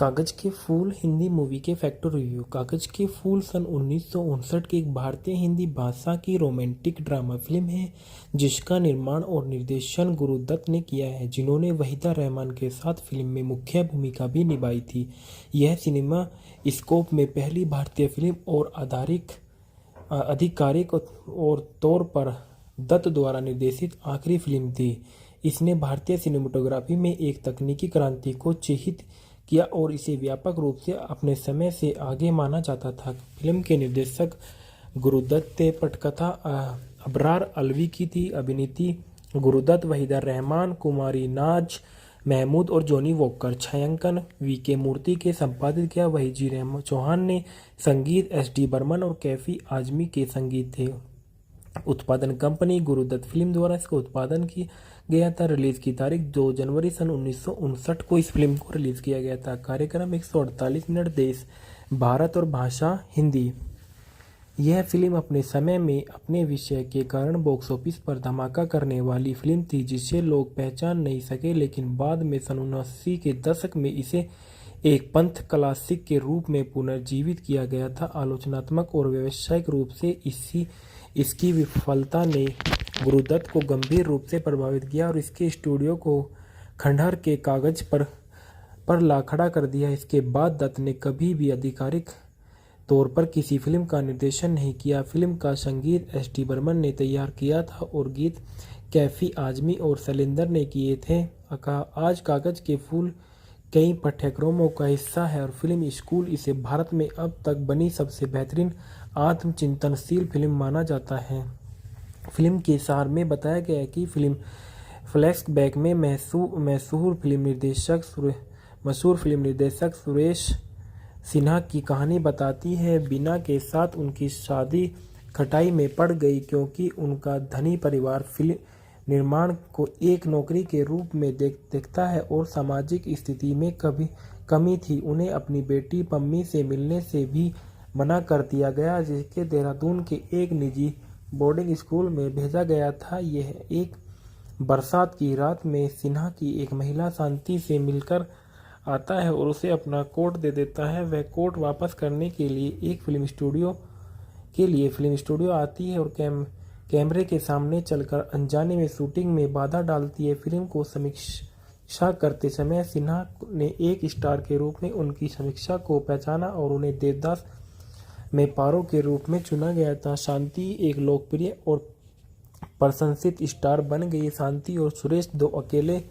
कागज के फूल हिंदी मूवी के फैक्ट रिव्यू। कागज के फूल सन 1959 की एक भारतीय हिंदी भाषा की रोमांटिक ड्रामा फिल्म है जिसका निर्माण और निर्देशन गुरुदत्त ने किया है, जिन्होंने वहीदा रहमान के साथ फिल्म में मुख्य भूमिका भी निभाई थी। यह सिनेमा स्कोप में पहली भारतीय फिल्म और आधिकारिक और तौर पर दत्त द्वारा निर्देशित आखिरी फिल्म थी। इसने भारतीय सिनेमेटोग्राफी में एक तकनीकी क्रांति को चिह्नित किया और इसे व्यापक रूप से अपने समय से आगे माना जाता था। फिल्म के निर्देशक गुरुदत्त थे। पटकथा अबरार अलवी की थी। अभिनीति गुरुदत्त, वहीदा रहमान, कुमारी नाज महमूद और जॉनी वॉकर। छायांकन वी.के. मूर्ति के संपादित किया। वहीजी चौहान ने संगीत, एस.डी. बर्मन और कैफी आजमी के संगीत थे। उत्पादन कंपनी गुरुदत्त फिल्म द्वारा इसका उत्पादन किया गया था। रिलीज की तारीख 2 जनवरी सन 1959 को इस फिल्म को रिलीज किया गया था। कार्यक्रम 148 मिनट। देश भारत और भाषा हिंदी। यह फिल्म अपने समय में अपने विषय के कारण बॉक्स ऑफिस पर धमाका करने वाली फिल्म थी जिसे लोग पहचान नहीं सके, लेकिन बाद में सन 79 के दशक में इसे एक पंथ क्लासिक के रूप में पुनर्जीवित किया गया था। आलोचनात्मक और व्यावसायिक रूप से इसकी विफलता ने गुरुदत्त को गंभीर रूप से प्रभावित किया और इसके स्टूडियो को खंडहर के कागज पर ला खड़ा कर दिया। इसके बाद दत्त ने कभी भी आधिकारिक तौर पर किसी फिल्म का निर्देशन नहीं किया। फिल्म का संगीत एस.डी. बर्मन ने तैयार किया था और गीत कैफी आजमी और शैलेंद्र ने किए थे। आज कागज के फूल कई पाठ्यक्रमों का हिस्सा है और फिल्म स्कूल इसे भारत में अब तक बनी सबसे बेहतरीन आत्मचिंतनशील फिल्म माना जाता है। फिल्म के सार में बताया गया है कि फिल्म फ्लैशबैक में मशहूर फिल्म निर्देशक सुरेश सिन्हा की कहानी बताती है। बीना के साथ उनकी शादी खटाई में पड़ गई क्योंकि उनका धनी परिवार फिल्म निर्माण को एक नौकरी के रूप में देखता है और सामाजिक स्थिति में कमी थी। उन्हें अपनी बेटी पम्मी से मिलने से भी मना कर दिया गया, जिसके देहरादून के एक निजी बोर्डिंग स्कूल में भेजा गया था। यह एक बरसात की रात में सिन्हा की एक महिला शांति से मिलकर आता है और उसे अपना कोट दे देता है। वह कोट वापस करने के लिए फिल्म स्टूडियो आती है और कैमरे के सामने चलकर अनजाने में शूटिंग में बाधा डालती है। फिल्म को समीक्षा करते समय सिन्हा ने एक स्टार के रूप में उनकी समीक्षा को पहचाना और उन्हें देवदास में पारो के रूप में चुना गया था। शांति एक लोकप्रिय और प्रशंसित स्टार बन गई। शांति और सुरेश दो अकेले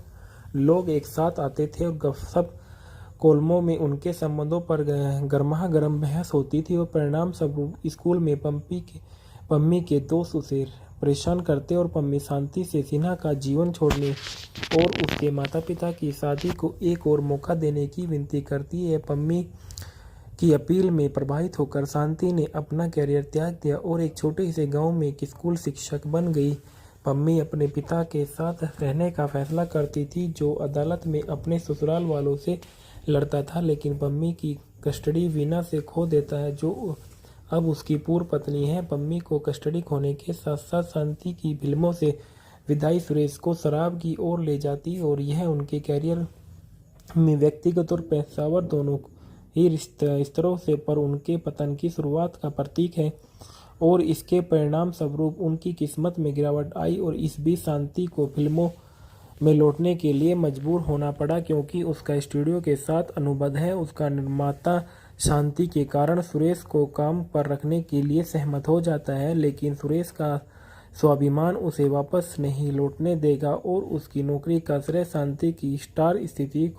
लोग एक साथ आते थे और गपशप कोलमों में उनके संबंधों पर गर्मागर्म बहस होती थी और परिणाम स्वरूप स्कूल में पम्मी के दोस्त उसे परेशान करते और पम्मी शांति से सिन्हा का जीवन छोड़ने और उसके माता पिता की शादी को एक और मौका देने की विनती करती है। पम्मी की अपील में प्रभावित होकर शांति ने अपना कैरियर त्याग दिया और एक छोटे से गांव में एक स्कूल शिक्षक बन गई। पम्मी अपने पिता के साथ रहने का फैसला करती थी, जो अदालत में अपने ससुराल वालों से लड़ता था, लेकिन पम्मी की कस्टडी वीना से खो देता है, जो अब उसकी पूर्व पत्नी है। पम्मी को कस्टडी खोने के साथ साथ शांति की फिल्मों से विदाई सुरेश को शराब की ओर ले जाती और यह उनके कैरियर में व्यक्तिगत और पेशेवर दोनों ही स्तरों से पर उनके पतन की शुरुआत का प्रतीक है और इसके परिणाम स्वरूप उनकी किस्मत में गिरावट आई और इस बीच शांति को फिल्मों में लौटने के लिए मजबूर होना पड़ा क्योंकि उसका स्टूडियो के साथ अनुबंध है। उसका निर्माता शांति के कारण सुरेश को काम पर रखने के लिए सहमत हो जाता है, लेकिन सुरेश का स्वाभिमान उसे वापस नहीं लौटने देगा और उसकी नौकरी का श्रेय शांति की स्टार स्थिति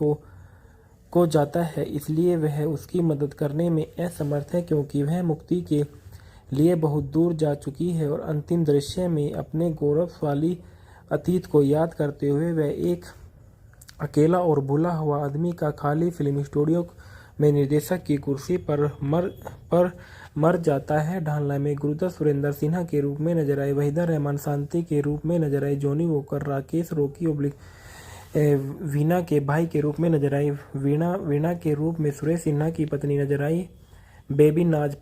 को जाता है। इसलिए वह उसकी मदद करने में असमर्थ है क्योंकि वह मुक्ति के लिए बहुत दूर जा चुकी है और अंतिम दृश्य में अपने गौरवशाली अतीत को याद करते हुए वह एक अकेला और भूला हुआ आदमी का खाली फिल्म स्टूडियो में निर्देशक की कुर्सी पर मर जाता है। ढालना में गुरुदत्त सुरेंद्र सिन्हा के रूप में नजर आए, वहीदा रहमान शांति के रूप में नजर आए, जॉनी वॉकर राकेश रॉकी वीणा के भाई के रूप में नजर आई, वीणा के रूप में सुरेश सिन्हा की पत्नी नजर आई, बेबी नाज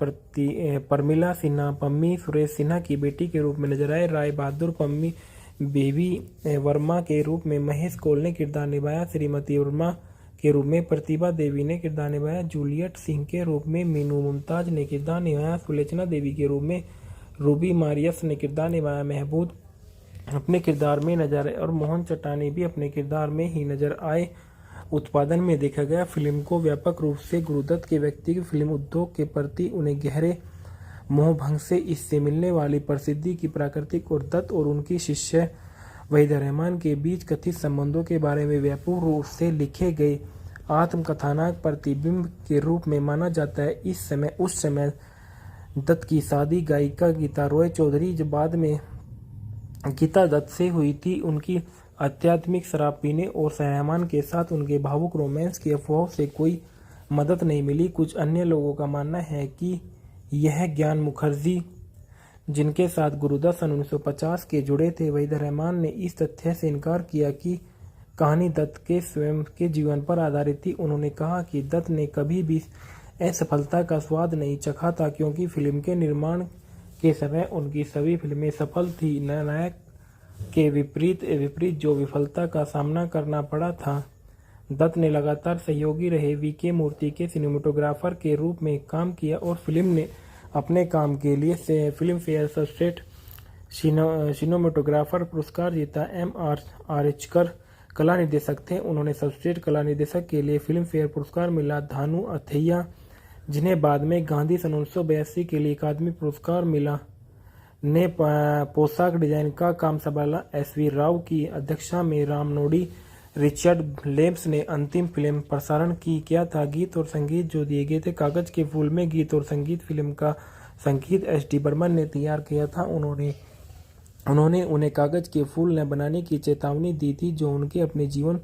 परमिला सिन्हा पम्मी सुरेश सिन्हा की बेटी के रूप में नजर आए, राय बहादुर पम्मी बेबी वर्मा के रूप में महेश कौल ने किरदार निभाया, श्रीमती वर्मा के रूप में प्रतिभा देवी ने किरदार निभाया, जूलियट सिंह के रूप में मीनू मुमताज ने किरदार निभाया, सुलोचना देवी के रूप में रूबी मारियस ने किरदार निभाया, महमूद अपने किरदार में नजर आए और मोहन चट्टानी भी अपने किरदार में ही नजर आए। उत्पादन में देखा गया फिल्म को व्यापक रूप से गुरुदत्त के व्यक्तिगत फिल्म उद्योग के प्रति उन्हें गहरे मोहभंग से इससे मिलने वाली प्रसिद्धि की प्राकृतिक और दत्त और उनकी शिष्य वहीदा रहमान के बीच कथित संबंधों के बारे में व्यापक रूप से लिखे गए आत्मकथानक प्रतिबिंब के रूप में माना जाता है। उस समय दत्त की शादी गायिका गीता रॉय चौधरी जो बाद में गीता दत्त से हुई थी, उनकी आध्यात्मिक शराब पीने और रहमान के साथ उनके भावुक रोमांस की अफवाहों से कोई मदद नहीं मिली। कुछ अन्य लोगों का मानना है कि यह ज्ञान मुखर्जी जिनके साथ गुरुदत्त सन 1950 के जुड़े थे, वहीदा रहमान ने इस तथ्य से इनकार किया कि कहानी दत्त के स्वयं के जीवन पर आधारित थी। उन्होंने कहा कि दत्त ने कभी भी असफलता का स्वाद नहीं चखा था क्योंकि फिल्म के निर्माण के समय उनकी सभी फिल्में सफल थी। नायक के विपरीत जो विफलता का सामना करना पड़ा था। दत्त ने लगातार सहयोगी रहे वीके मूर्ति के सिनेमेटोग्राफर के रूप में काम किया और फिल्म ने अपने काम के लिए फिल्म फेयर सर्वश्रेष्ठ सिनेमेटोग्राफर पुरस्कार जीता। M.R. आर्चकर कला निर्देशक थे। उन्होंने सर्वश्रेष्ठ कला निर्देशक के लिए फिल्म फेयर पुरस्कार मिला। धानु अथैया जिन्हें बाद में गांधी सन 1982 के लिए अकादमी पुरस्कार मिला ने पोशाक डिजाइन का काम संभाला। SV राव की अध्यक्षता में रामनोडी रिचर्ड लेब्स ने अंतिम फिल्म प्रसारण किया था। गीत और संगीत जो दिए गए थे कागज के फूल में गीत और संगीत फिल्म का संगीत S.D. बर्मन ने तैयार किया था। उन्होंने उन्हें कागज के फूल न बनाने की चेतावनी दी थी जो उनके अपने जीवन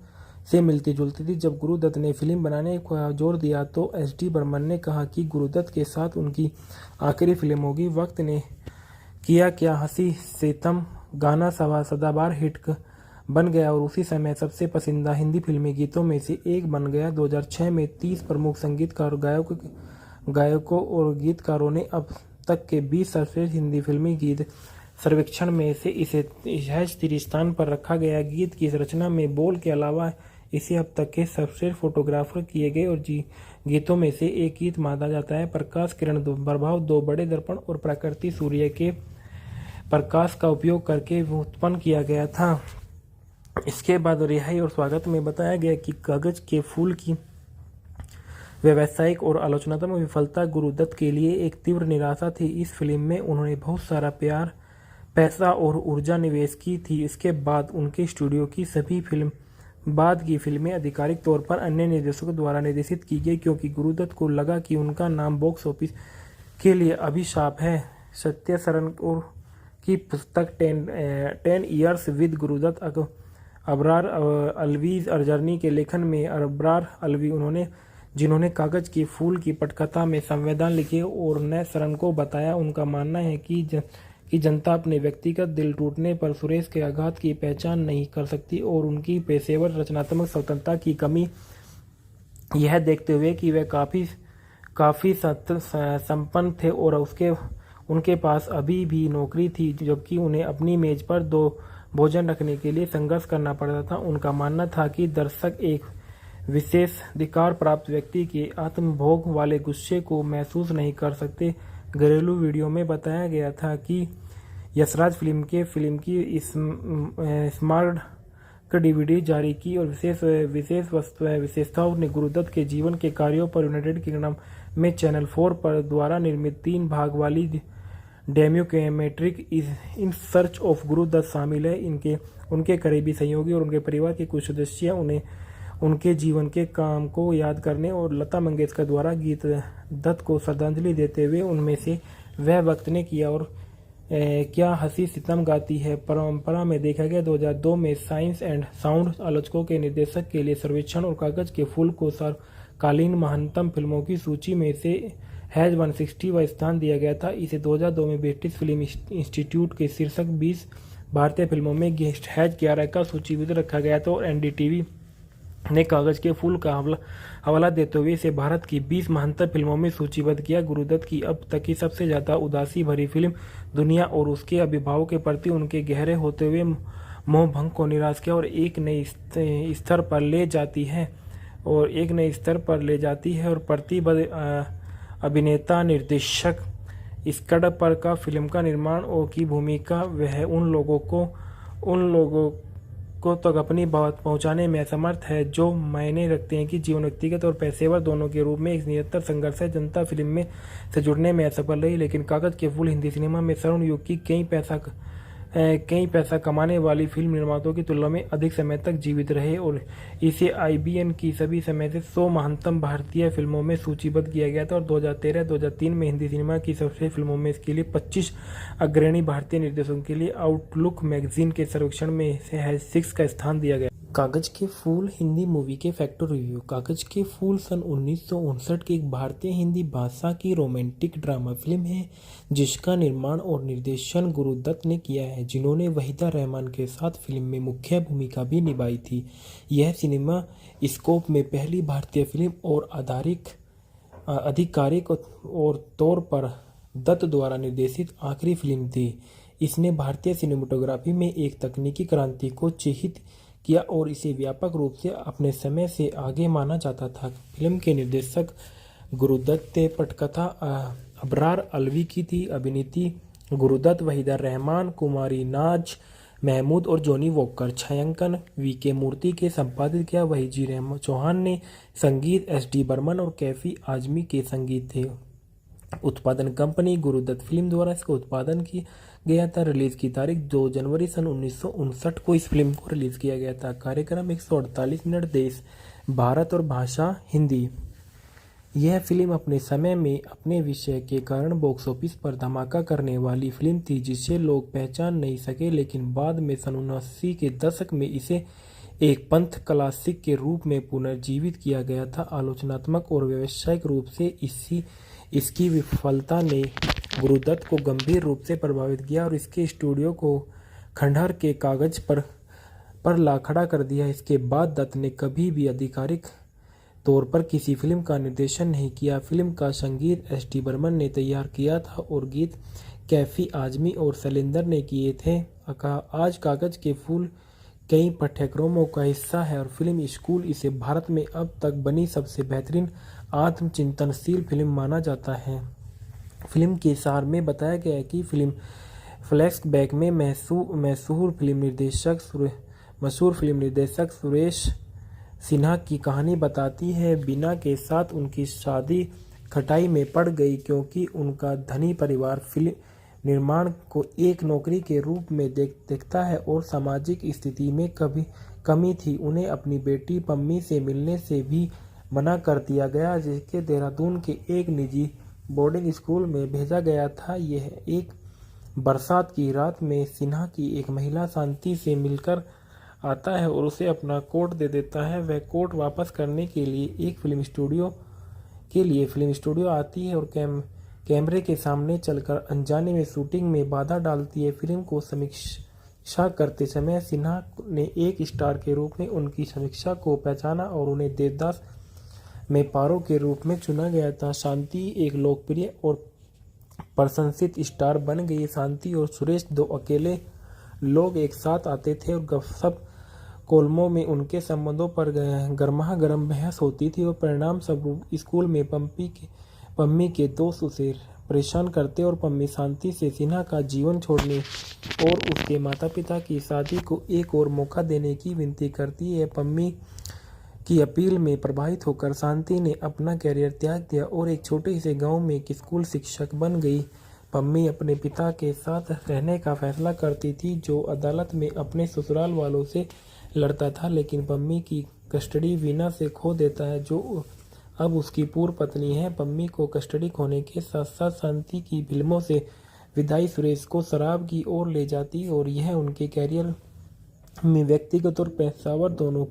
से मिलती जुलती थी। जब गुरुदत्त ने फिल्म बनाने का जोर दिया तो S.D. बर्मन ने कहा कि गुरुदत्त के साथ उनकी आखिरी फिल्म होगी। वक्त ने किया क्या हंसी सितम गाना सदाबहार हिट बन गया और उसी समय सबसे पसंदीदा हिंदी फिल्मी गीतों में से एक बन गया। 2006 में 30 प्रमुख संगीतकार गायकों और गीतकारों ने अब तक के 20 सर्वश्रेष्ठ हिंदी फिल्मी गीत सर्वेक्षण में से इसे 30 स्थान पर रखा गया। गीत की रचना में बोल के अलावा इसे अब तक के सर्वश्रेष्ठ फोटोग्राफर किए गए और गीतों में से एक गीत माना जाता है। प्रकाश किरण प्रभाव दो बड़े दर्पण और प्रकृति सूर्य के प्रकाश का उपयोग करके उत्पन्न किया गया था। इसके बाद रिहाई और स्वागत में बताया गया कि कागज के फूल की व्यावसायिक और आलोचनात्मक विफलता गुरुदत्त के लिए एक तीव्र निराशा थी। इस फिल्म में उन्होंने बहुत सारा पैसा और ऊर्जा निवेश की थी। इसके बाद उनके स्टूडियो की सभी बाद की फिल्में आधिकारिक तौर पर अन्य निर्देशकों द्वारा निर्देशित की गई क्योंकि गुरुदत्त को लगा कि उनका नाम बॉक्स ऑफिस के लिए अभिशाप है। सत्य सरन की पुस्तक 10 years with Guru Dutt Abrar Alvi's journey के लेखन में अबरार अलवी जिन्होंने कागज के फूल की पटकथा में संवेदन लिखे और न सरन को बताया। उनका मानना है कि जनता अपने व्यक्तिगत दिल टूटने पर सुरेश के आघात की पहचान नहीं कर सकती और उनकी पेशेवर रचनात्मक स्वतंत्रता की कमी यह देखते हुए कि वे काफ़ी संपन्न थे और उनके पास अभी भी नौकरी थी जबकि उन्हें अपनी मेज पर 2 भोजन रखने के लिए संघर्ष करना पड़ता था। उनका मानना था कि दर्शक एक विशेष अधिकार प्राप्त व्यक्ति के आत्मभोग वाले गुस्से को महसूस नहीं कर सकते। घरेलू वीडियो में बताया गया था कि यशराज फिल्म की स्मार्ट DVD जारी की और विशेषताओं ने गुरुदत्त के जीवन के कार्यों पर यूनाइटेड किंगडम में चैनल 4 पर द्वारा निर्मित 3 भाग वाली documentary in search of Guru Dutt शामिल है। उनके करीबी सहयोगी और उनके परिवार के कुछ सदस्य उनके जीवन के काम को याद करने और लता मंगेशकर द्वारा गीत दत्त को श्रद्धांजलि देते हुए उनमें से वह वक्त ने किया और क्या हंसी सितम गाती है परंपरा में देखा गया। 2002 में साइंस एंड साउंड आलोचकों के निर्देशक के लिए सर्वेक्षण और कागज के फूल को सर्वकालीन महानतम फिल्मों की सूची में से हैज 160वां स्थान दिया गया था। इसे 2002 में ब्रिटिश फिल्म इंस्टीट्यूट के शीर्षक 20 भारतीय फिल्मों में हैज 11 का सूचीबद्ध रखा गया था और NDTV ने कागज के फूल का हवाला देते हुए इसे भारत की 20 महानतम फिल्मों में सूचीबद्ध किया। गुरुदत्त की अब तक की सबसे ज़्यादा उदासी भरी फिल्म दुनिया और उसके अभिभावकों के प्रति उनके गहरे होते हुए मोहभंग को निराश किया और एक नए स्तर पर ले जाती है और एक नए स्तर पर ले जाती है और प्रतिबद्ध अभिनेता निर्देशक स्कड़ पर का फिल्म का निर्माण और की भूमिका वह उन लोगों को तक अपनी बात पहुंचाने में असमर्थ है जो मायने रखते हैं कि जीवन व्यक्तिगत और पेशेवर दोनों के रूप में एक निरंतर संघर्ष है। जनता फिल्म में से जुड़ने में असफल रही, लेकिन कागज के फूल हिंदी सिनेमा में स्वर्ण युग की कई पैसा कमाने वाली फिल्म निर्माताओं की तुलना में अधिक समय तक जीवित रहे और इसे IBN की सभी समय से 100 महानतम भारतीय फिल्मों में सूचीबद्ध किया गया था और 2013-2003 में हिंदी सिनेमा की सबसे फिल्मों में इसके लिए 25 अग्रणी भारतीय निर्देशकों के लिए आउटलुक मैगजीन के सर्वेक्षण में से 6 का स्थान दिया गया। कागज के फूल हिंदी मूवी के फैक्टर रिव्यू। कागज के फूल सन 1959 की एक भारतीय हिंदी भाषा की रोमांटिक ड्रामा फिल्म है जिसका निर्माण और निर्देशन गुरुदत्त ने किया है, जिन्होंने वहीदा रहमान के साथ फिल्म में मुख्य भूमिका भी निभाई थी। यह सिनेमा स्कोप में पहली भारतीय फिल्म और आधिकारिक और तौर पर दत्त द्वारा निर्देशित आखिरी फिल्म थी। इसने भारतीय सिनेमेटोग्राफी में एक तकनीकी क्रांति को चिह्नित किया और इसे व्यापक रूप से अपने समय से आगे माना जाता था। फिल्म के निर्देशक गुरुदत्त, पटकथा अबरार अलवी की थी। अभिनीति गुरुदत्त, वहीदा रहमान, कुमारी नाज महमूद और जॉनी वॉकर। छायांकन VK मूर्ति के संपादित किया। वहीजी रहमान चौहान ने संगीत, SD बर्मन और कैफी आजमी के संगीत थे। उत्पादन कंपनी गुरुदत्त फिल्म द्वारा इसका उत्पादन किया गया था। रिलीज की तारीख 2 जनवरी सन 1959 को इस फिल्म को रिलीज किया गया था। कार्यक्रम 148 मिनट। देश भारत और भाषा हिंदी। यह फिल्म अपने समय में अपने विषय के कारण बॉक्स ऑफिस पर धमाका करने वाली फिल्म थी जिसे लोग पहचान नहीं सके, लेकिन बाद में सन 79 के दशक में इसे एक पंथ क्लासिक के रूप में पुनर्जीवित किया गया था। आलोचनात्मक और व्यावसायिक रूप से इसकी विफलता ने गुरुदत्त को गंभीर रूप से प्रभावित किया और इसके स्टूडियो को खंडहर के कागज पर ला खड़ा कर दिया। इसके बाद दत्त ने कभी भी आधिकारिक तौर पर किसी फिल्म का निर्देशन नहीं किया। फिल्म का संगीत SD बर्मन ने तैयार किया था और गीत कैफी आजमी और शैलेंद्र ने किए थे। आज कागज के फूल कई पाठ्यक्रमों का हिस्सा है और फिल्म स्कूल इसे भारत में अब तक बनी सबसे बेहतरीन आत्मचिंतनशील फिल्म माना जाता है। फिल्म के सार में बताया गया है कि फिल्म फ्लैशबैक में मशहूर फिल्म निर्देशक सुरेश सिन्हा की कहानी बताती है। बीना के साथ उनकी शादी खटाई में पड़ गई क्योंकि उनका धनी परिवार फिल्म निर्माण को एक नौकरी के रूप में देखता है और सामाजिक स्थिति में कमी थी। उन्हें अपनी बेटी पम्मी से मिलने से भी मना कर दिया गया, जिसके देहरादून के एक निजी बोर्डिंग स्कूल में भेजा गया था। यह एक बरसात की रात में सिन्हा की एक महिला शांति से मिलकर आता है और उसे अपना कोट दे देता है। वह कोट वापस करने के लिए फिल्म स्टूडियो आती है और कैमरे के सामने चलकर अनजाने में शूटिंग में बाधा डालती है। फिल्म को समीक्षा करते समय सिन्हा ने एक स्टार के रूप में उनकी समीक्षा को पहचाना और उन्हें देवदास में पारो के रूप में चुना गया था। शांति एक लोकप्रिय और प्रशंसित स्टार बन गई। शांति और सुरेश दो अकेले लोग एक साथ आते थे और गपशप कोलमों में उनके संबंधों पर गर्मागर्म बहस होती थी और परिणाम स्वरूप स्कूल में पम्मी के दोस्त उसे परेशान करते और पम्मी शांति से सिन्हा का जीवन छोड़ने और उसके माता पिता की शादी को एक और मौका देने की विनती करती है। पम्मी की अपील में प्रभावित होकर शांति ने अपना कैरियर त्याग दिया और एक छोटे से गांव में एक स्कूल शिक्षक बन गई। पम्मी अपने पिता के साथ रहने का फैसला करती थी जो अदालत में अपने ससुराल वालों से लड़ता था, लेकिन पम्मी की कस्टडी वीना से खो देता है जो अब उसकी पूर्व पत्नी है। पम्मी को कस्टडी खोने के साथ साथ शांति की फिल्मों से विदाई सुरेश को शराब की ओर ले जाती और यह उनके कैरियर में व्यक्तिगत और पेशेवर दोनों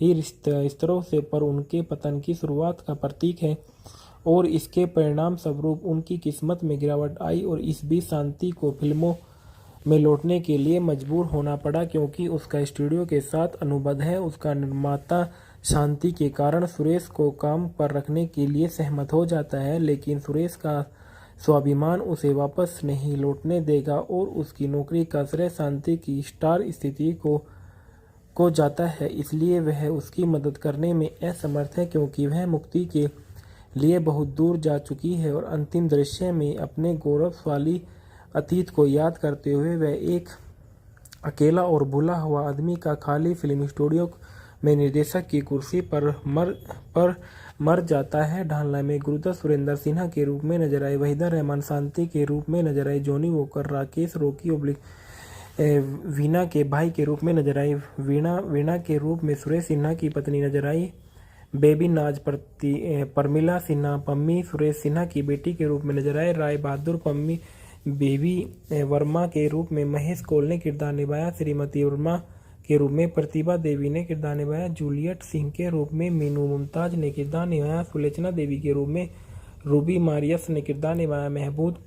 ही स्तरों से पर उनके पतन की शुरुआत का प्रतीक है और इसके परिणाम स्वरूप उनकी किस्मत में गिरावट आई और इस बीच शांति को फिल्मों में लौटने के लिए मजबूर होना पड़ा क्योंकि उसका स्टूडियो के साथ अनुबंध है। उसका निर्माता शांति के कारण सुरेश को काम पर रखने के लिए सहमत हो जाता है, लेकिन सुरेश का स्वाभिमान उसे वापस नहीं लौटने देगा और उसकी नौकरी का श्रेय शांति की स्टार स्थिति को को जाता है, इसलिए वह उसकी मदद करने में असमर्थ है क्योंकि वह मुक्ति के लिए बहुत दूर जा चुकी है। और अंतिम दृश्य में अपने गौरवशाली अतीत को याद करते हुए वह एक अकेला और भूला हुआ आदमी का खाली फिल्म स्टूडियो में निर्देशक की कुर्सी पर मर जाता है। ढालना में गुरुदत्त सुरेंद्र सिन्हा के रूप में नजर आए, वहीदा रहमान शांति के रूप में नजर आए, जॉनी वॉकर राकेश रॉकी वीणा के भाई के रूप में नजर आई, वीणा के रूप में सुरेश सिन्हा की पत्नी नजर आई, बेबी नाज परमिला सिन्हा पम्मी सुरेश सिन्हा की बेटी के रूप में नजर आए, राय बहादुर पम्मी बेबी वर्मा के रूप में महेश कौल ने किरदार निभाया, श्रीमती वर्मा के रूप में प्रतिभा देवी ने किरदार निभाया, जूलियट सिंह के रूप में मीनू मुमताज ने किरदार निभाया, सुलोचना देवी के रूप में रूबी मारियस ने किरदार निभाया, महबूब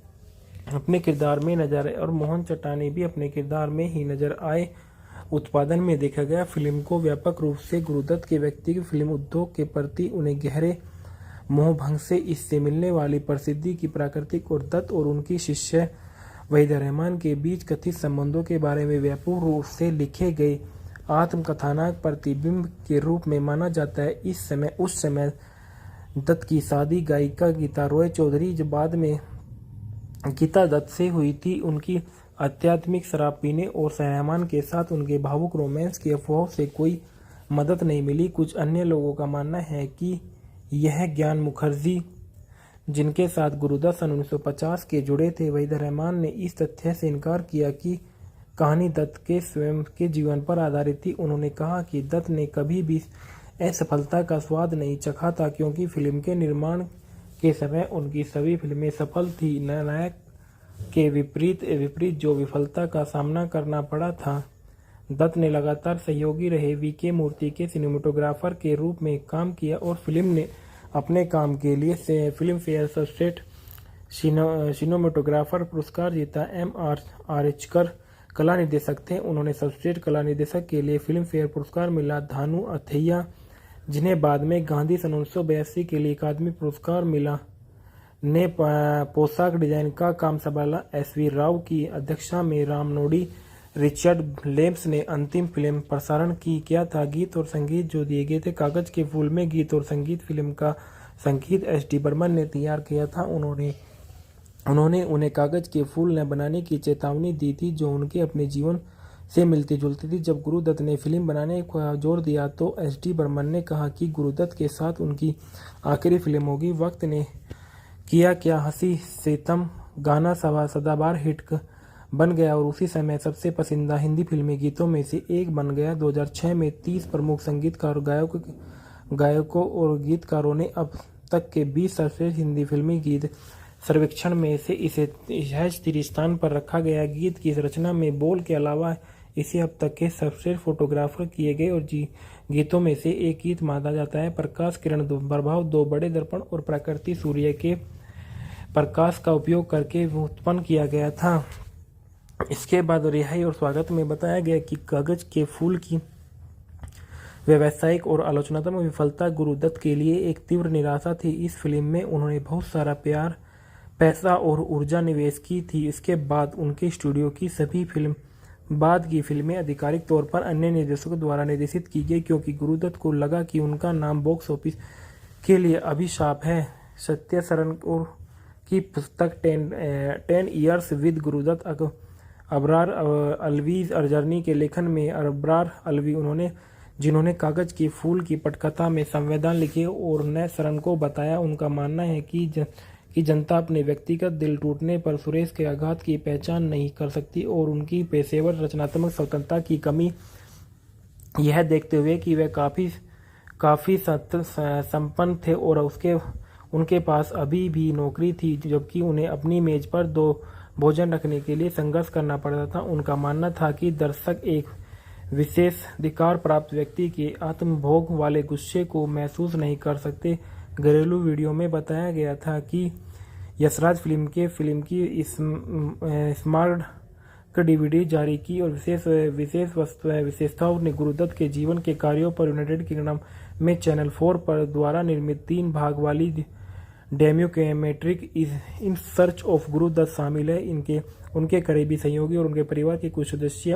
अपने किरदार में नजर आए और मोहन चटानी भी अपने किरदार में ही नजर आए। उत्पादन में देखा गया फिल्म को व्यापक रूप से गुरुदत्त के व्यक्तिगत फिल्म उद्योग के प्रति उन्हें गहरे मोहभंग से इससे मिलने वाली प्रसिद्धि की प्राकृतिक और दत्त और उनकी शिष्य वहीदा रहमान के बीच कथित संबंधों के बारे में व्यापक रूप से लिखे गए आत्मकथानक प्रतिबिंब के रूप में माना जाता है। उस समय दत्त की शादी गायिका गीता रॉय चौधरी जो बाद में गीता दत्त से हुई थी, उनकी आध्यात्मिक शराब पीने और रहमान के साथ उनके भावुक रोमांस की अफवाहों से कोई मदद नहीं मिली। कुछ अन्य लोगों का मानना है कि यह ज्ञान मुखर्जी जिनके साथ गुरुदत्त सन 1950 के जुड़े थे, वहीदा रहमान ने इस तथ्य से इनकार किया कि कहानी दत्त के स्वयं के जीवन पर आधारित थी। उन्होंने कहा कि दत्त ने कभी भी असफलता का स्वाद नहीं चखा था क्योंकि फिल्म के निर्माण के समय उनकी सभी फिल्में सफल थी। नायक के विपरीत जो विफलता का सामना करना पड़ा था। दत्त ने लगातार सहयोगी रहे, वीके मूर्ति के सिनेमेटोग्राफर के रूप में काम किया और फिल्म ने अपने काम के लिए फिल्म फेयर सर्वश्रेष्ठ सिनेमेटोग्राफर पुरस्कार जीता। M.R. आर्चकर कला निर्देशक थे, उन्होंने सर्वश्रेष्ठ कला निर्देशक के लिए फिल्म फेयर पुरस्कार मिला। धानु अथैया जिन्हें बाद में गांधी सन 1982 के लिए अकादमी पुरस्कार मिला ने पोशाक डिजाइन का काम संभाला। SV राव की अध्यक्षता में रामनोडी रिचर्ड लेम्स ने अंतिम फिल्म प्रसारण किया था। गीत और संगीत जो दिए गए थे कागज के फूल में गीत और संगीत फिल्म का संगीत SD बर्मन ने तैयार किया था। उन्होंने उन्हें कागज के फूल न बनाने की चेतावनी दी थी जो उनके अपने जीवन से मिलती जुलती थी। जब गुरुदत्त ने फिल्म बनाने का जोर दिया तो SD बर्मन ने कहा कि गुरुदत्त के साथ उनकी आखिरी फिल्म होगी। वक्त ने किया क्या हंसी सितम गाना सदाबहार हिट बन गया और उसी समय सबसे पसंदीदा हिंदी फिल्मी गीतों में से एक बन गया। 2006 में 30 प्रमुख संगीतकार गायकों और गीतकारों ने अब तक के 20 सर्वश्रेष्ठ हिंदी फिल्मी गीत सर्वेक्षण में से इसे 30 स्थान पर रखा गया। गीत की रचना में बोल के अलावा इसे अब तक के सर्वश्रेष्ठ फोटोग्राफर किए गए और गीतों में से एक गीत माना जाता है। प्रकाश किरण प्रभाव दो बड़े दर्पण और प्रकृति सूर्य के प्रकाश का उपयोग करके उत्पन्न किया गया था। इसके बाद रिहाई और स्वागत में बताया गया कि कागज के फूल की व्यावसायिक और आलोचनात्मक विफलता गुरुदत्त के लिए एक तीव्र निराशा थी। इस फिल्म में उन्होंने बहुत सारा पैसा और ऊर्जा निवेश की थी। इसके बाद उनके स्टूडियो की सभी बाद की फिल्में आधिकारिक तौर पर अन्य निर्देशकों द्वारा निर्देशित की गई क्योंकि गुरुदत्त को लगा कि उनका नाम बॉक्स ऑफिस के लिए अभिशाप है। सत्य सरन की पुस्तक 10 years with Guru Dutt Abrar Alvi's journey के लेखन में अबरार अलवी जिन्होंने कागज के फूल की पटकथा में संवेदन लिखे और न सरन को बताया। उनका मानना है कि जनता अपने व्यक्तिगत दिल टूटने पर सुरेश के आघात की पहचान नहीं कर सकती और उनकी पेशेवर रचनात्मक स्वतंत्रता की कमी यह देखते हुए कि वे काफ़ी संपन्न थे और उनके पास अभी भी नौकरी थी जबकि उन्हें अपनी मेज पर 2 भोजन रखने के लिए संघर्ष करना पड़ता था। उनका मानना था कि दर्शक एक विशेष अधिकार प्राप्त व्यक्ति के आत्मभोग वाले गुस्से को महसूस नहीं कर सकते। घरेलू वीडियो में बताया गया था कि यशराज फिल्म की स्मार्ट DVD जारी की और विशेषताओं ने गुरुदत्त के जीवन के कार्यों पर यूनाइटेड किंगडम में चैनल 4 पर द्वारा निर्मित 3 भाग वाली documentary in search of Guru Dutt शामिल है। उनके करीबी सहयोगी और उनके परिवार के कुछ सदस्य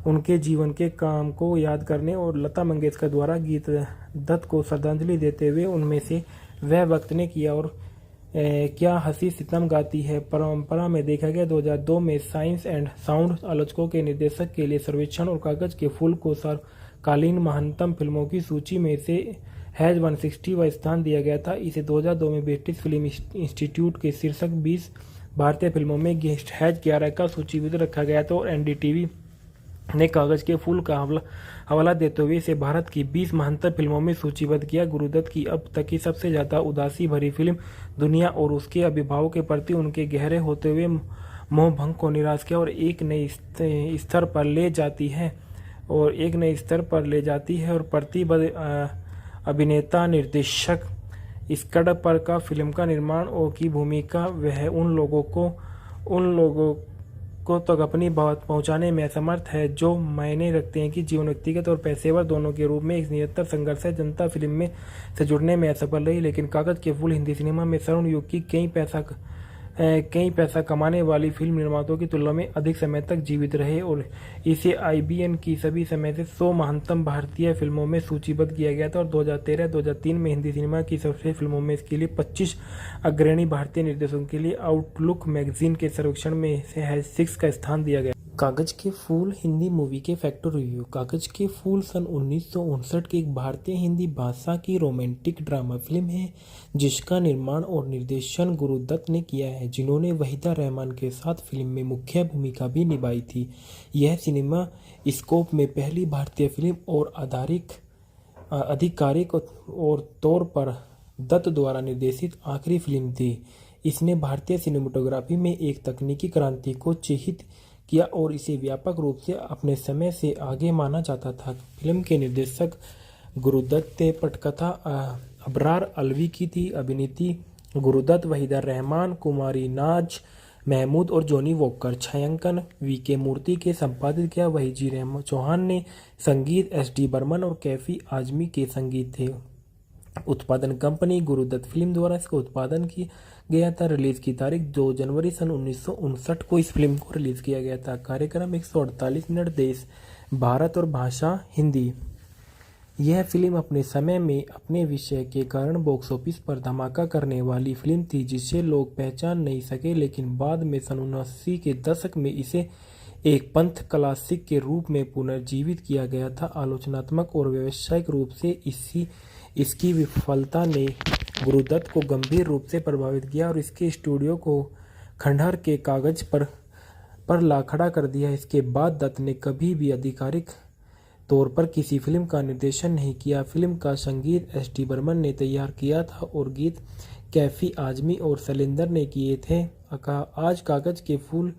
उनके जीवन के काम को याद करने और लता मंगेशकर द्वारा गीत दत्त को श्रद्धांजलि देते हुए उनमें से वह वक्त ने किया और क्या हंसी सितम गाती है परंपरा में देखा गया। 2002 में साइंस एंड साउंड आलोचकों के निर्देशक के लिए सर्वेक्षण और कागज के फूल को सर्वकालीन महानतम फिल्मों की सूची में से हैज 160वां स्थान दिया गया था। इसे 2002 में ब्रिटिश फिल्म इंस्टीट्यूट के शीर्षक 20 भारतीय फिल्मों में हैज 11 का सूचीबद्ध रखा गया था और एनडीटीवी ने कागज के फूल का हवाला देते हुए इसे भारत की 20 महानतम फिल्मों में सूचीबद्ध किया। गुरुदत्त की अब तक की सबसे ज्यादा उदासी भरी फिल्म दुनिया और उसके अभिभावकों के प्रति उनके गहरे होते हुए मोहभंग को निराश किया और एक नए स्तर पर ले जाती है और प्रतिबद्ध अभिनेता निर्देशक स्कड पर का फिल्म का निर्माण और की भूमिका वह उन लोगों को तक अपनी बात पहुंचाने में असमर्थ है जो मायने रखते हैं कि जीवन व्यक्तिगत और पेशेवर दोनों के रूप में एक निरंतर संघर्ष है। जनता फिल्म में से जुड़ने में असफल रही, लेकिन कागज के फूल हिंदी सिनेमा में स्वर्ण युग की कई पैसा कमाने वाली फिल्म निर्माताओं की तुलना में अधिक समय तक जीवित रहे और इसे IBN की सभी समय से 100 महानतम भारतीय फिल्मों में सूचीबद्ध किया गया था और 2013-2003 में हिंदी सिनेमा की सबसे फिल्मों में इसके लिए 25 अग्रणी भारतीय निर्देशकों के लिए आउटलुक मैगजीन के सर्वेक्षण में से हैज 6 का स्थान दिया गया। कागज के फूल हिंदी मूवी के फैक्टर रिव्यू। कागज के फूल सन 1959 की एक भारतीय हिंदी भाषा की रोमांटिक ड्रामा फिल्म है जिसका निर्माण और निर्देशन गुरुदत्त ने किया है, जिन्होंने वहीदा रहमान के साथ फिल्म में मुख्य भूमिका भी निभाई थी। यह सिनेमा स्कोप में पहली भारतीय फिल्म और आधिकारिक और तौर पर दत्त द्वारा निर्देशित आखिरी फिल्म थी। इसने भारतीय सिनेमेटोग्राफी में एक तकनीकी क्रांति को चिह्नित किया और इसे व्यापक रूप से अपने समय से आगे माना जाता था। फिल्म के निर्देशक गुरुदत्त ने पटकथा अबरार अलवी की थी। अभिनेत्री गुरुदत्त, वहीदा रहमान, कुमारी नाज महमूद और जॉनी वॉकर। छायांकन VK मूर्ति के संपादित किया। वहीजी रहमान चौहान ने संगीत, SD बर्मन और कैफी आजमी के संगीत थे। उत्पादन कंपनी गुरुदत्त फिल्म द्वारा इसका उत्पादन किया गया था। रिलीज की तारीख 2 जनवरी सन 1959 को इस फिल्म को रिलीज किया गया था। कार्यक्रम 148 मिनट। देश भारत और भाषा हिंदी। यह फिल्म अपने समय में अपने विषय के कारण बॉक्स ऑफिस पर धमाका करने वाली फिल्म थी जिसे लोग पहचान नहीं सके, लेकिन बाद में सन 79 के दशक में इसे एक पंथ क्लासिक के रूप में पुनर्जीवित किया गया था। आलोचनात्मक और व्यावसायिक रूप से इसकी विफलता ने गुरुदत्त को गंभीर रूप से प्रभावित किया और इसके स्टूडियो को खंडहर के कागज पर ला खड़ा कर दिया। इसके बाद दत्त ने कभी भी आधिकारिक तौर पर किसी फिल्म का निर्देशन नहीं किया। फिल्म का संगीत SD बर्मन ने तैयार किया था और गीत कैफी आजमी और शैलेंद्र ने किए थे। आज कागज के फूल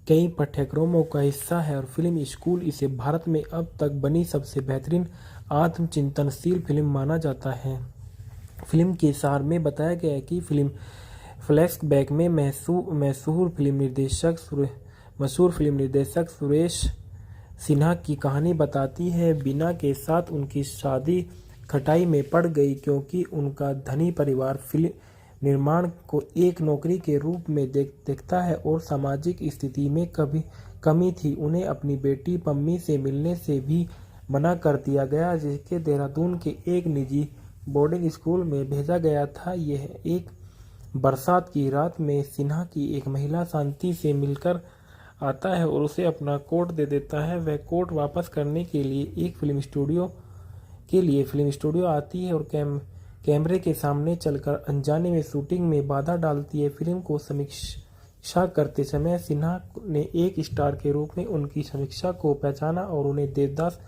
कई पाठ्यक्रमों का हिस्सा है और फिल्म स्कूल इसे भारत में अब तक बनी सबसे बेहतरीन आत्मचिंतनशील फिल्म माना जाता है। फिल्म के सार में बताया गया है कि फिल्म फ्लैशबैक में मशहूर फिल्म निर्देशक सुरेश सिन्हा की कहानी बताती है। बीना के साथ उनकी शादी खटाई में पड़ गई क्योंकि उनका धनी परिवार फिल्म निर्माण को एक नौकरी के रूप में देखता है और सामाजिक स्थिति में कमी थी। उन्हें अपनी बेटी पम्मी से मिलने से भी मना कर दिया गया, जिसके देहरादून के एक निजी बोर्डिंग स्कूल में भेजा गया था। यह एक बरसात की रात में सिन्हा की एक महिला शांति से मिलकर आता है और उसे अपना कोट दे देता है। वह कोट वापस करने के लिए एक फिल्म स्टूडियो आती है और कैमरे के सामने चलकर अनजाने में शूटिंग में बाधा डालती है। फिल्म को समीक्षा करते समय सिन्हा ने एक स्टार के रूप में उनकी समीक्षा को पहचाना और उन्हें देवदास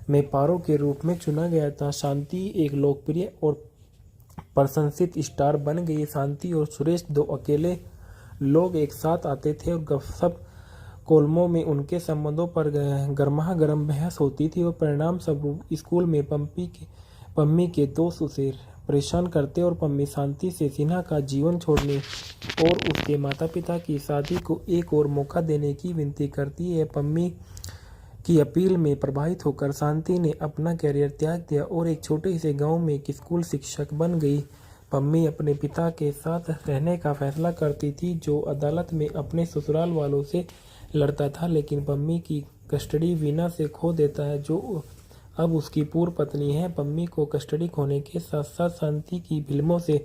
में पारो के रूप में चुना गया था। शांति एक लोकप्रिय और प्रशंसित स्टार बन गई। शांति और सुरेश दो अकेले लोग एक साथ आते थे और गपशप कोलमों में उनके संबंधों पर गर्मागर्म बहस होती थी और परिणाम स्वरूप स्कूल में पम्मी के दोस्त उसे परेशान करते और पम्मी शांति से सिन्हा का जीवन छोड़ने और उसके माता पिता की शादी को एक और मौका देने की विनती करती है। पम्मी की अपील में प्रभावित होकर शांति ने अपना कैरियर त्याग दिया और एक छोटे से गांव में एक स्कूल शिक्षक बन गई। पम्मी अपने पिता के साथ रहने का फैसला करती थी जो अदालत में अपने ससुराल वालों से लड़ता था, लेकिन पम्मी की कस्टडी वीना से खो देता है, जो अब उसकी पूर्व पत्नी है। पम्मी को कस्टडी खोने के साथ साथ शांति की फिल्मों से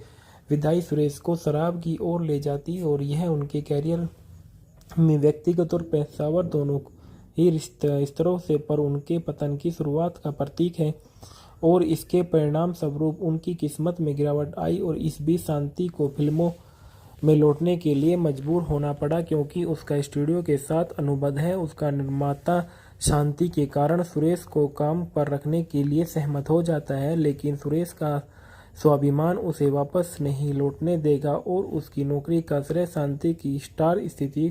विदाई सुरेश को शराब की ओर ले जाती और यह उनके कैरियर में व्यक्तिगत और पेशेवर दोनों ही स्तरों से पर उनके पतन की शुरुआत का प्रतीक है। और इसके परिणाम स्वरूप उनकी किस्मत में गिरावट आई और इस बीच शांति को फिल्मों में लौटने के लिए मजबूर होना पड़ा, क्योंकि उसका स्टूडियो के साथ अनुबंध है। उसका निर्माता शांति के कारण सुरेश को काम पर रखने के लिए सहमत हो जाता है, लेकिन सुरेश का स्वाभिमान उसे वापस नहीं लौटने देगा और उसकी नौकरी का श्रेय शांति की स्टार स्थिति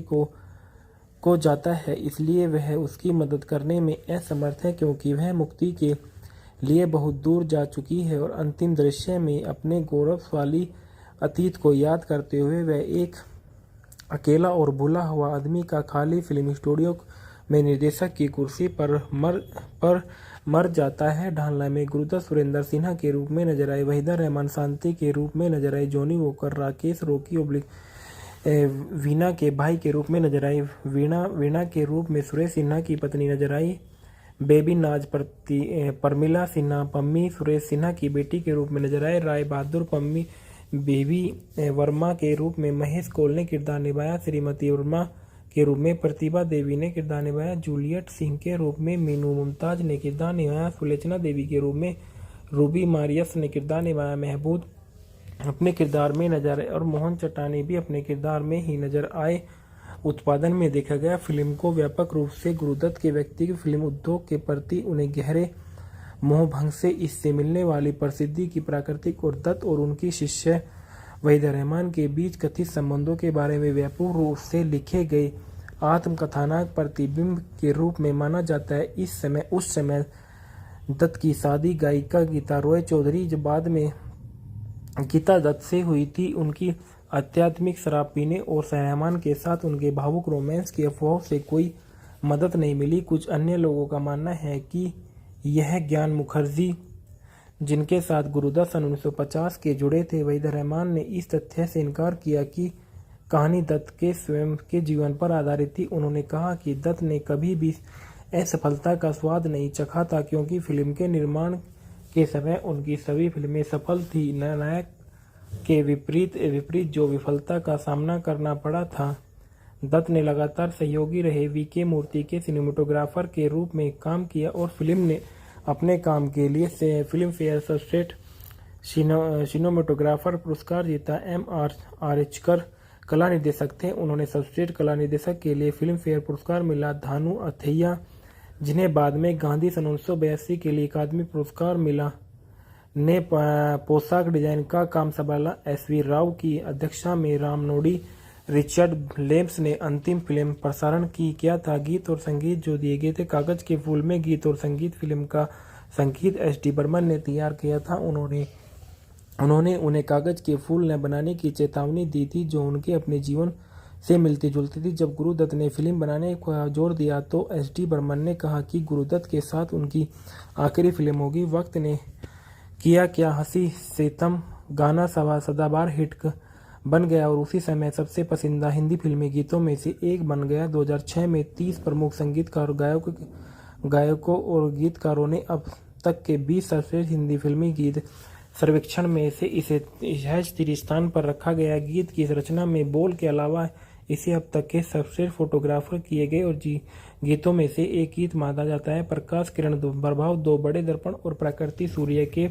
को जाता है। इसलिए वह उसकी मदद करने में असमर्थ है, क्योंकि वह मुक्ति के लिए बहुत दूर जा चुकी है। और अंतिम दृश्य में अपने गौरवशाली अतीत को याद करते हुए वह एक अकेला और भूला हुआ आदमी का खाली फिल्म स्टूडियो में निर्देशक की कुर्सी पर मर जाता है। ढालना में गुरुदत्त सुरेंद्र सिन्हा के रूप में नजर आए, वहीदा रहमान शांति के रूप में नजर आए, जॉनी वॉकर राकेश रॉकी वीणा के भाई के रूप में नजर आई, वीणा के रूप में सुरेश सिन्हा की पत्नी नजर आई, बेबी नाज परमिला सिन्हा पम्मी सुरेश सिन्हा की बेटी के रूप में नजर आए, राय बहादुर पम्मी बेबी वर्मा के रूप में महेश कौल ने किरदार निभाया, श्रीमती वर्मा के रूप में प्रतिभा देवी ने किरदार निभाया, जूलियट सिंह के रूप में मीनू मुमताज ने किरदार निभाया, सुलोचना देवी के रूप में रूबी मारियस ने किरदार निभाया, महबूब अपने किरदार में नजर आए और मोहन चट्टानी भी अपने किरदार में ही नजर आए। उत्पादन में देखा गया फिल्म को व्यापक रूप से गुरुदत्त के व्यक्तिगत फिल्म उद्योग के प्रति उन्हें गहरे मोहभंग से इससे मिलने वाली प्रसिद्धि की प्राकृतिक और दत्त और उनकी शिष्य वहीदा रहमान के बीच कथित संबंधों के बारे में व्यापक रूप से लिखे गए आत्मकथानक प्रतिबिंब के रूप में माना जाता है। उस समय दत्त की शादी गायिका गीता रॉय चौधरी जो बाद में गीता दत्त से हुई थी, उनकी आध्यात्मिक शराब पीने और रहमान के साथ उनके भावुक रोमांस की अफवाहों से कोई मदद नहीं मिली। कुछ अन्य लोगों का मानना है कि यह ज्ञान मुखर्जी, जिनके साथ गुरुदत्त सन 1950 के जुड़े थे, वहीदा रहमान ने इस तथ्य से इनकार किया कि कहानी दत्त के स्वयं के जीवन पर आधारित थी। उन्होंने कहा कि दत्त ने कभी भी असफलता का स्वाद नहीं चखा था, क्योंकि फिल्म के निर्माण के समय उनकी सभी फिल्में सफल थी। नायक के विपरीत जो विफलता का सामना करना पड़ा था। दत्त ने लगातार सहयोगी रहे वीके मूर्ति के सिनेमेटोग्राफर के रूप में काम किया और फिल्म ने अपने काम के लिए फिल्म फेयर सर्वश्रेष्ठ सिनेमेटोग्राफर पुरस्कार जीता। M.R. आर्चकर कला निर्देशक थे। उन्होंने सर्वश्रेष्ठ कला निर्देशक के लिए फिल्म फेयर पुरस्कार मिला। धानु अथैया, जिन्हें बाद में गांधी सन 1982 के लिए अकादमी पुरस्कार मिला, ने पोशाक डिजाइन का काम संभाला। SV राव की अध्यक्षता में रामनोडी रिचर्ड लेम्स ने अंतिम फिल्म प्रसारण किया था। गीत और संगीत जो दिए गए थे कागज के फूल में। गीत और संगीत फिल्म का संगीत SD बर्मन ने तैयार किया था। उन्होंने उन्हें कागज के फूल न बनाने की चेतावनी दी थी, जो उनके अपने जीवन से मिलती जुलती थी। जब गुरुदत्त ने फिल्म बनाने का जोर दिया तो SD बर्मन ने कहा कि गुरुदत्त के साथ उनकी आखिरी फिल्म होगी। वक्त ने किया क्या हंसी सितम गाना सदाबहार हिट बन गया और उसी समय सबसे पसंदीदा हिंदी फिल्मी गीतों में से एक बन गया। 2006 में 30 प्रमुख संगीतकार गायकों और गीतकारों ने अब तक के 20 सर्वश्रेष्ठ हिंदी फिल्मी गीत सर्वेक्षण में से इसे 30 स्थान पर रखा गया। गीत की रचना में बोल के अलावा इसे अब तक के सर्वश्रेष्ठ फोटोग्राफर किए गए और गीतों में से एक गीत माना जाता है। प्रकाश किरण प्रभाव, दो बड़े दर्पण और प्रकृति सूर्य के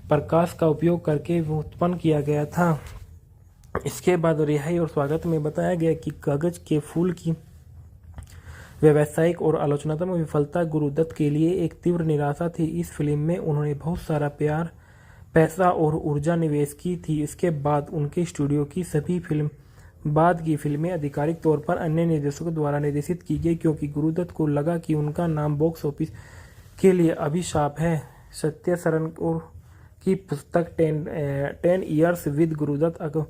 प्रकाश का उपयोग करके उत्पन्न किया गया था। इसके बाद रिहाई और स्वागत में बताया गया कि कागज के फूल की व्यावसायिक और आलोचनात्मक विफलता गुरुदत्त के लिए एक तीव्र निराशा थी। इस फिल्म में उन्होंने बहुत सारा प्यार, पैसा और ऊर्जा निवेश की थी। इसके बाद उनके स्टूडियो की सभी बाद की फिल्में आधिकारिक तौर पर अन्य निर्देशकों द्वारा निर्देशित की गई, क्योंकि गुरुदत्त को लगा कि उनका नाम बॉक्स ऑफिस के लिए अभिशाप है। सत्य सरन की पुस्तक 10 years with Guru Dutt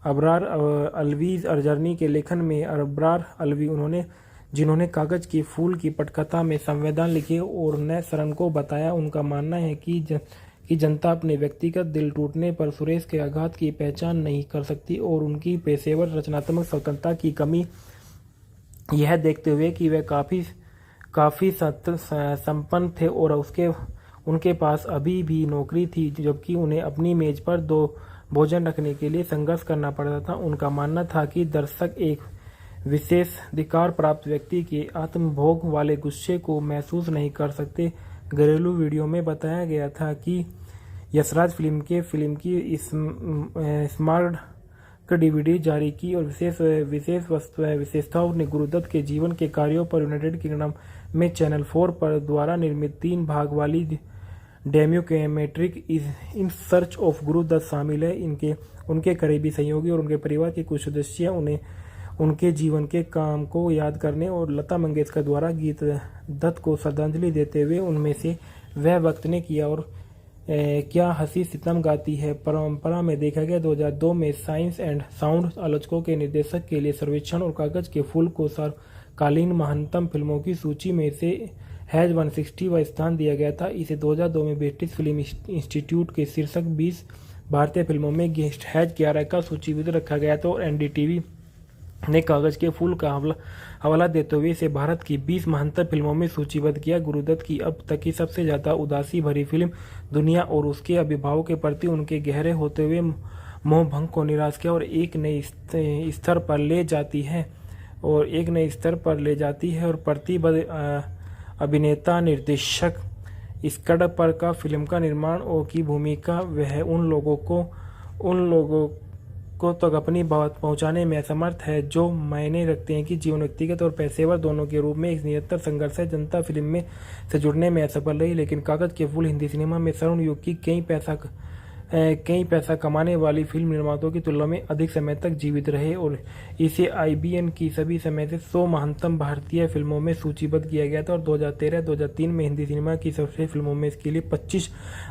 Abrar Alvi journey के लेखन में अबरार अलवी जिन्होंने कागज के फूल की पटकथा में संविधान लिखे और न सरन को बताया, उनका मानना है कि जनता अपने व्यक्तिगत दिल टूटने पर सुरेश के आघात की पहचान नहीं कर सकती और उनकी पेशेवर रचनात्मक स्वतंत्रता की कमी। यह देखते हुए कि वह काफ़ी काफ़ी संपन्न थे और उनके पास अभी भी नौकरी थी, जबकि उन्हें अपनी मेज पर दो भोजन रखने के लिए संघर्ष करना पड़ता था। उनका मानना था कि दर्शक एक विशेषाधिकार प्राप्त व्यक्ति के आत्मभोग वाले गुस्से को महसूस नहीं कर सकते। घरेलू वीडियो में बताया गया था कि यशराज फिल्म की स्मार्ट डीवीडी जारी की और विशेषताओं ने गुरुदत्त के जीवन के कार्यों पर यूनाइटेड किंगडम में चैनल 4 पर द्वारा निर्मित 3 भाग वाली documentary in search of Guru Dutt शामिल है। उनके करीबी सहयोगी और उनके परिवार के कुछ सदस्य उन्हें उनके जीवन के काम को याद करने और लता मंगेशकर द्वारा गीत दत्त को श्रद्धांजलि देते हुए उनमें से वह वक्त ने किया और क्या हंसी सितम गाती है परंपरा में देखा गया। 2002 में साइंस एंड साउंड आलोचकों के निर्देशक के लिए सर्वेक्षण और कागज के फूल को सर्वकालीन महानतम फिल्मों की सूची में से हैज 160वां स्थान दिया गया था। इसे 2002 में ब्रिटिश फिल्म इंस्टीट्यूट के शीर्षक 20 भारतीय फिल्मों में गेस्ट हैज 11 का सूचीबद्ध रखा गया था और एनडीटीवी ने कागज के फूल का हवाला देते हुए इसे भारत की 20 महानतम फिल्मों में सूचीबद्ध किया। गुरुदत्त की अब तक की सबसे ज्यादा उदासी भरी फिल्म दुनिया और उसके अभिभावकों के प्रति उनके गहरे होते हुए मोहभंग को निराश किया और एक नई स्तर पर ले जाती है और प्रतिबद्ध अभिनेता निर्देशक स्कड पर का फिल्म का निर्माण की भूमिका वह उन लोगों को तक अपनी बात पहुंचाने में असमर्थ है जो मायने रखते हैं कि जीवन व्यक्तिगत और पेशेवर दोनों के रूप में एक निरंतर संघर्ष है। जनता फिल्म में से जुड़ने में असफल रही, लेकिन कागज के फूल हिंदी सिनेमा में स्वर्ण युग की कई पैसा कमाने वाली फिल्म निर्माताओं की तुलना में अधिक समय तक जीवित रहे और इसे IBN की सभी समय से 100 महानतम भारतीय फिल्मों में सूचीबद्ध किया गया था और 2013-2003 में हिंदी सिनेमा की सबसे फिल्मों में इसके लिए 25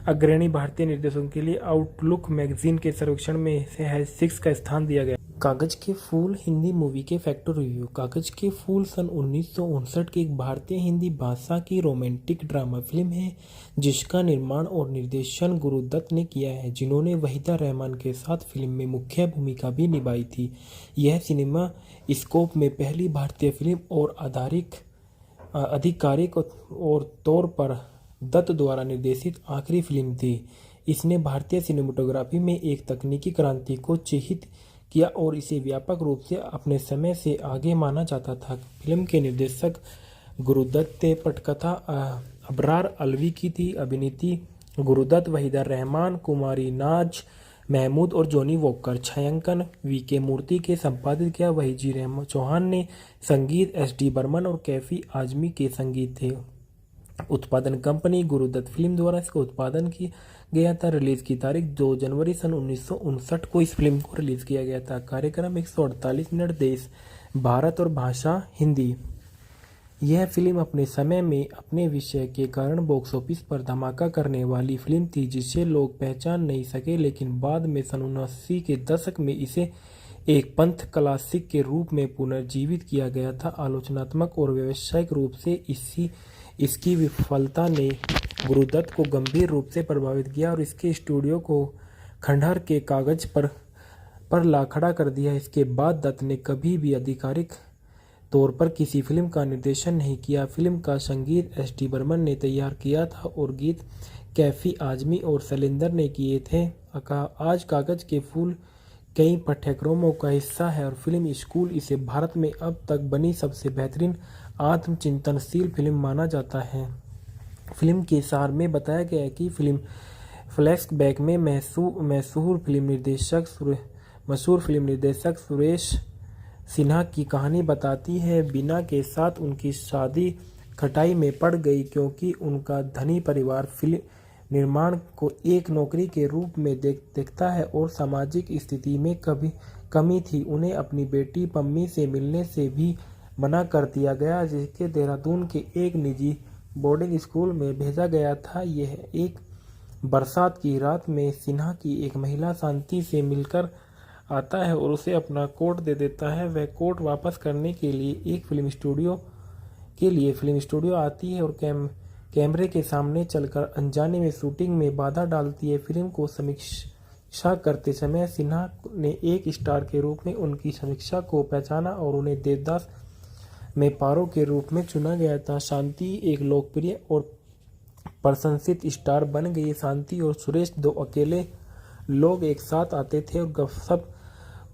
अग्रणी भारतीय निर्देशकों के लिए आउटलुक मैगजीन के सर्वेक्षण में से 6 का स्थान दिया गया। कागज के फूल हिंदी मूवी के फैक्टर रिव्यू। कागज के फूल सन 1959 की एक भारतीय हिंदी भाषा की रोमांटिक ड्रामा फिल्म है जिसका निर्माण और निर्देशन गुरुदत्त ने किया है, जिन्होंने वहीदा रहमान के साथ फिल्म में मुख्य भूमिका भी निभाई थी। यह सिनेमा स्कोप में पहली भारतीय फिल्म और आधिकारिक और तौर पर दत्त द्वारा निर्देशित आखिरी फिल्म थी। इसने भारतीय सिनेमेटोग्राफी में एक तकनीकी क्रांति को चिह्नित किया और इसे व्यापक रूप से अपने समय से आगे माना जाता था। फिल्म के निर्देशक गुरुदत्त थे। पटकथा अबरार अलवी की थी। अभिनीति गुरुदत्त, वहीदा रहमान, कुमारी नाज महमूद और जॉनी वॉकर। छायांकन VK मूर्ति के संपादित किया। वहीजी रहमान चौहान ने संगीत, SD बर्मन और कैफी आजमी के संगीत थे। उत्पादन कंपनी गुरुदत्त फिल्म द्वारा इसका उत्पादन किया गया था। रिलीज की तारीख 2 जनवरी सन 1959 को इस फिल्म को रिलीज किया गया था। कार्यक्रम 148 मिनट। देश भारत और भाषा हिंदी। यह फिल्म अपने समय में अपने विषय के कारण बॉक्स ऑफिस पर धमाका करने वाली फिल्म थी जिसे लोग पहचान नहीं सके, लेकिन बाद में सन 79 के दशक में इसे एक पंथ क्लासिक के रूप में पुनर्जीवित किया गया था। आलोचनात्मक और व्यावसायिक रूप से इसकी विफलता ने गुरुदत्त को गंभीर रूप से प्रभावित किया और इसके स्टूडियो को खंडहर के कागज पर ला खड़ा कर दिया। इसके बाद दत्त ने कभी भी आधिकारिक तौर पर किसी फिल्म का निर्देशन नहीं किया। फिल्म का संगीत SD बर्मन ने तैयार किया था और गीत कैफी आजमी और शैलेंद्र ने किए थे। आज कागज के फूल कई पाठ्यक्रमों का हिस्सा है और फिल्म स्कूल इसे भारत में अब तक बनी सबसे बेहतरीन आत्मचिंतनशील फिल्म माना जाता है। फिल्म के सार में बताया गया है कि फिल्म फ्लैशबैक में मशहूर फिल्म निर्देशक सुरेश सिन्हा की कहानी बताती है। बीना के साथ उनकी शादी खटाई में पड़ गई क्योंकि उनका धनी परिवार फिल्म निर्माण को एक नौकरी के रूप में देखता है और सामाजिक स्थिति में कमी थी। उन्हें अपनी बेटी पम्मी से मिलने से भी मना कर दिया गया, जिसके देहरादून के एक निजी बोर्डिंग स्कूल में भेजा गया था। यह एक बरसात की रात में सिन्हा की एक महिला शांति से मिलकर आता है और उसे अपना कोट दे देता है। वह कोट वापस करने के लिए फिल्म स्टूडियो आती है और कैमरे के सामने चलकर अनजाने में शूटिंग में बाधा डालती है। फिल्म को समीक्षा करते समय सिन्हा ने एक स्टार के रूप में उनकी समीक्षा को पहचाना और उन्हें देवदास में पारो के रूप में चुना गया था। शांति एक लोकप्रिय और प्रशंसित स्टार बन गई। शांति और सुरेश दो अकेले लोग एक साथ आते थे और गपशप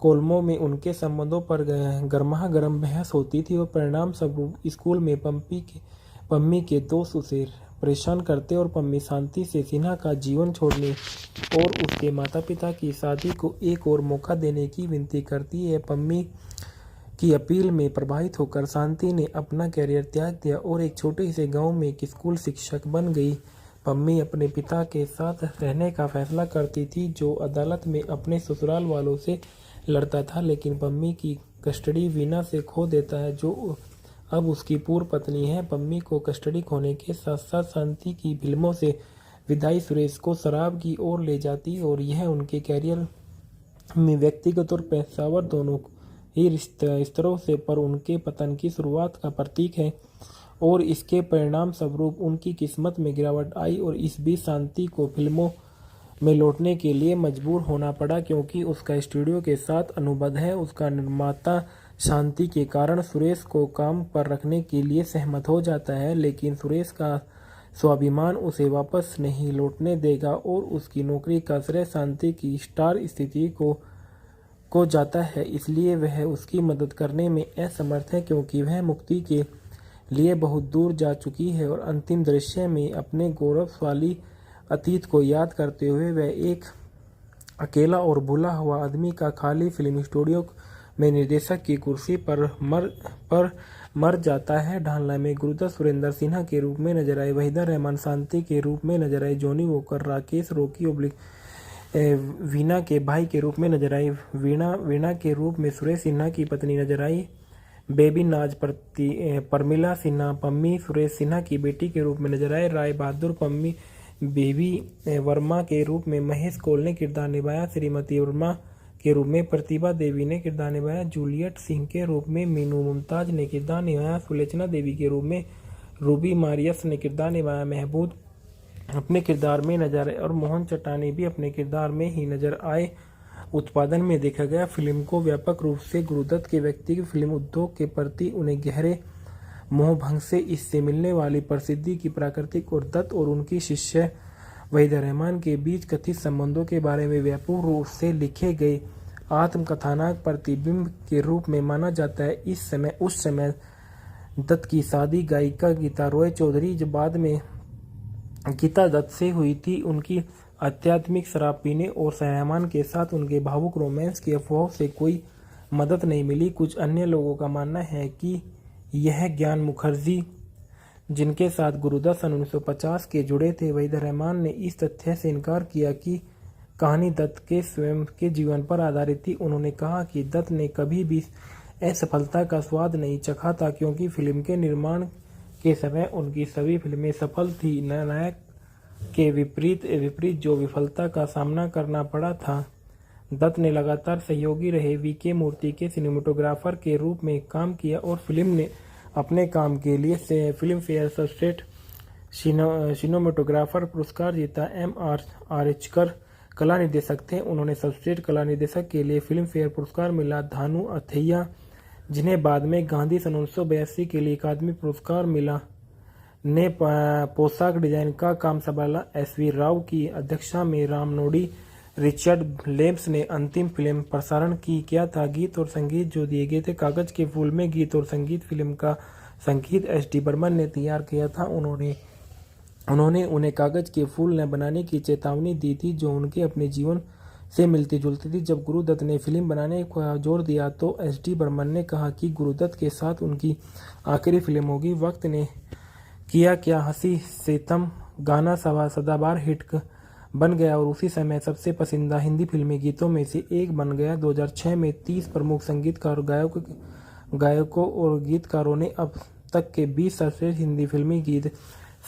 कोलमों में उनके संबंधों पर गर्मागर्म बहस होती थी और परिणाम स्वरूप स्कूल में पम्मी के दोस्त उसे परेशान करते और पम्मी शांति से सिन्हा का जीवन छोड़ने और उसके माता पिता की शादी को एक और मौका देने की विनती करती है। पम्मी की अपील में प्रभावित होकर शांति ने अपना करियर त्याग दिया और एक छोटे से गांव में एक स्कूल शिक्षक बन गई। पम्मी अपने पिता के साथ रहने का फैसला करती थी जो अदालत में अपने ससुराल वालों से लड़ता था, लेकिन पम्मी की कस्टडी वीना से खो देता है जो अब उसकी पूर्व पत्नी है। पम्मी को कस्टडी खोने के साथ साथ शांति की फिल्मों से विदाई सुरेश को शराब की ओर ले जाती और यह उनके कैरियर में व्यक्तिगत और पेशेवर दोनों ही स्तरों से पर उनके पतन की शुरुआत का प्रतीक है और इसके परिणाम स्वरूप उनकी किस्मत में गिरावट आई और इस बीच शांति को फिल्मों में लौटने के लिए मजबूर होना पड़ा क्योंकि उसका स्टूडियो के साथ अनुबंध है। उसका निर्माता शांति के कारण सुरेश को काम पर रखने के लिए सहमत हो जाता है, लेकिन सुरेश का स्वाभिमान उसे वापस नहीं लौटने देगा और उसकी नौकरी का श्रेय शांति की स्टार स्थिति को जाता है। इसलिए वह उसकी मदद करने में असमर्थ है क्योंकि वह मुक्ति के लिए बहुत दूर जा चुकी है और अंतिम दृश्य में अपने गौरवशाली अतीत को याद करते हुए वह एक अकेला और भूला हुआ आदमी का खाली फिल्म स्टूडियो में निर्देशक की कुर्सी पर मर जाता है। ढालना में गुरुदत्त सुरेंद्र सिन्हा के रूप में नजर आए, वहीदा रहमान शांति के रूप में नजर आए, जॉनी वॉकर राकेश रॉकी वीणा के भाई के रूप में नजर आई, वीणा के रूप में सुरेश सिन्हा की पत्नी नजर आई, बेबी नाज परमिला सिन्हा पम्मी सुरेश सिन्हा की बेटी के रूप में नजर आए, राय बहादुर पम्मी बेबी वर्मा के रूप में महेश कौल ने किरदार निभाया, श्रीमती वर्मा के रूप में प्रतिभा देवी ने किरदार निभाया, जूलियट सिंह के रूप में मीनू मुमताज ने किरदार निभाया, सुलोचना देवी के रूप में रूबी मारियस ने किरदार निभाया, महबूब अपने किरदार में नजर आए और मोहन चट्टानी भी अपने किरदार में ही नजर आए। उत्पादन में देखा गया फिल्म को व्यापक रूप से गुरुदत्त के व्यक्तिगत फिल्म उद्योग के प्रति उन्हें गहरे मोहभंग से इससे मिलने वाली प्रसिद्धि की प्राकृतिक और दत्त और उनकी शिष्य वहीदा रहमान के बीच कथित संबंधों के बारे में व्यापक रूप से लिखे गए आत्मकथानक प्रतिबिंब के रूप में माना जाता है। उस समय दत्त की शादी गायिका गीता रॉय चौधरी जो बाद में गीता दत्त से हुई थी। उनकी आध्यात्मिक शराब पीने और रहमान के साथ उनके भावुक रोमांस की अफवाहों से कोई मदद नहीं मिली। कुछ अन्य लोगों का मानना है कि यह ज्ञान मुखर्जी जिनके साथ गुरुदत्त सन 1950 के जुड़े थे, वहीदा रहमान ने इस तथ्य से इनकार किया कि कहानी दत्त के स्वयं के जीवन पर आधारित थी। उन्होंने कहा कि दत्त ने कभी भी असफलता का स्वाद नहीं चखा था क्योंकि फिल्म के निर्माण के समय उनकी सभी फिल्में सफल थी। नायक के विपरीत जो विफलता का सामना करना पड़ा था। दत्त ने लगातार सहयोगी रहे वीके मूर्ति के सिनेमेटोग्राफर के रूप में काम किया और फिल्म ने अपने काम के लिए फिल्म फेयर सर्वश्रेष्ठ सिनेमेटोग्राफर पुरस्कार जीता। M.R. आर्चकर कला निर्देशक थे। उन्होंने सर्वश्रेष्ठ कला निर्देशक के लिए फिल्म फेयर पुरस्कार मिला। धानु अथैया जिन्हें बाद में गांधी सन 1982 के लिए अकादमी पुरस्कार मिला ने पोशाक डिजाइन का काम संभाला। SV राव की अध्यक्षता में रामनोडी रिचर्ड लेम्स ने अंतिम फिल्म प्रसारण किया था। गीत और संगीत जो दिए गए थे कागज के फूल में गीत और संगीत फिल्म का संगीत SD बर्मन ने तैयार किया था। उन्होंने उन्हें कागज के फूल न बनाने की चेतावनी दी थी जो उनके अपने जीवन से मिलती जुलती थी। जब गुरुदत्त ने फिल्म बनाने का जोर दिया तो SD बर्मन ने कहा कि गुरुदत्त के साथ उनकी आखिरी फिल्म होगी। वक्त ने किया क्या हंसी सितम गाना सदाबहार हिट बन गया और उसी समय सबसे पसंदीदा हिंदी फिल्मी गीतों में से एक बन गया। 2006 में 30 प्रमुख संगीतकार गायकों और गीतकारों ने अब तक के 20 सर्वश्रेष्ठ हिंदी फिल्मी गीत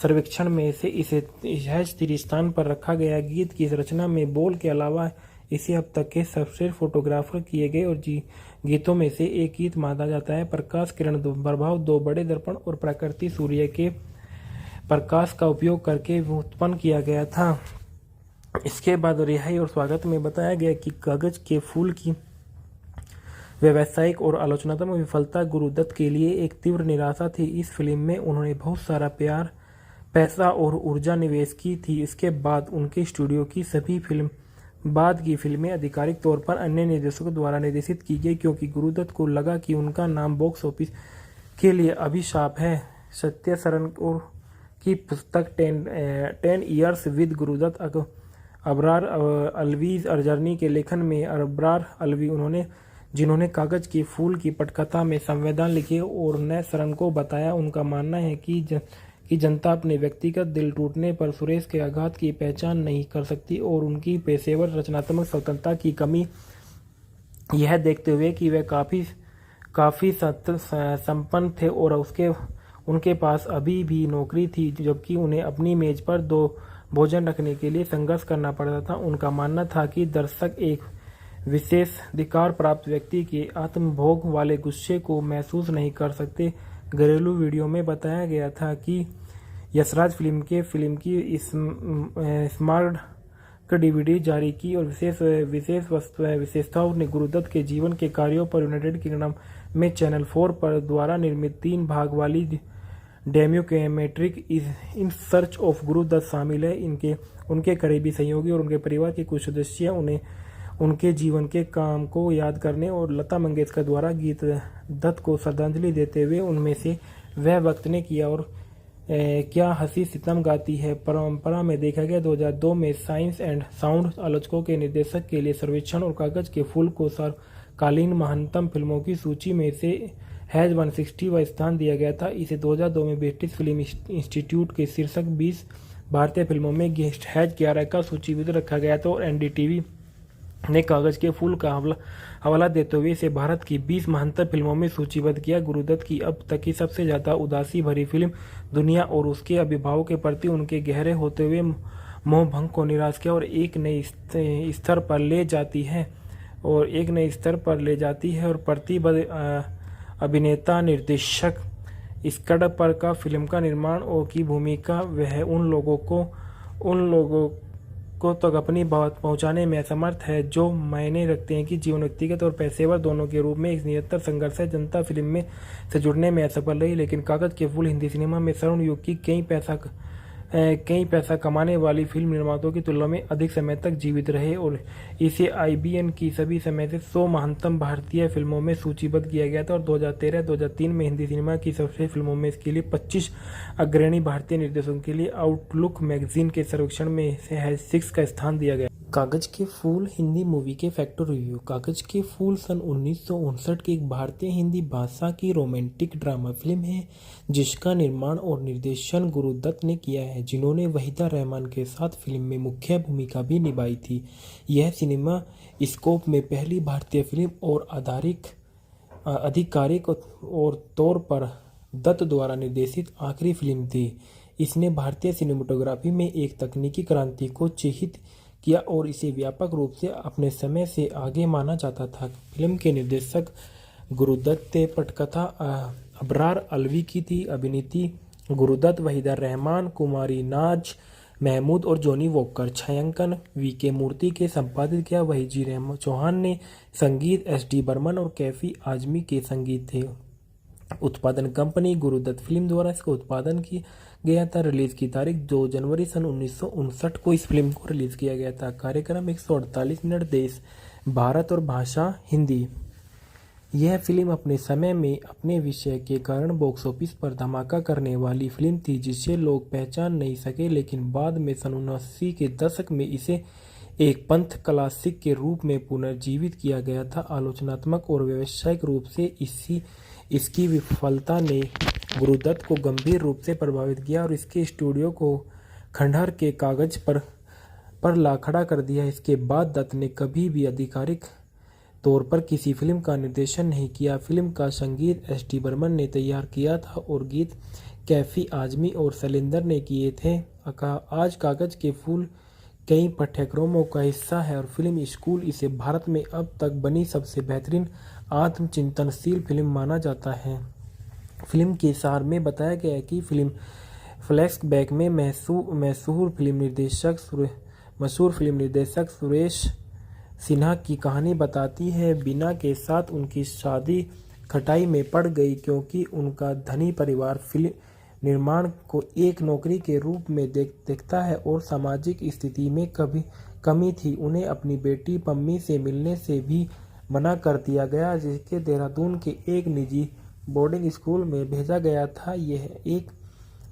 सर्वेक्षण में से इसे 30 स्थान पर रखा गया। गीत की रचना में बोल के अलावा इसे अब तक के सर्वश्रेष्ठ फोटोग्राफर किए गए और गीतों में से एक गीत माना जाता है। प्रकाश किरण प्रभाव दो बड़े दर्पण और प्रकृति सूर्य के प्रकाश का उपयोग करके उत्पन्न किया गया था। इसके बाद रिहाई और स्वागत में बताया गया कि कागज के फूल की व्यावसायिक और आलोचनात्मक विफलता गुरुदत्त के लिए एक तीव्र निराशा थी। इस फिल्म में उन्होंने बहुत सारा प्यार, पैसा और ऊर्जा निवेश की थी। इसके बाद उनके स्टूडियो की सभी बाद की फिल्में आधिकारिक तौर पर अन्य निर्देशकों द्वारा निर्देशित की गई, क्योंकि गुरुदत्त को लगा कि उनका नाम बॉक्स ऑफिस के लिए अभिशाप है। सत्य सरन की पुस्तक 10 years with Guru Dutt Abrar Alvi's journey के लेखन में अबरार अलवी जिन्होंने कागज के फूल की पटकथा में संवेदन लिखे और न सरन को बताया, उनका मानना है कि जनता अपने व्यक्तिगत दिल टूटने पर सुरेश के आघात की पहचान नहीं कर सकती और उनकी पेशेवर रचनात्मक स्वतंत्रता की कमी, यह देखते हुए कि वे काफ़ी संपन्न थे और उनके पास अभी भी नौकरी थी, जबकि उन्हें अपनी मेज पर 2 भोजन रखने के लिए संघर्ष करना पड़ता था। उनका मानना था कि दर्शक एक विशेषाधिकार प्राप्त व्यक्ति के आत्मभोग वाले गुस्से को महसूस नहीं कर सकते। घरेलू वीडियो में बताया गया था कि यशराज फिल्म की स्मार्ट डीवीडी जारी की और विशेषताओं ने गुरुदत्त के जीवन के कार्यों पर यूनाइटेड किंगडम में चैनल 4 पर द्वारा निर्मित 3 भाग वाली documentary in search of Guru Dutt शामिल है। उनके करीबी सहयोगी और उनके परिवार के कुछ सदस्य उन्हें उनके जीवन के काम को याद करने और लता मंगेशकर द्वारा गीत दत्त को श्रद्धांजलि देते हुए उनमें से वह वक्त ने किया और क्या हंसी सितम गाती है परंपरा में देखा गया। 2002 में साइंस एंड साउंड आलोचकों के निर्देशक के लिए सर्वेक्षण और कागज के फूल को सर्वकालीन महानतम फिल्मों की सूची में से हैज 160वां स्थान दिया गया था। इसे 2002 में ब्रिटिश फिल्म इंस्टीट्यूट के शीर्षक 20 भारतीय फिल्मों में हैज 11 का सूचीबद्ध रखा गया था और एनडीटीवी ने कागज के फूल का हवाला देते हुए इसे भारत की 20 महानतम फिल्मों में सूचीबद्ध किया। गुरुदत्त की अब तक की सबसे ज्यादा उदासी भरी फिल्म दुनिया और उसके अभिभावकों के प्रति उनके गहरे होते हुए मोहभंग को निराश किया और एक नए स्तर पर ले जाती है और प्रतिबद्ध अभिनेता निर्देशक स्कड पर का फिल्म का निर्माण और की भूमिका वह उन लोगों को तक अपनी बात पहुंचाने में असमर्थ है जो मायने रखते हैं कि जीवन व्यक्तिगत और पेशेवर दोनों के रूप में एक निरंतर संघर्ष है। जनता फिल्म में से जुड़ने में असफल रही, लेकिन कागज के फूल हिंदी सिनेमा में स्वर्ण युग की कई पैसा कमाने वाली फिल्म निर्माताओं की तुलना में अधिक समय तक जीवित रहे और इसे IBN की सभी समय से 100 महानतम भारतीय फिल्मों में सूचीबद्ध किया गया था और 2013-2003 में हिंदी सिनेमा की सबसे फिल्मों में इसके लिए 25 अग्रणी भारतीय निर्देशकों के लिए आउटलुक मैगजीन के सर्वेक्षण में से हैज 6 का स्थान दिया गया। कागज के फूल हिंदी मूवी के फैक्टर रिव्यू। कागज के फूल सन 1959 की एक भारतीय हिंदी भाषा की रोमांटिक ड्रामा फिल्म है जिसका निर्माण और निर्देशन गुरुदत्त ने किया है, जिन्होंने वहीदा रहमान के साथ फिल्म में मुख्य भूमिका भी निभाई थी। यह सिनेमा स्कोप में पहली भारतीय फिल्म और आधिकारिक और तौर पर दत्त द्वारा निर्देशित आखिरी फिल्म थी। इसने भारतीय सिनेमेटोग्राफी में एक तकनीकी क्रांति को चिह्नित किया और इसे व्यापक रूप से अपने समय से आगे माना जाता था। फिल्म के निर्देशक गुरुदत्त थे। पटकथा अबरार अलवी की थी। अभिनीति गुरुदत्त, वहीदा रहमान, कुमारी नाज महमूद और जॉनी वॉकर। छायांकन VK मूर्ति के संपादित किया। वहीजी चौहान ने संगीत, SD बर्मन और कैफी आजमी के संगीत थे। उत्पादन कंपनी गुरुदत्त फिल्म द्वारा इसका उत्पादन किया गया था। रिलीज की तारीख 2 जनवरी सन 1959 को इस फिल्म को रिलीज किया गया था। कार्यक्रम 148 मिनट। देश भारत और भाषा हिंदी। यह फिल्म अपने समय में अपने विषय के कारण बॉक्स ऑफिस पर धमाका करने वाली फिल्म थी जिसे लोग पहचान नहीं सके, लेकिन बाद में सन 79 के दशक में इसे एक पंथ क्लासिक के रूप में पुनर्जीवित किया गया था। आलोचनात्मक और व्यावसायिक रूप से इसकी विफलता ने गुरुदत्त को गंभीर रूप से प्रभावित किया और इसके स्टूडियो को खंडहर के कागज पर ला खड़ा कर दिया। इसके बाद दत्त ने कभी भी आधिकारिक तौर पर किसी फिल्म का निर्देशन नहीं किया। फिल्म का संगीत SD बर्मन ने तैयार किया था और गीत कैफी आजमी और शैलेंद्र ने किए थे। आज कागज के फूल कई पाठ्यक्रमों का हिस्सा है और फिल्म स्कूल इसे भारत में अब तक बनी सबसे बेहतरीन आत्मचिंतनशील फिल्म माना जाता है। फिल्म के सार में बताया गया है कि फिल्म फ्लैशबैक में मशहूर फिल्म निर्देशक सुरेश सिन्हा की कहानी बताती है, बीना के साथ उनकी शादी खटाई में पड़ गई क्योंकि उनका धनी परिवार फिल्म निर्माण को एक नौकरी के रूप में देखता है और सामाजिक स्थिति में कभी कमी थी। उन्हें अपनी बेटी पम्मी से मिलने से भी मना कर दिया गया, जिसके देहरादून के एक निजी बोर्डिंग स्कूल में भेजा गया था। यह एक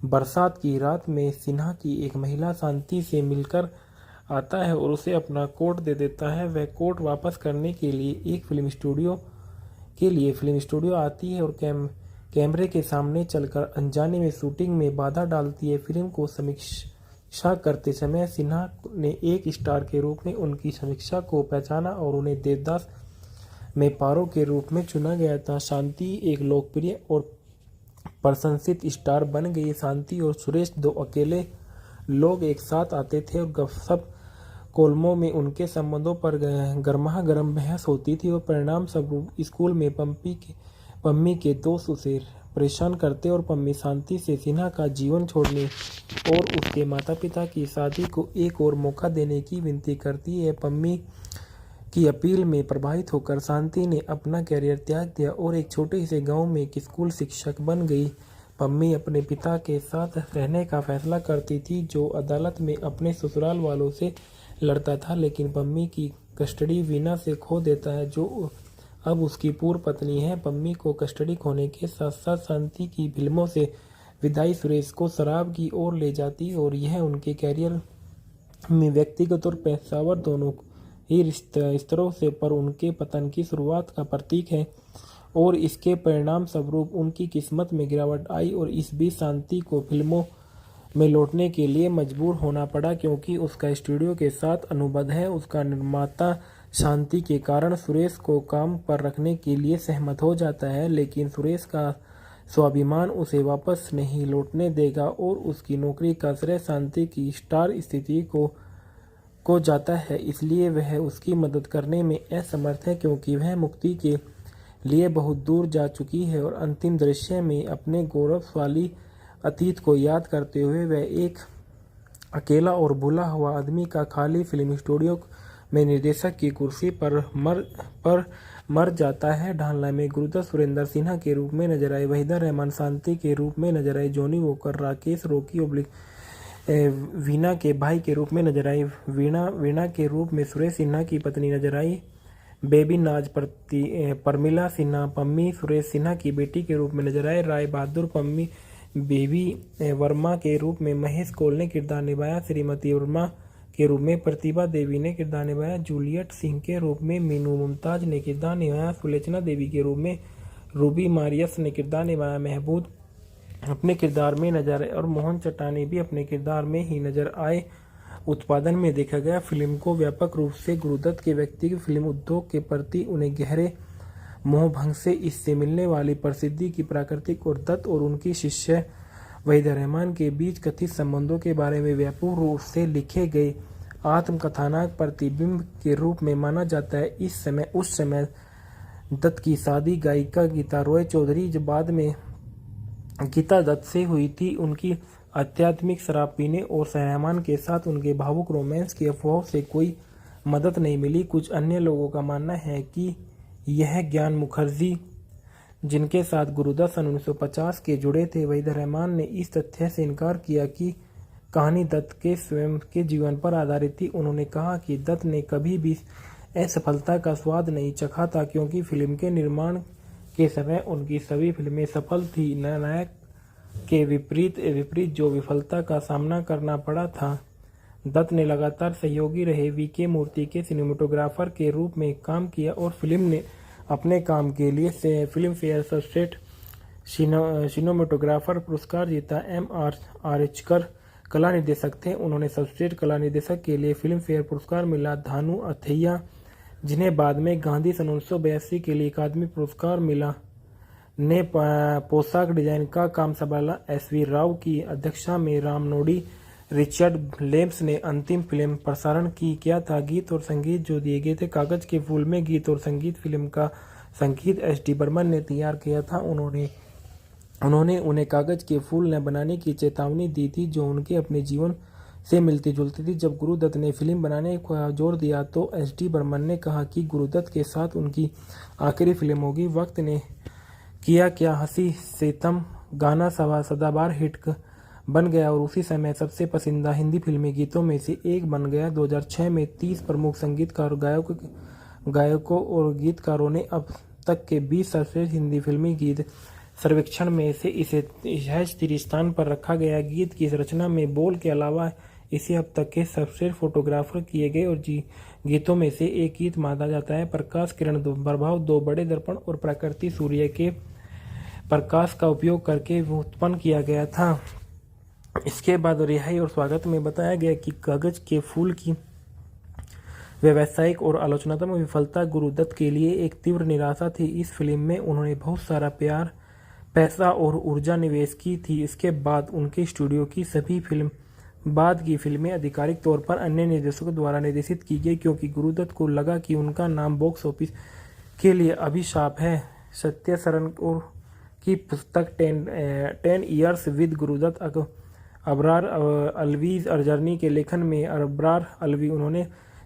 बरसात की रात में सिन्हा की एक महिला शांति से मिलकर आता है और उसे अपना कोट दे देता है। वह कोट वापस करने के लिए फिल्म स्टूडियो आती है और कैमरे के सामने चलकर अनजाने में शूटिंग में बाधा डालती है। फिल्म को समीक्षा करते समय सिन्हा ने एक स्टार के रूप में उनकी समीक्षा को पहचाना और उन्हें देवदास में पारो के रूप में चुना गया था। शांति एक लोकप्रिय और प्रशंसित स्टार बन गई। शांति और सुरेश दो अकेले लोग एक साथ आते थे और गपशप कोलमों में उनके संबंधों पर गर्मागर्म बहस होती थी और परिणाम स्वरूप स्कूल में पम्मी के दोस्त उसे परेशान करते और पम्मी शांति से सिन्हा का जीवन छोड़ने और उसके माता पिता की शादी को एक और मौका देने की विनती करती है। पम्मी की अपील में प्रभावित होकर शांति ने अपना कैरियर त्याग दिया और एक छोटे से गांव में एक स्कूल शिक्षक बन गई। पम्मी अपने पिता के साथ रहने का फैसला करती थी, जो अदालत में अपने ससुराल वालों से लड़ता था, लेकिन पम्मी की कस्टडी वीना से खो देता है, जो अब उसकी पूर्व पत्नी है। पम्मी को कस्टडी खोने के साथ साथ शांति की फिल्मों से विदाई सुरेश को शराब की ओर ले जाती और यह उनके कैरियर में व्यक्तिगत और पेशेवर दोनों ही स्तरों से पर उनके पतन की शुरुआत का प्रतीक है और इसके परिणाम स्वरूप उनकी किस्मत में गिरावट आई और इस बीच शांति को फिल्मों में लौटने के लिए मजबूर होना पड़ा क्योंकि उसका स्टूडियो के साथ अनुबंध है। उसका निर्माता शांति के कारण सुरेश को काम पर रखने के लिए सहमत हो जाता है, लेकिन सुरेश का स्वाभिमान उसे वापस नहीं लौटने देगा और उसकी नौकरी का श्रेय शांति की स्टार स्थिति को जाता है। इसलिए वह उसकी मदद करने में असमर्थ है क्योंकि वह मुक्ति के लिए बहुत दूर जा चुकी है और अंतिम दृश्य में अपने गौरवशाली अतीत को याद करते हुए वह एक अकेला और भूला हुआ आदमी का खाली फिल्म स्टूडियो में निर्देशक की कुर्सी पर मर जाता है। ढालना में गुरुदत्त सुरेंद्र सिन्हा के रूप में नजर आए, वहीदा रहमान शांति के रूप में नजर आए, जॉनी वॉकर राकेश रॉकी वीणा के भाई के रूप में नजर आई, वीणा के रूप में सुरेश सिन्हा की पत्नी नजर आई, बेबी नाज परमिला सिन्हा पम्मी सुरेश सिन्हा की बेटी के रूप में नजर आए, राय बहादुर पम्मी बेबी वर्मा के रूप में महेश कौल ने किरदार निभाया, श्रीमती वर्मा के रूप में प्रतिभा देवी ने किरदार निभाया, जूलियट सिंह के रूप में मीनू मुमताज ने किरदार निभाया, सुलोचना देवी के रूप में रूबी मारियस ने किरदार निभाया, महबूब अपने किरदार में नजर आए और मोहन चट्टानी भी अपने किरदार में ही नजर आए। उत्पादन में देखा गया फिल्म को व्यापक रूप से गुरुदत्त के व्यक्तिगत फिल्म उद्योग के प्रति उन्हें गहरे मोहभंग से इससे मिलने वाली प्रसिद्धि की प्राकृतिक और दत्त और उनकी शिष्य वहीदा रहमान के बीच कथित संबंधों के बारे में व्यापक रूप से लिखे गए आत्मकथानक प्रतिबिंब के रूप में माना जाता है। उस समय दत्त की शादी गायिका गीता रॉय चौधरी जो बाद में गीता दत्त से हुई थी, उनकी आध्यात्मिक शराब पीने और रहमान के साथ उनके भावुक रोमांस की अफवाहों से कोई मदद नहीं मिली। कुछ अन्य लोगों का मानना है कि यह ज्ञान मुखर्जी, जिनके साथ गुरुदत्त सन 1950 के जुड़े थे, वहीदा रहमान ने इस तथ्य से इनकार किया कि कहानी दत्त के स्वयं के जीवन पर आधारित थी। उन्होंने कहा कि दत्त ने कभी भी असफलता का स्वाद नहीं चखा था क्योंकि फिल्म के निर्माण के समय उनकी सभी फिल्में सफल थी। नायक के विपरीत जो विफलता का सामना करना पड़ा था। दत्त ने लगातार सहयोगी रहे वीके मूर्ति के सिनेमेटोग्राफर के रूप में काम किया और फिल्म ने अपने काम के लिए फिल्म फेयर सर्वश्रेष्ठ सिनेमेटोग्राफर पुरस्कार जीता। M.R. आर्चकर कला निर्देशक थे, उन्होंने सर्वश्रेष्ठ कला निर्देशक के लिए फिल्म फेयर पुरस्कार मिला। धानु अथैया, जिन्हें बाद में गांधी सन 1982 के लिए अकादमी पुरस्कार मिला, ने पोशाक डिजाइन का काम संभाला। SV राव की अध्यक्षता में रामनोडी रिचर्ड लेम्स ने अंतिम फिल्म प्रसारण किया था। गीत और संगीत जो दिए गए थे कागज के फूल में, गीत और संगीत फिल्म का संगीत S.D. बर्मन ने तैयार किया था। उन्होंने उन्हें कागज के फूल न बनाने की चेतावनी दी थी, जो उनके अपने जीवन से मिलती जुलती थी। जब गुरुदत्त ने फिल्म बनाने का जोर दिया तो एस.डी. बर्मन ने कहा कि गुरुदत्त के साथ उनकी आखिरी फिल्म होगी। वक्त ने किया क्या, हंसी सितम गाना सदाबहार हिट बन गया और उसी समय सबसे पसंदीदा हिंदी फिल्मी गीतों में से एक बन गया। 2006 में 30 प्रमुख संगीतकार गायकों और गीतकारों ने अब तक के 20 सर्वश्रेष्ठ हिंदी फिल्मी गीत सर्वेक्षण में से इसे 63 स्थान पर रखा गया। गीत की रचना में बोल के अलावा इसे अब तक के सर्वश्रेष्ठ फोटोग्राफर किए गए और गीतों में से एक गीत माना जाता है। प्रकाश किरण प्रभाव दो बड़े दर्पण और प्रकृति सूर्य के प्रकाश का उपयोग करके उत्पन्न किया गया था। इसके बाद रिहाई और स्वागत में बताया गया कि कागज के फूल की व्यावसायिक और आलोचनात्मक विफलता गुरुदत्त के लिए एक तीव्र निराशा थी। इस फिल्म में उन्होंने बहुत सारा पैसा और ऊर्जा निवेश की थी। इसके बाद उनके स्टूडियो की सभी बाद की फिल्में आधिकारिक तौर पर अन्य निर्देशकों द्वारा निर्देशित की गई, क्योंकि गुरुदत्त को लगा कि उनका नाम बॉक्स ऑफिस के लिए अभिशाप है। सत्य सरन की पुस्तक 10 years with Guru Dutt Abrar Alvi journey के लेखन में अबरार अलवी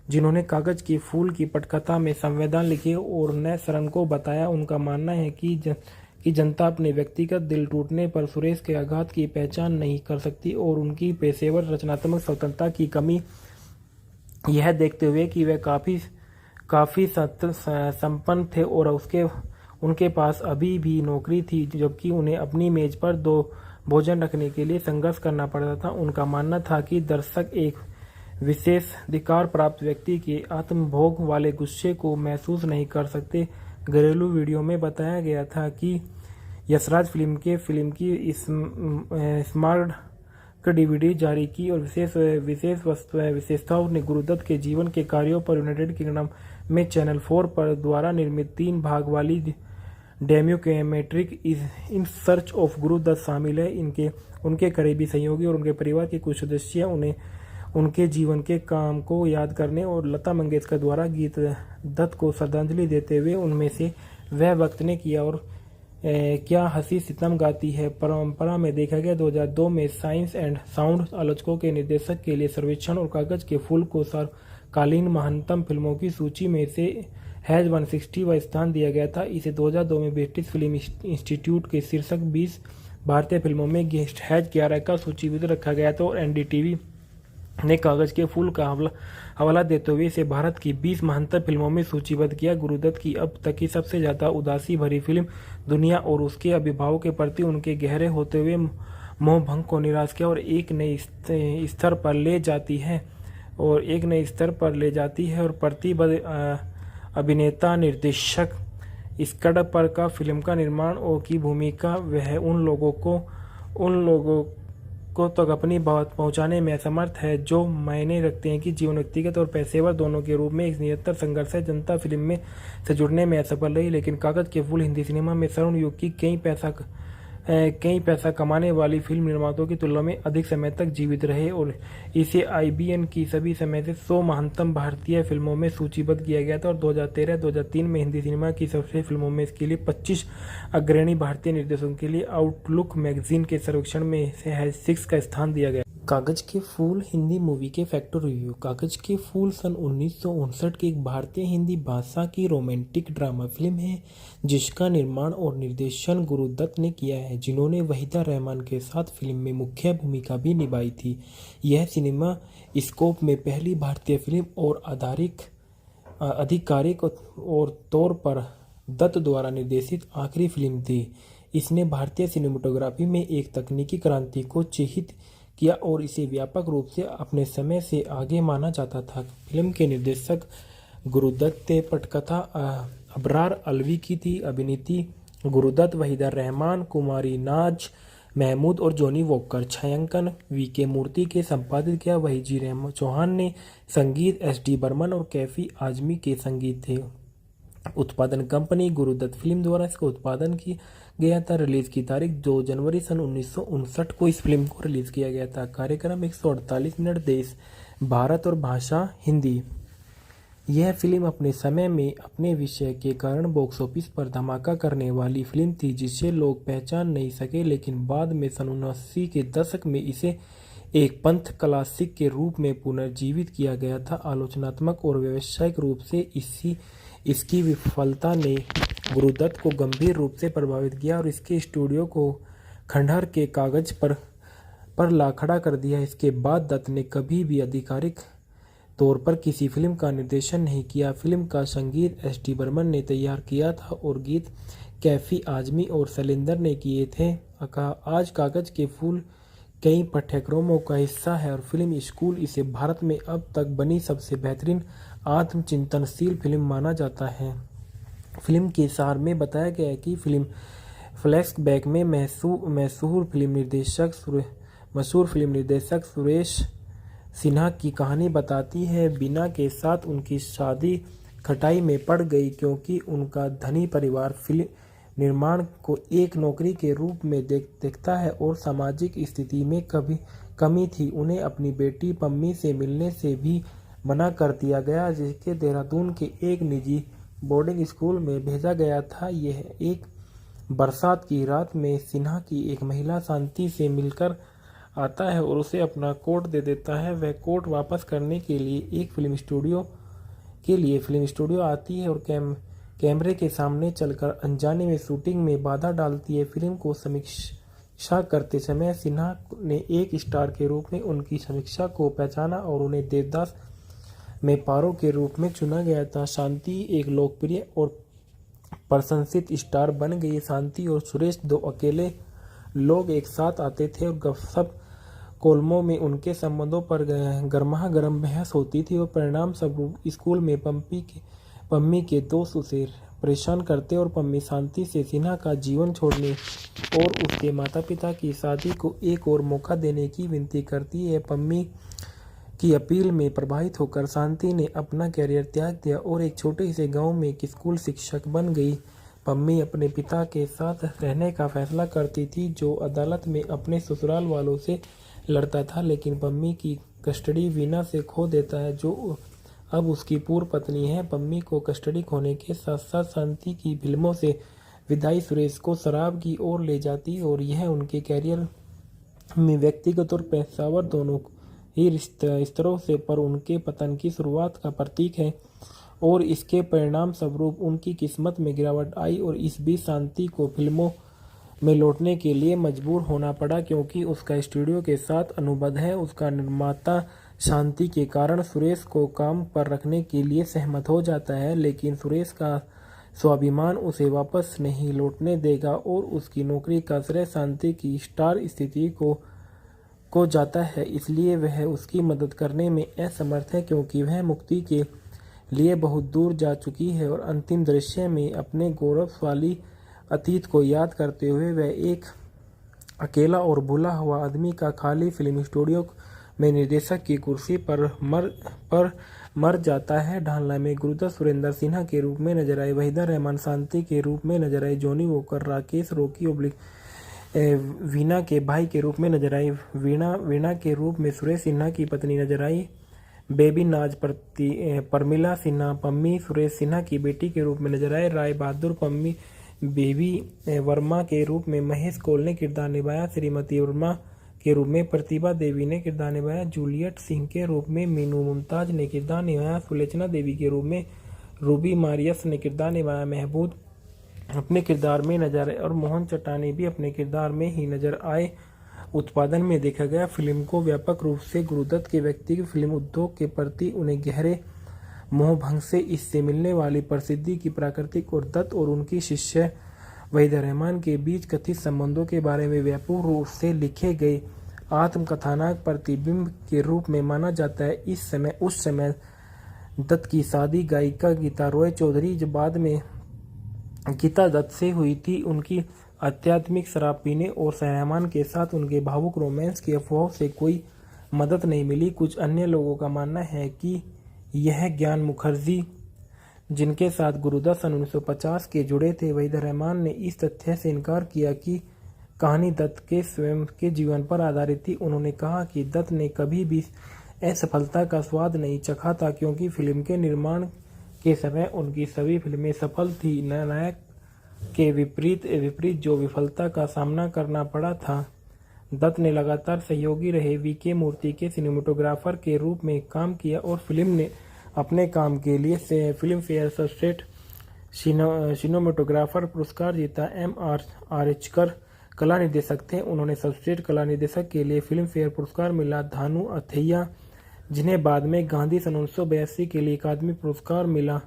जिन्होंने कागज के फूल की पटकथा में संवेदन लिखे और न सरन को बताया, उनका मानना है कि जनता अपने व्यक्तिगत दिल टूटने पर सुरेश के आघात की पहचान नहीं कर सकती और उनकी पेशेवर रचनात्मक स्वतंत्रता की कमी, यह देखते हुए कि वे काफ़ी संपन्न थे और उनके पास अभी भी नौकरी थी, जबकि उन्हें अपनी मेज पर 2 भोजन रखने के लिए संघर्ष करना पड़ता था। उनका मानना था कि दर्शक एक विशेष अधिकार प्राप्त व्यक्ति के आत्मभोग वाले गुस्से को महसूस नहीं कर सकते। घरेलू वीडियो में बताया गया था कि यशराज फिल्म की स्मार्ट डीवीडी जारी की और विशेषताओं ने गुरुदत्त के जीवन के कार्यों पर यूनाइटेड किंगडम में चैनल 4 पर द्वारा निर्मित 3 भाग वाली documentary in search of Guru Dutt शामिल है। उनके करीबी सहयोगी और उनके परिवार के कुछ सदस्य उनके जीवन के काम को याद करने और लता मंगेशकर द्वारा गीत दत्त को श्रद्धांजलि देते हुए उनमें से वह वक्त ने किया और क्या हंसी सितम गाती है परंपरा में देखा गया। 2002 में साइंस एंड साउंड आलोचकों के निर्देशक के लिए सर्वेक्षण और कागज के फूल को सर्वकालीन महानतम फिल्मों की सूची में से हैज 160वां स्थान दिया गया था। इसे 2002 में ब्रिटिश फिल्म इंस्टीट्यूट के शीर्षक 20 भारतीय फिल्मों में गेस्ट हैज 11 का सूचीबद्ध रखा गया था और एनडीटीवी ने कागज के फूल का हवाला देते हुए इसे भारत की 20 महानतम फिल्मों में सूचीबद्ध किया। गुरुदत्त की अब तक की सबसे ज़्यादा उदासी भरी फिल्म दुनिया और उसके अभिभावकों के प्रति उनके गहरे होते हुए मोहभंग को निराश किया और एक नई स्तर पर ले जाती है और प्रतिबद्ध अभिनेता निर्देशक स्कंदर का फिल्म का निर्माण और की भूमिका वह उन लोगों को तक अपनी बात पहुंचाने में असमर्थ है जो मायने रखते हैं कि जीवन व्यक्तिगत और पेशेवर दोनों के रूप में एक निरंतर संघर्ष है। जनता फिल्म में से जुड़ने में असफल रही, लेकिन कागज के फूल हिंदी सिनेमा में स्वर्ण युग की कई पैसा कमाने वाली फिल्म निर्माताओं की तुलना में अधिक समय तक जीवित रहे और इसे IBN की सभी समय से 100 महानतम भारतीय फिल्मों में सूचीबद्ध किया गया था और 2013-2003 में हिंदी सिनेमा की सबसे फिल्मों में इसके लिए 25 अग्रणी भारतीय निर्देशकों के लिए आउटलुक मैगजीन के सर्वेक्षण में से हैज 6 का स्थान दिया गया। कागज के फूल हिंदी मूवी के फैक्टर रिव्यू। कागज के फूल सन 1959 की एक भारतीय हिंदी भाषा की रोमांटिक ड्रामा फिल्म है जिसका निर्माण और निर्देशन गुरुदत्त ने किया है, जिन्होंने वहीदा रहमान के साथ फिल्म में मुख्य भूमिका भी निभाई थी। यह सिनेमा स्कोप में पहली भारतीय फिल्म और आधिकारिक और तौर पर दत्त द्वारा निर्देशित आखिरी फिल्म थी। इसने भारतीय सिनेमेटोग्राफी में एक तकनीकी क्रांति को चिह्नित किया और इसे व्यापक रूप से अपने समय से आगे माना जाता था। फिल्म के निर्देशक गुरुदत्त पटकथा अबरार अलवी की थी। अभिनीति गुरुदत्त, वहीदा रहमान, कुमारी नाज महमूद और जॉनी वॉकर। छायांकन VK मूर्ति के संपादित किया। वहीजी चौहान ने संगीत, SD बर्मन और कैफी आजमी के संगीत थे। उत्पादन कंपनी गुरुदत्त फिल्म द्वारा इसका उत्पादन किया गया था। रिलीज की तारीख 2 जनवरी सन 1959 को इस फिल्म को रिलीज किया गया था। कार्यक्रम 148 मिनट। देश भारत और भाषा हिंदी। यह फिल्म अपने समय में अपने विषय के कारण बॉक्स ऑफिस पर धमाका करने वाली फिल्म थी जिसे लोग पहचान नहीं सके, लेकिन बाद में सन 79 के दशक में इसे एक पंथ क्लासिक के रूप में पुनर्जीवित किया गया था। आलोचनात्मक और व्यावसायिक रूप से इसकी विफलता ने गुरुदत्त को गंभीर रूप से प्रभावित किया और इसके स्टूडियो को खंडहर के कागज पर ला खड़ा कर दिया। इसके बाद दत्त ने कभी भी आधिकारिक तौर पर किसी फिल्म का निर्देशन नहीं किया। फिल्म का संगीत एस.डी. बर्मन ने तैयार किया था और गीत कैफी आजमी और शैलेंद्र ने किए थे। आज कागज के फूल कई पाठ्यक्रमों का हिस्सा है और फिल्म स्कूल इसे भारत में अब तक बनी सबसे बेहतरीन आत्मचिंतनशील फिल्म माना जाता है। फिल्म के सार में बताया गया है कि फिल्म फ्लैशबैक में मशहूर फिल्म निर्देशक सुरेश सिन्हा की कहानी बताती है। बीना के साथ उनकी शादी खटाई में पड़ गई क्योंकि उनका धनी परिवार फिल्म निर्माण को एक नौकरी के रूप में देखता है और सामाजिक स्थिति में कमी थी। उन्हें अपनी बेटी पम्मी से मिलने से भी मना कर दिया गया, जिसके देहरादून के एक निजी बोर्डिंग स्कूल में भेजा गया था। यह एक बरसात की रात में सिन्हा की एक महिला शांति से मिलकर आता है और उसे अपना कोट दे देता है। वह कोट वापस करने के लिए फिल्म स्टूडियो आती है और कैमरे के सामने चलकर अनजाने में शूटिंग में बाधा डालती है। फिल्म को समीक्षा करते समय सिन्हा ने एक स्टार के रूप में उनकी समीक्षा को पहचाना और उन्हें देवदास में पारो के रूप में चुना गया था। शांति एक लोकप्रिय और प्रशंसित स्टार बन गई। शांति और सुरेश दो अकेले लोग एक साथ आते थे और गपशप कोलमों में उनके संबंधों पर गर्मागर्म बहस होती थी और परिणाम स्वरूप स्कूल में पम्मी के दोस्त उसे परेशान करते और पम्मी शांति से सिन्हा का जीवन छोड़ने और उसके माता पिता की शादी को एक और मौका देने की विनती करती है। पम्मी की अपील में प्रभावित होकर शांति ने अपना कैरियर त्याग दिया और एक छोटे से गांव में एक स्कूल शिक्षक बन गई। पम्मी अपने पिता के साथ रहने का फैसला करती थी, जो अदालत में अपने ससुराल वालों से लड़ता था, लेकिन पम्मी की कस्टडी वीना से खो देता है, जो अब उसकी पूर्व पत्नी है। पम्मी को कस्टडी खोने के साथ साथ शांति की फिल्मों से विदाई सुरेश को शराब की ओर ले जाती और यह उनके कैरियर में व्यक्तिगत और पेशेवर दोनों ही स्तरों से पर उनके पतन की शुरुआत का प्रतीक है और इसके परिणाम स्वरूप उनकी किस्मत में गिरावट आई और इस बीच शांति को फिल्मों में लौटने के लिए मजबूर होना पड़ा क्योंकि उसका स्टूडियो के साथ अनुबंध है। उसका निर्माता शांति के कारण सुरेश को काम पर रखने के लिए सहमत हो जाता है, लेकिन सुरेश का स्वाभिमान उसे वापस नहीं लौटने देगा और उसकी नौकरी का श्रेय शांति की स्टार स्थिति को जाता है। इसलिए वह उसकी मदद करने में असमर्थ है क्योंकि वह मुक्ति के लिए बहुत दूर जा चुकी है और अंतिम दृश्य में अपने गौरवशाली अतीत को याद करते हुए वह एक अकेला और भूला हुआ आदमी का खाली फिल्म स्टूडियो में निर्देशक की कुर्सी पर मर जाता है। ढालना में गुरुदत्त सुरेंद्र सिन्हा के रूप में नजर आए, वहीदा रहमान शांति के रूप में नजर आए, जॉनी वॉकर राकेश रॉकी वीणा के भाई के रूप में नजर आई, वीणा के रूप में सुरेश सिन्हा की पत्नी नजर आई, बेबी नाज परमिला सिन्हा पम्मी सुरेश सिन्हा की बेटी के रूप में नजर आए, राय बहादुर पम्मी बेबी वर्मा के रूप में महेश कौल ने किरदार निभाया, श्रीमती वर्मा के रूप में प्रतिभा देवी ने किरदार निभाया, जूलियट सिंह के रूप में मीनू मुमताज ने किरदार निभाया, सुलोचना देवी के रूप में रूबी मारियस ने किरदार निभाया, महबूब अपने किरदार में नजर आए और मोहन चट्टानी भी अपने किरदार में ही नजर आए। उत्पादन में देखा गया फिल्म को व्यापक रूप से गुरुदत्त के व्यक्तिगत फिल्म उद्योग के प्रति उन्हें गहरे मोहभंग से इससे मिलने वाली प्रसिद्धि की प्राकृतिक और दत्त और उनकी शिष्य वहीदा रहमान के बीच कथित संबंधों के बारे में व्यापक रूप से लिखे गए आत्मकथानक प्रतिबिंब के रूप में माना जाता है। उस समय दत्त की शादी गायिका गीता रॉय चौधरी जो बाद में गीता दत्त से हुई थी। उनकी आध्यात्मिक शराब पीने और रहमान के साथ उनके भावुक रोमांस की अफवाहों से कोई मदद नहीं मिली। कुछ अन्य लोगों का मानना है कि यह ज्ञान मुखर्जी जिनके साथ गुरुदत्त सन 1950 के जुड़े थे, वहीदा रहमान ने इस तथ्य से इनकार किया कि कहानी दत्त के स्वयं के जीवन पर आधारित थी। उन्होंने कहा कि दत्त ने कभी भी असफलता का स्वाद नहीं चखा था क्योंकि फिल्म के निर्माण के समय उनकी सभी फिल्में सफल थी। नायक के विपरीत जो विफलता का सामना करना पड़ा था दत्त ने लगातार सहयोगी रहे वीके मूर्ति के सिनेमेटोग्राफर के रूप में काम किया और फिल्म ने अपने काम के लिए फिल्म फेयर सर्वश्रेष्ठ सिनेमेटोग्राफर पुरस्कार जीता। M.R. आर्चकर कला निर्देशक थे। उन्होंने सर्वश्रेष्ठ कला निर्देशक के लिए फिल्म फेयर पुरस्कार मिला। धानु अथैया, जिन्हें बाद में गांधी सन 1982 के लिए अकादमी पुरस्कार मिला,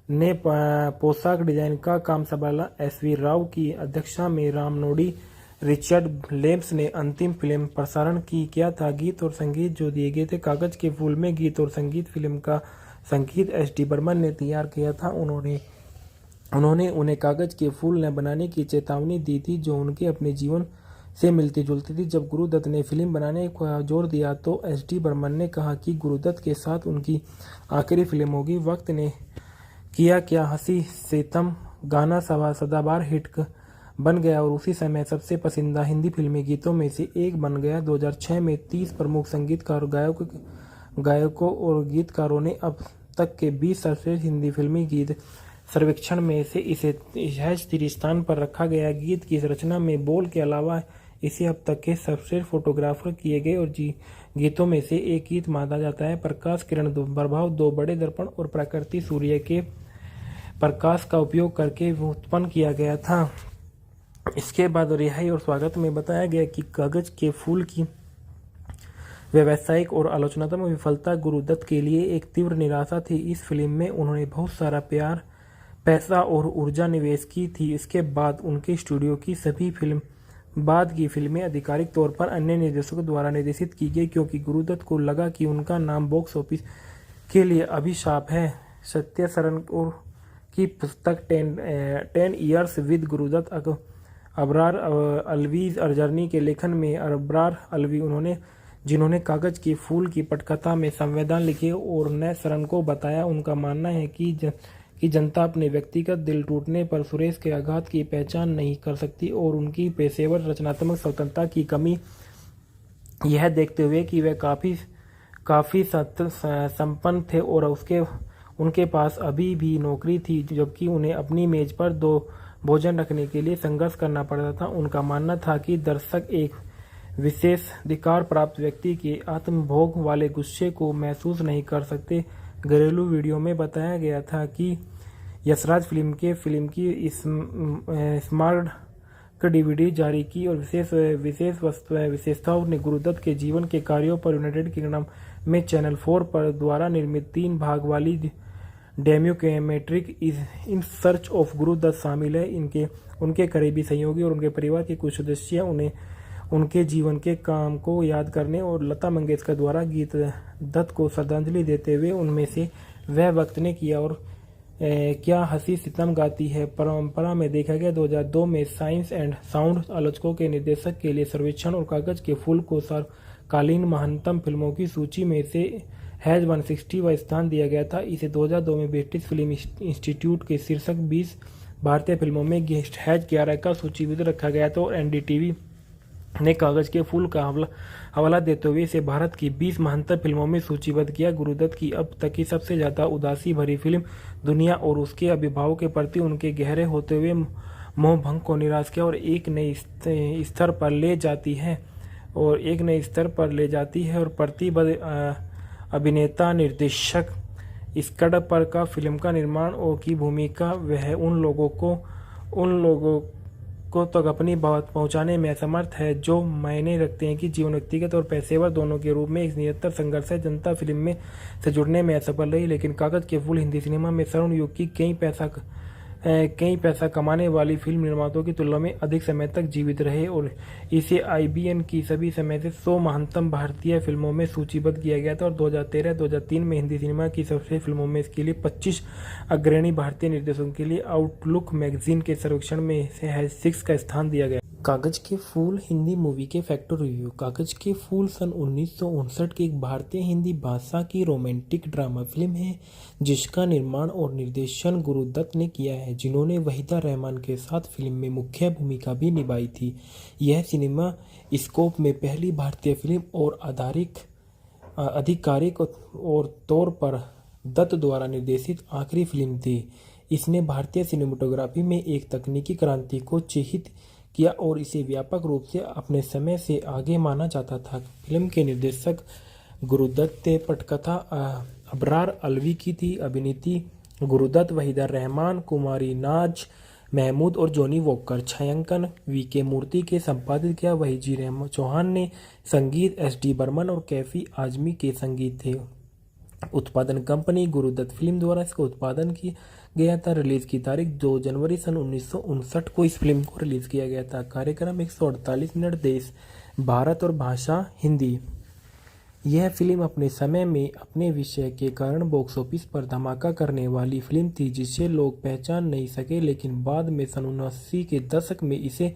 ने पोशाक डिजाइन का काम संभाला। SV राव की अध्यक्षता में रामनोडी रिचर्ड लेम्स ने अंतिम फिल्म प्रसारण किया था। गीत और संगीत जो दिए गए थे कागज के फूल में, गीत और संगीत फिल्म का संगीत SD बर्मन ने तैयार किया था। उन्होंने उन्हें कागज के फूल न बनाने की चेतावनी दी थी जो उनके अपने जीवन से मिलती जुलती थी। जब गुरुदत्त ने फिल्म बनाने पर जोर दिया तो SD बर्मन ने कहा कि गुरुदत्त के साथ उनकी आखिरी फिल्म होगी। वक्त ने किया क्या हंसी सितम गाना सदाबहार हिट बन गया और उसी समय सबसे पसंदीदा हिंदी फिल्मी गीतों में से एक बन गया। 2006 में 30 प्रमुख संगीतकार गायकों और गीतकारों ने अब तक के 20 सर्वश्रेष्ठ हिंदी फिल्मी गीत सर्वेक्षण में से इसे 30 स्थान पर रखा गया। गीत की रचना में बोल के अलावा इसे अब तक के सर्वश्रेष्ठ फोटोग्राफर किए गए और गीतों में से एक गीत माना जाता है। प्रकाश किरण प्रभाव 2 बड़े दर्पण और प्रकृति सूर्य के प्रकाश का उपयोग करके उत्पन्न किया गया था। इसके बाद रिहाई और स्वागत में बताया गया कि कागज के फूल की व्यावसायिक और आलोचनात्मक विफलता गुरुदत्त के लिए एक तीव्र निराशा थी। इस फिल्म में उन्होंने बहुत सारा पैसा और ऊर्जा निवेश की थी। इसके बाद उनके स्टूडियो की सभी बाद की फिल्में आधिकारिक तौर पर अन्य निर्देशकों द्वारा निर्देशित की गई क्योंकि गुरुदत्त को लगा कि उनका नाम बॉक्स ऑफिस के लिए अभिशाप है। सत्य सरन की पुस्तक 10 years with Guru Dutt Abrar Alvi's journey के लेखन में अबरार अलवी जिन्होंने कागज के फूल की पटकथा में संवेदन लिखे और न सरन को बताया। उनका मानना है कि जनता अपने व्यक्तिगत दिल टूटने पर सुरेश के आघात की पहचान नहीं कर सकती और उनकी पेशेवर रचनात्मक स्वतंत्रता की कमी, यह देखते हुए कि वे काफ़ी संपन्न थे और उनके पास अभी भी नौकरी थी जबकि उन्हें अपनी मेज पर 2 भोजन रखने के लिए संघर्ष करना पड़ता था। उनका मानना था कि दर्शक एक विशेष अधिकार प्राप्त व्यक्ति के आत्मभोग वाले गुस्से को महसूस नहीं कर सकते। घरेलू वीडियो में बताया गया था कि यशराज फिल्म की स्मार्ट DVD जारी की और विशेषताओं ने गुरुदत्त के जीवन के कार्यों पर यूनाइटेड किंगडम में चैनल 4 पर द्वारा निर्मित 3 भाग वाली documentary in search of Guru Dutt शामिल है। उनके करीबी सहयोगी और उनके परिवार के कुछ सदस्य उनके जीवन के काम को याद करने और लता मंगेशकर द्वारा गीत दत्त को श्रद्धांजलि देते हुए उनमें से वह वक्त ने किया और क्या हंसी सितम गाती है परंपरा में देखा गया। 2002 में साइंस एंड साउंड आलोचकों के निर्देशक के लिए सर्वेक्षण और कागज के फूल को सर्वकालीन महानतम फिल्मों की सूची में से हैज 160वां स्थान दिया गया था। इसे 2002 में ब्रिटिश फिल्म इंस्टीट्यूट के शीर्षक 20 भारतीय फिल्मों में हैज 11 का सूचीबद्ध रखा गया था और NDTV ने कागज के फूल का हवाला देते हुए इसे भारत की 20 महानतम फिल्मों में सूचीबद्ध किया। गुरुदत्त की अब तक की सबसे ज्यादा उदासी भरी फिल्म दुनिया और उसके अभिभावकों के प्रति उनके गहरे होते हुए मोहभंग को निराश किया और एक नई स्तर पर ले जाती है और प्रतिबद्ध अभिनेता निर्देशक स्कड पर का फिल्म का निर्माण और की भूमिका वह उन लोगों को तक अपनी बात पहुंचाने में असमर्थ है जो मायने रखते हैं कि जीवन व्यक्तिगत और पेशेवर दोनों के रूप में एक निरंतर संघर्ष है। जनता फिल्म में से जुड़ने में असफल रही लेकिन कागज के फूल हिंदी सिनेमा में स्वर्ण युग की कई पैसा कमाने वाली फिल्म निर्माताओं की तुलना में अधिक समय तक जीवित रहे और इसे IBN की सभी समय से 100 महानतम भारतीय फिल्मों में सूचीबद्ध किया गया था और 2013-2003 में हिंदी सिनेमा की सर्वश्रेष्ठ फिल्मों में इसके लिए 25 अग्रणी भारतीय निर्देशकों के लिए आउटलुक मैगजीन के सर्वेक्षण में से हैज 6 का स्थान दिया गया। कागज के फूल हिंदी मूवी के फैक्टर रिव्यू। कागज के फूल सन 1959 की एक भारतीय हिंदी भाषा की रोमांटिक ड्रामा फिल्म है जिसका निर्माण और निर्देशन गुरुदत्त ने किया है जिन्होंने वहीदा रहमान के साथ फिल्म में मुख्य भूमिका भी निभाई थी। यह सिनेमा स्कोप में पहली भारतीय फिल्म और आधिकारिक और तौर पर दत्त द्वारा निर्देशित आखिरी फिल्म थी। इसने भारतीय सिनेमेटोग्राफी में एक तकनीकी क्रांति को चिह्नित किया और इसे व्यापक रूप से अपने समय से आगे माना जाता था। फिल्म के निर्देशक गुरुदत्त थे। पटकथा अबरार अलवी की थी। अभिनीति गुरुदत्त, वहीदा रहमान, कुमारी नाज महमूद और जॉनी वॉकर। छायांकन वीके मूर्ति के संपादित किया। वहीजी रहमान चौहान ने संगीत, एस.डी. बर्मन और कैफी आजमी के संगीत थे। उत्पादन कंपनी गुरुदत्त फिल्म द्वारा इसका उत्पादन किया गया था। रिलीज की तारीख 2 जनवरी सन 1959 को इस फिल्म को रिलीज किया गया था। कार्यक्रम 148 मिनट। देश भारत और भाषा हिंदी। यह फिल्म अपने समय में अपने विषय के कारण बॉक्स ऑफिस पर धमाका करने वाली फिल्म थी, जिसे लोग पहचान नहीं सके, लेकिन बाद में सन 1980 के दशक में इसे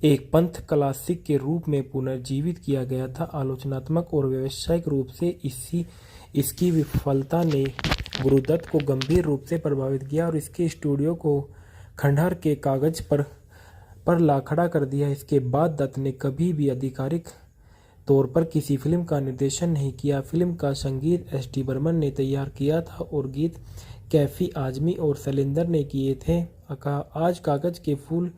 एक पंथ क्लासिक के रूप में पुनर्जीवित किया गया था। आलोचनात्मक और व्यावसायिक रूप से इसकी विफलता ने गुरुदत्त को गंभीर रूप से प्रभावित किया और इसके स्टूडियो को खंडहर के कागज पर ला खड़ा कर दिया। इसके बाद दत्त ने कभी भी आधिकारिक तौर पर किसी फिल्म का निर्देशन नहीं किया। फिल्म का संगीत एस.डी. बर्मन ने तैयार किया था और गीत कैफी आजमी और शैलेंद्र ने किए थे। आज कागज के फूल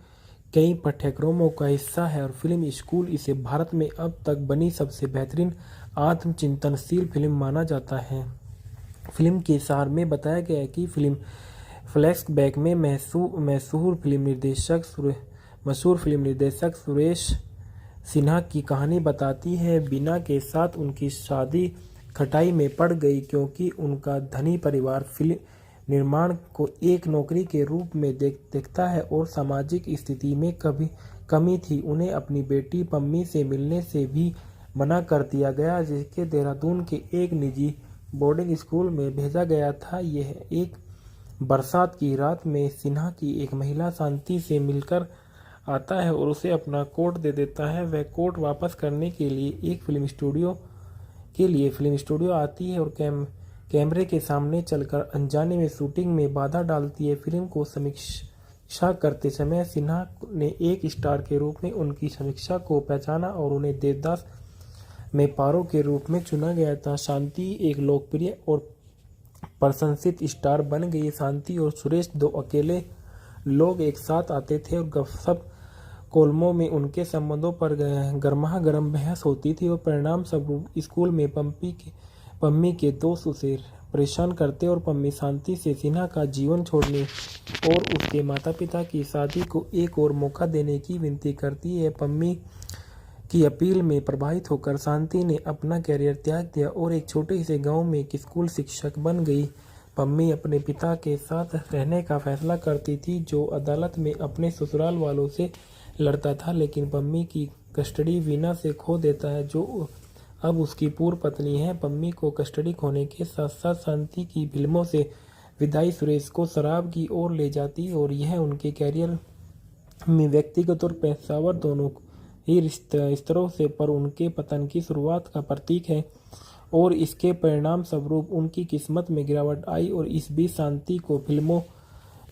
कई पाठ्यक्रमों का हिस्सा है और फिल्म स्कूल इसे भारत में अब तक बनी सबसे बेहतरीन आत्मचिंतनशील फिल्म माना जाता है। फिल्म के सार में बताया गया है कि फिल्म फ्लैशबैक में मशहूर फिल्म निर्देशक सुरेश सिन्हा की कहानी बताती है। बीना के साथ उनकी शादी खटाई में पड़ गई क्योंकि उनका धनी परिवार फिल्म निर्माण को एक नौकरी के रूप में देखता है और सामाजिक स्थिति में कमी थी। उन्हें अपनी बेटी पम्मी से मिलने से भी मना कर दिया गया, जिसके देहरादून के एक निजी बोर्डिंग स्कूल में भेजा गया था। यह एक बरसात की रात में सिन्हा की एक महिला शांति से मिलकर आता है और उसे अपना कोट दे देता है। वह कोट वापस करने के लिए फिल्म स्टूडियो आती है और कैमरे के सामने चलकर अनजाने में शूटिंग में बाधा डालती है। फिल्म को समीक्षा करते समय सिन्हा ने एक स्टार के रूप में उनकी समीक्षा को पहचाना और उन्हें देवदास में पारो के रूप में चुना गया था। शांति एक लोकप्रिय और प्रशंसित स्टार बन गई। शांति और सुरेश दो अकेले लोग एक साथ आते थे और गपशप कोलमों में उनके संबंधों पर गर्मागर्म बहस होती थी और परिणाम स्वरूप स्कूल में पम्मी के दोस्त उसे परेशान करते और पम्मी शांति से सिन्हा का जीवन छोड़ने और उसके माता पिता की शादी को एक और मौका देने की विनती करती है। पम्मी की अपील में प्रभावित होकर शांति ने अपना कैरियर त्याग दिया और एक छोटे से गांव में एक स्कूल शिक्षक बन गई। पम्मी अपने पिता के साथ रहने का फैसला करती थी, जो अदालत में अपने ससुराल वालों से लड़ता था, लेकिन पम्मी की कस्टडी वीना से खो देता है, जो अब उसकी पूर्व पत्नी है। पम्मी को कस्टडी खोने के साथ साथ शांति की फिल्मों से विदाई सुरेश को शराब की ओर ले जाती और यह उनके कैरियर में व्यक्तिगत और पेशेवर दोनों ही स्तरों से पर उनके पतन की शुरुआत का प्रतीक है और इसके परिणाम स्वरूप उनकी किस्मत में गिरावट आई और इस बीच शांति को फिल्मों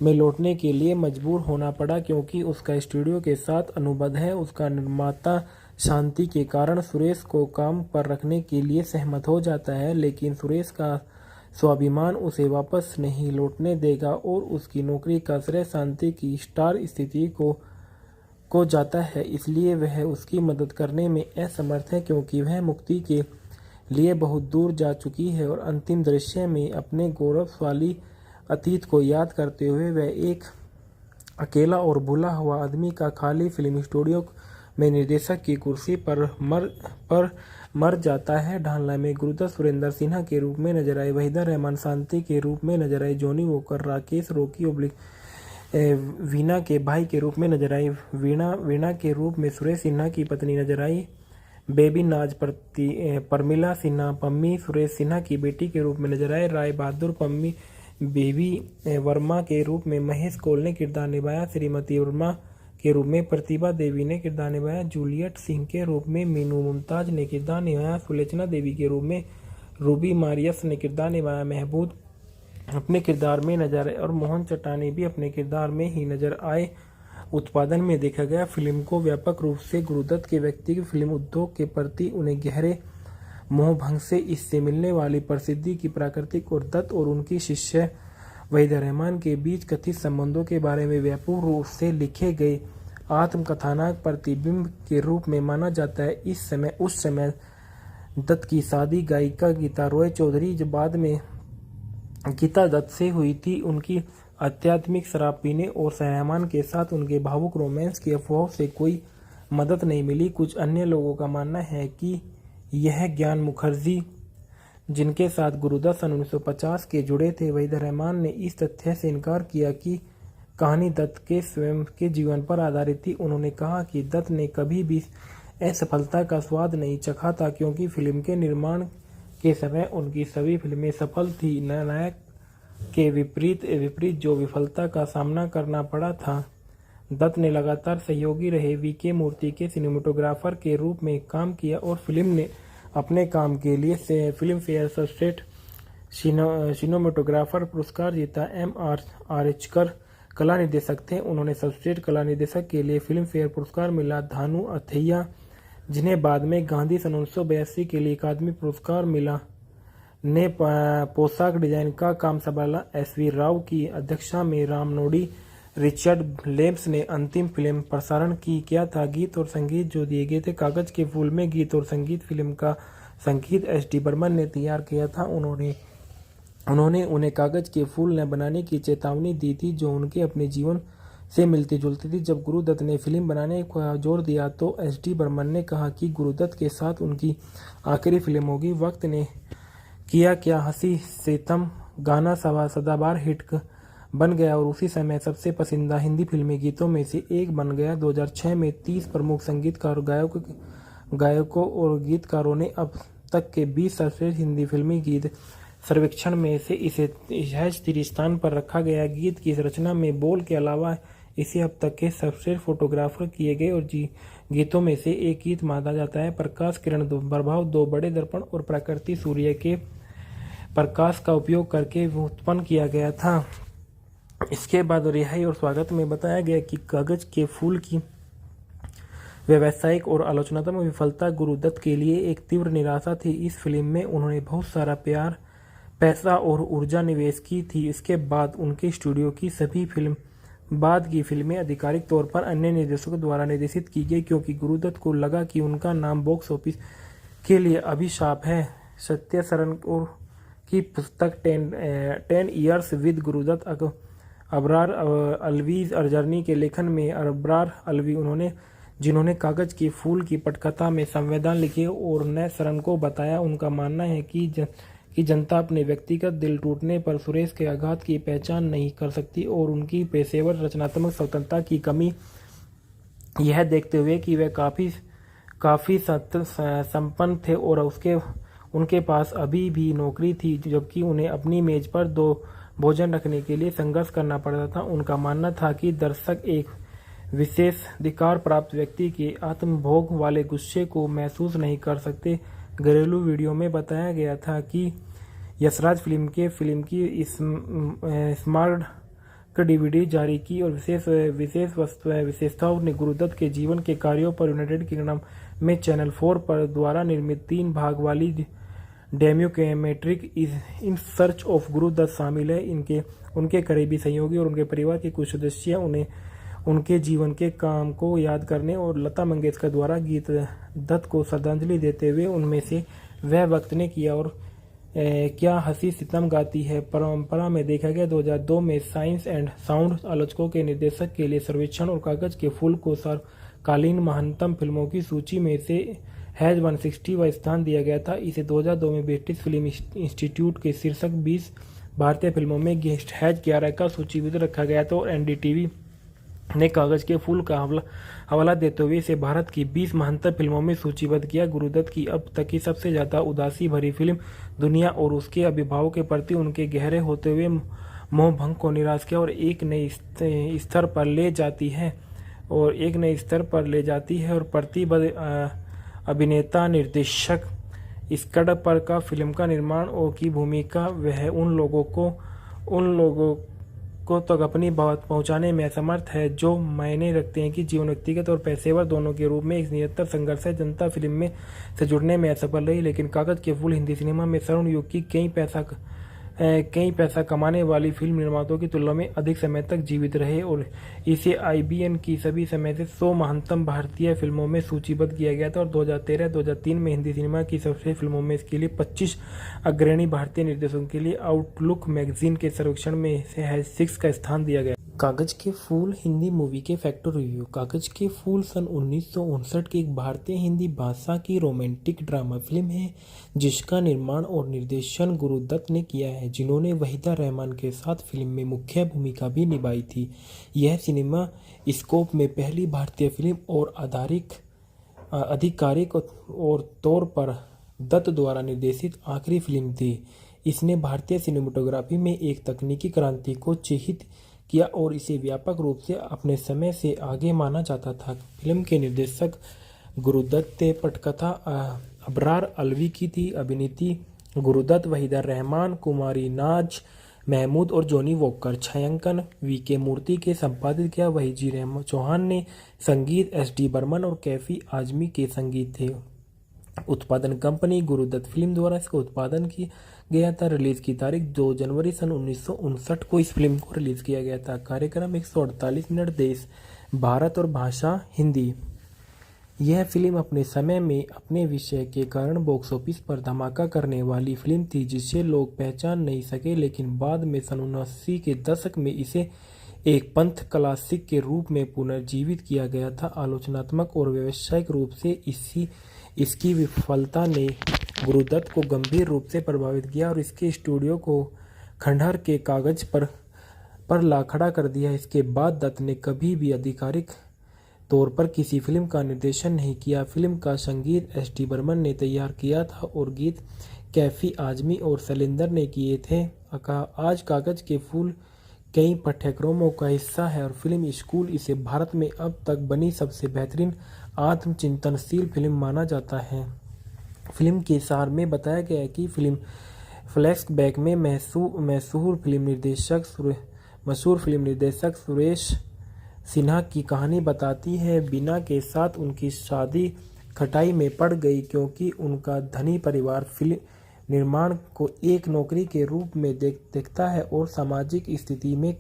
में लौटने के लिए मजबूर होना पड़ा क्योंकि उसका स्टूडियो के साथ अनुबंध है। उसका निर्माता शांति के कारण सुरेश को काम पर रखने के लिए सहमत हो जाता है, लेकिन सुरेश का स्वाभिमान उसे वापस नहीं लौटने देगा और उसकी नौकरी का श्रेय शांति की स्टार स्थिति को जाता है। इसलिए वह उसकी मदद करने में असमर्थ है क्योंकि वह मुक्ति के लिए बहुत दूर जा चुकी है और अंतिम दृश्य में अपने गौरवशाली अतीत को याद करते हुए वह एक अकेला और भूला हुआ आदमी का खाली फिल्म स्टूडियो में निर्देशक की कुर्सी पर मर जाता है। ढालना में गुरुदत्त सुरेंद्र सिन्हा के रूप में नजर आए। वहीदा रहमान शांति के रूप में नजर आए। जॉनी वॉकर राकेश रॉकी वीणा के भाई के रूप में नजर आई। वीणा के रूप में सुरेश सिन्हा की पत्नी नजर आई। बेबी नाज परमिला सिन्हा पम्मी सुरेश सिन्हा की बेटी के रूप में नजर आए। राय बहादुर पम्मी बेबी वर्मा के रूप में महेश कौल ने किरदार निभाया। श्रीमती वर्मा के रूप में प्रतिभा देवी ने किरदार निभाया। जूलियट सिंह के रूप में मीनू मुमताज ने किरदार निभाया। सुलोचना देवी के रूप में रूबी मारियस ने किरदार निभाया। महबूद अपने किरदार में नजर आए और मोहन चट्टानी भी अपने किरदार में ही नजर आए। उत्पादन में देखा गया फिल्म को व्यापक रूप से गुरुदत्त के व्यक्तिगत फिल्म उद्योग के प्रति उन्हें गहरे मोहभंग से इससे मिलने वाली प्रसिद्धि की प्राकृतिक और दत्त और उनकी शिष्य वहीदा रहमान के बीच कथित संबंधों के बारे में व्यापक रूप से लिखे गए आत्मकथानक प्रतिबिंब के रूप में माना जाता है। उस समय दत्त की शादी गायिका गीता रॉय चौधरी जो बाद में गीता दत्त से हुई थी, उनकी आध्यात्मिक शराब पीने और रहमान के साथ उनके भावुक रोमांस की अफवाहों से कोई मदद नहीं मिली। कुछ अन्य लोगों का मानना है कि यह ज्ञान मुखर्जी, जिनके साथ गुरुदत्त सन 1950 के जुड़े थे, वहीद रहमान ने इस तथ्य से इनकार किया कि कहानी दत्त के स्वयं के जीवन पर आधारित थी। उन्होंने कहा कि दत्त ने कभी भी असफलता का स्वाद नहीं चखा था, क्योंकि फिल्म के निर्माण के समय उनकी सभी फिल्में सफल थी। नायक के विपरीत जो विफलता का सामना करना पड़ा था। दत्त ने लगातार सहयोगी रहे वी.के. मूर्ति के सिनेमेटोग्राफर के रूप में काम किया और फिल्म ने अपने काम के लिए फिल्म फेयर सर्वश्रेष्ठ सिनेमेटोग्राफर पुरस्कार जीता। M.R. आर्चकर कला निर्देशक थे। उन्होंने सर्वश्रेष्ठ कला निर्देशक के लिए फिल्म फेयर पुरस्कार मिला। धानु अथैया, जिन्हें बाद में गांधी सन 1982 के लिए अकादमी पुरस्कार मिला, ने पोशाक डिजाइन का काम संभाला। S.V. राव की अध्यक्षता में रामनोडी रिचर्ड लेम्स ने अंतिम फिल्म प्रसारण किया था। गीत और संगीत जो दिए गए थे कागज के फूल में। गीत और संगीत फिल्म का संगीत S.D. बर्मन ने तैयार किया था। उन्होंने उन्हें कागज के फूल न बनाने की चेतावनी दी थी, जो उनके अपने जीवन से मिलती जुलती थी। जब गुरुदत्त ने फिल्म बनाने का जोर दिया तो S.D. बर्मन ने कहा कि गुरुदत्त के साथ उनकी आखिरी फिल्म होगी। वक्त ने किया क्या, हंसी सितम गाना सदाबहार हिट बन गया और उसी समय सबसे पसंदीदा हिंदी फिल्मी गीतों में से एक बन गया। 2006 में 30 प्रमुख संगीतकार गायकों और गीतकारों ने अब तक के 20 सर्वश्रेष्ठ हिंदी फिल्मी गीत सर्वेक्षण में से इसे 3 स्थान पर रखा गया। गीत की रचना में बोल के अलावा इसे अब तक के सर्वश्रेष्ठ फोटोग्राफर किए गए और गीतों में से एक गीत माना जाता है। प्रकाश किरण प्रभाव 2 बड़े दर्पण और प्रकृति सूर्य के प्रकाश का उपयोग करके उत्पन्न किया गया था। इसके बाद रिहाई और स्वागत में बताया गया कि कागज के फूल की व्यावसायिक और आलोचनात्मक विफलता गुरुदत्त के लिए एक तीव्र निराशा थी। इस फिल्म में उन्होंने बहुत सारा प्यार, पैसा और ऊर्जा निवेश की थी। इसके बाद उनके स्टूडियो की सभी बाद की फिल्में आधिकारिक तौर पर अन्य निर्देशकों द्वारा निर्देशित की गई, क्योंकि गुरुदत्त को लगा कि उनका नाम बॉक्स ऑफिस के लिए अभिशाप है। सत्य सरन की पुस्तक 10 years with Guru Dutt Abrar Alvi's journey के लेखन में अबरार अलवी जिन्होंने कागज के फूल की पटकथा में संवेदन लिखे और न सरन को बताया, उनका मानना है कि जनता अपने व्यक्तिगत दिल टूटने पर सुरेश के आघात की पहचान नहीं कर सकती और उनकी पेशेवर रचनात्मक स्वतंत्रता की कमी, यह देखते हुए कि वे काफ़ी संपन्न थे और उनके पास अभी भी नौकरी थी, जबकि उन्हें अपनी मेज पर 2 भोजन रखने के लिए संघर्ष करना पड़ता था। उनका मानना था कि दर्शक एक विशेषाधिकार प्राप्त व्यक्ति के आत्मभोग वाले गुस्से को महसूस नहीं कर सकते। घरेलू वीडियो में बताया गया था कि यशराज फिल्म की स्मार्ट DVD जारी की और विशेषताओं ने गुरुदत्त के जीवन के कार्यों पर यूनाइटेड किंगडम में चैनल 4 पर द्वारा निर्मित 3 भाग वाली documentary in search of Guru Dutt शामिल है। उनके करीबी सहयोगी और उनके परिवार के कुछ सदस्य उनके जीवन के काम को याद करने और लता मंगेशकर द्वारा गीत दत्त को श्रद्धांजलि देते हुए उनमें से वह वक्त ने किया और क्या हंसी सितम गाती है परंपरा में देखा गया। 2002 में साइंस एंड साउंड आलोचकों के निर्देशक के लिए सर्वेक्षण और कागज के फूल को सर्वकालीन महानतम फिल्मों की सूची में से हैज 160वां स्थान दिया गया था। इसे 2002 में ब्रिटिश फिल्म इंस्टीट्यूट के शीर्षक 20 भारतीय फिल्मों में हैज 11 का सूचीबद्ध रखा गया था और NDTV ने कागज के फूल का हवाला देते हुए इसे भारत की 20 महानतम फिल्मों में सूचीबद्ध किया। गुरुदत्त की अब तक की सबसे ज्यादा उदासी भरी फिल्म दुनिया और उसके अभिभावकों के प्रति उनके गहरे होते हुए मोहभंग को निराश किया और एक नए स्तर पर ले जाती है और प्रतिबद्ध अभिनेता निर्देशक स्कड पर का फिल्म का निर्माण की भूमिका वह उन लोगों को तक अपनी बात पहुंचाने में असमर्थ है जो मायने रखते हैं कि जीवन व्यक्तिगत और पेशेवर दोनों के रूप में एक निरंतर संघर्ष है। जनता फिल्म में से जुड़ने में असफल रही, लेकिन कागज के फूल हिंदी सिनेमा में स्वर्ण युग की कई कई पैसा कमाने वाली फिल्म निर्माताओं की तुलना में अधिक समय तक जीवित रहे और इसे आईबीएन की सभी समय से 100 महानतम भारतीय फिल्मों में सूचीबद्ध किया गया था और 2013-2003 में हिंदी सिनेमा की सबसे फिल्मों में इसके लिए 25 अग्रणी भारतीय निर्देशकों के लिए आउटलुक मैगजीन के सर्वेक्षण में इसे 6 का स्थान दिया गया। कागज के फूल हिंदी मूवी के फैक्टर रिव्यू। कागज के फूल सन 1959 की एक भारतीय हिंदी भाषा की रोमांटिक ड्रामा फिल्म है जिसका निर्माण और निर्देशन गुरुदत्त ने किया है, जिन्होंने वहीदा रहमान के साथ फिल्म में मुख्य भूमिका भी निभाई थी। यह सिनेमा स्कोप में पहली भारतीय फिल्म और आधिकारिक और तौर पर दत्त द्वारा निर्देशित आखिरी फिल्म थी। इसने भारतीय सिनेमेटोग्राफी में एक तकनीकी क्रांति को चिह्नित किया और इसे व्यापक रूप से अपने समय से आगे माना जाता था। फिल्म के निर्देशक गुरुदत्त थे। पटकथा अबरार अलवी की थी। अभिनीति गुरुदत्त, वहीदा रहमान, कुमारी नाज महमूद और जॉनी वॉकर। छायांकन वीके मूर्ति के संपादित किया। वहीजी चौहान ने संगीत, एसडी बर्मन और कैफी आजमी के संगीत थे। उत्पादन कंपनी गुरुदत्त फिल्म द्वारा इसका उत्पादन किया गया था। रिलीज की तारीख 2 जनवरी सन 1959 को इस फिल्म को रिलीज किया गया था। कार्यक्रम 148 मिनट। देश भारत और भाषा हिंदी। यह फिल्म अपने समय में अपने विषय के कारण बॉक्स ऑफिस पर धमाका करने वाली फिल्म थी जिसे लोग पहचान नहीं सके, लेकिन बाद में सन 79 के दशक में इसे एक पंथ क्लासिक के रूप में पुनर्जीवित किया गया था। आलोचनात्मक और व्यावसायिक रूप से इसकी विफलता ने गुरुदत्त को गंभीर रूप से प्रभावित किया और इसके स्टूडियो को खंडहर के कागज पर ला खड़ा कर दिया। इसके बाद दत्त ने कभी भी आधिकारिक तौर पर किसी फिल्म का निर्देशन नहीं किया। फिल्म का संगीत एसडी बर्मन ने तैयार किया था और गीत कैफी आजमी और शैलेंद्र ने किए थे। आज कागज के फूल कई पाठ्यक्रमों का हिस्सा है और फिल्म स्कूल इसे भारत में अब तक बनी सबसे बेहतरीन आत्मचिंतनशील फिल्म माना जाता है। फिल्म के सार में बताया गया है कि फिल्म फ्लैशबैक में मशहूर फिल्म निर्देशक सुरेश सिन्हा की कहानी बताती है। बीना के साथ उनकी शादी खटाई में पड़ गई क्योंकि उनका धनी परिवार फिल्म निर्माण को एक नौकरी के रूप में देखता है और सामाजिक स्थिति में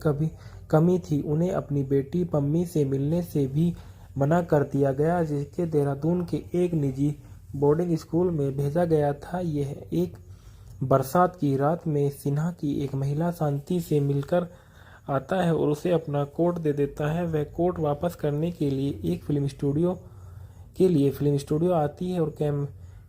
कमी थी। उन्हें अपनी बेटी पम्मी से मिलने से भी मना कर दिया गया, जिसके देहरादून के एक निजी बोर्डिंग स्कूल में भेजा गया था। यह एक बरसात की रात में सिन्हा की एक महिला शांति से मिलकर आता है और उसे अपना कोट दे देता है। वह कोट वापस करने के लिए फिल्म स्टूडियो आती है और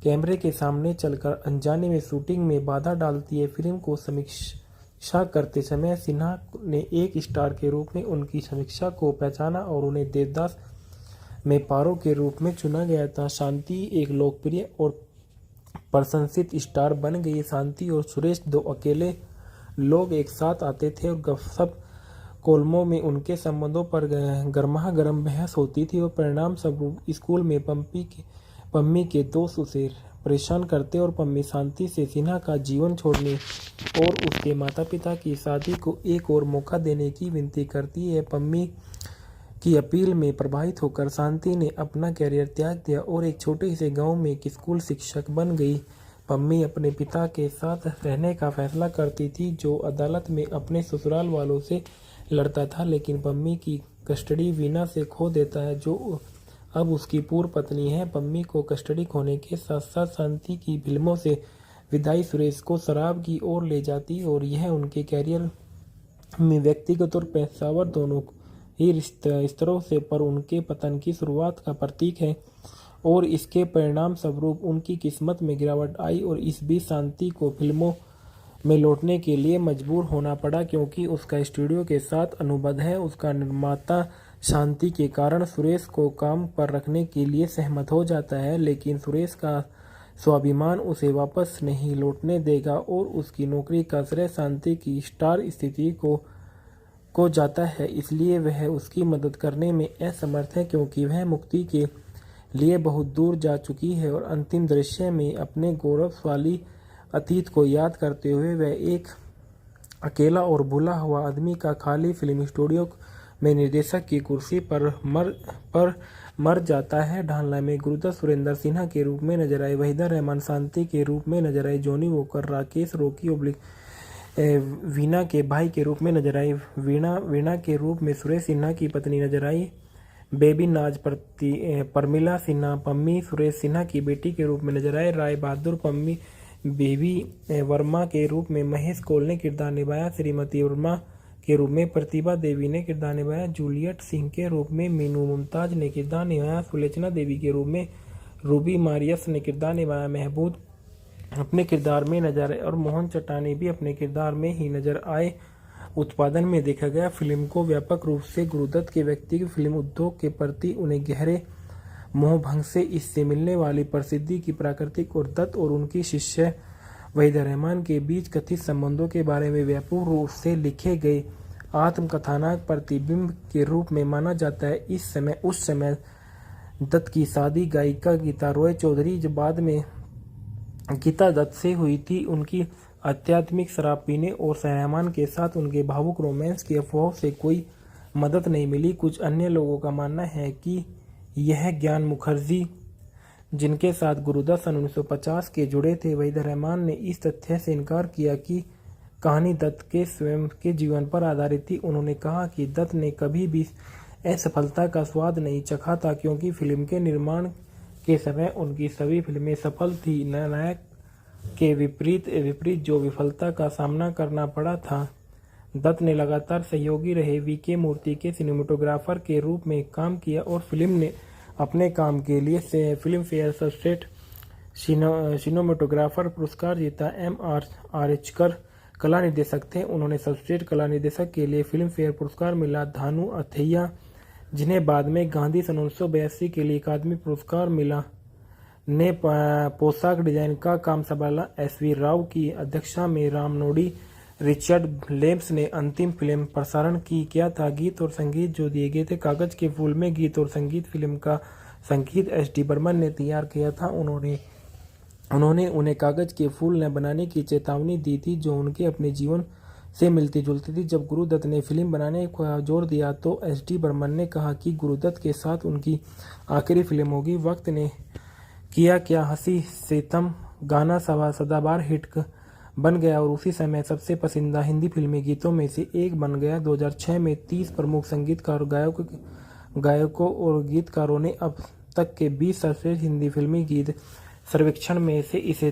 कैमरे के सामने चलकर अनजाने में शूटिंग में बाधा डालती है। फिल्म को समीक्षा करते समय सिन्हा ने एक स्टार के रूप में उनकी समीक्षा को पहचाना और उन्हें देवदास में पारो के रूप में चुना गया था। शांति एक लोकप्रिय और प्रशंसित स्टार बन गई। शांति और सुरेश दो अकेले लोग एक साथ आते थे और गपशप कोलमों में उनके संबंधों पर गर्मागर्म बहस होती थी और परिणाम स्वरूप स्कूल में पम्मी के दोस्त उसे परेशान करते और पम्मी शांति से सिन्हा का जीवन छोड़ने और उसके माता पिता की शादी को एक और मौका देने की विनती करती है। पम्मी की अपील में प्रभावित होकर शांति ने अपना कैरियर त्याग दिया और एक छोटे से गांव में एक स्कूल शिक्षक बन गई। पम्मी अपने पिता के साथ रहने का फैसला करती थी जो अदालत में अपने ससुराल वालों से लड़ता था, लेकिन पम्मी की कस्टडी वीना से खो देता है जो अब उसकी पूर्व पत्नी है। पम्मी को कस्टडी खोने के साथ साथ शांति की फिल्मों से विदाई सुरेश को शराब की ओर ले जाती और यह उनके कैरियर में व्यक्तिगत और पेशेवर दोनों ही स्तरों से पर उनके पतन की शुरुआत का प्रतीक है और इसके परिणाम स्वरूप उनकी किस्मत में गिरावट आई और इस बीच शांति को फिल्मों में लौटने के लिए मजबूर होना पड़ा क्योंकि उसका स्टूडियो के साथ अनुबंध है। उसका निर्माता शांति के कारण सुरेश को काम पर रखने के लिए सहमत हो जाता है, लेकिन सुरेश का स्वाभिमान उसे वापस नहीं लौटने देगा और उसकी नौकरी का श्रेय शांति की स्टार स्थिति को जाता है। इसलिए वह उसकी मदद करने में असमर्थ है क्योंकि वह मुक्ति के लिए बहुत दूर जा चुकी है और अंतिम दृश्य में अपने गौरवशाली अतीत को याद करते हुए वह एक अकेला और भूला हुआ आदमी का खाली फिल्म स्टूडियो में निर्देशक की कुर्सी पर मर जाता है। ढालना में गुरुदत्त सुरेंद्र सिन्हा के रूप में नजर आए, वहीदा रहमान शांति के रूप में नजर आए, जॉनी वॉकर राकेश रॉकी वीणा के भाई के रूप में नजर आई। वीणा के रूप में सुरेश सिन्हा की पत्नी नजर आई। बेबी नाज परमिला सिन्हा पम्मी सुरेश सिन्हा की बेटी के रूप में नजर आए। राय बहादुर पम्मी बेबी वर्मा के रूप में महेश कौल ने किरदार निभाया। श्रीमती वर्मा के रूप में प्रतिभा देवी ने किरदार निभाया। जूलियट सिंह के रूप में मीनू मुमताज ने किरदार निभाया। सुलोचना देवी के रूप में रूबी मारियस ने किरदार निभाया। महबूब अपने किरदार में नजर आए और मोहन चट्टानी भी अपने किरदार में ही नजर आए। उत्पादन में देखा गया फिल्म को व्यापक रूप से गुरुदत्त के व्यक्तिगत फिल्म उद्योग के प्रति उन्हें गहरे मोहभंग से इससे मिलने वाली प्रसिद्धि की प्राकृतिक और दत्त और उनकी शिष्य वहीदा रहमान के बीच कथित संबंधों के बारे में व्यापक रूप से लिखे गए आत्मकथानक प्रतिबिंब के रूप में माना जाता है। उस समय दत्त की शादी गायिका गीता रॉय चौधरी जो बाद में गीता दत्त से हुई थी, उनकी आध्यात्मिक शराब पीने और रहमान के साथ उनके भावुक रोमांस की अफवाहों से कोई मदद नहीं मिली। कुछ अन्य लोगों का मानना है कि यह ज्ञान मुखर्जी जिनके साथ गुरुदत्त सन 1950 के जुड़े थे, वहीदा रहमान ने इस तथ्य से इनकार किया कि कहानी दत्त के स्वयं के जीवन पर आधारित थी। उन्होंने कहा कि दत्त ने कभी भी असफलता का स्वाद नहीं चखा था क्योंकि फिल्म के निर्माण के समय उनकी सभी फिल्में सफल थी। नायक के विपरीत जो विफलता का सामना करना पड़ा था। दत्त ने लगातार सहयोगी रहे वीके मूर्ति के सिनेमेटोग्राफर के रूप में काम किया और फिल्म ने अपने काम के लिए फिल्म फेयर सर्वश्रेष्ठ सिनेमेटोग्राफर पुरस्कार जीता। M.R. आर्चकर कला निर्देशक थे। उन्होंने सर्वश्रेष्ठ कला निर्देशक के लिए फिल्म फेयर पुरस्कार मिला। धानु अथैया जिन्हें बाद में गांधी सन 1982 के लिए अकादमी पुरस्कार मिला ने पोशाक डिजाइन का काम संभाला। SV राव की अध्यक्षता में रामनोडी रिचर्ड लेब्स ने अंतिम फिल्म प्रसारण किया था। गीत और संगीत जो दिए गए थे कागज के फूल में गीत और संगीत फिल्म का संगीत SD बर्मन ने तैयार किया था। उन्होंने उन्हें कागज के फूल न बनाने की चेतावनी दी थी जो उनके अपने जीवन से मिलती जुलती थी। जब गुरुदत्त ने फिल्म बनाने का जोर दिया तो SD बर्मन ने कहा कि गुरुदत्त के साथ उनकी आखिरी फिल्म होगी। वक्त ने किया क्या हंसी सितम गाना सदाबहार हिट बन गया और उसी समय सबसे पसंदीदा हिंदी फिल्मी गीतों में से एक बन गया। 2006 में 30 प्रमुख संगीतकार गायकों और गीतकारों ने अब तक के 20 सर्वश्रेष्ठ हिंदी फिल्मी गीत सर्वेक्षण में से इसे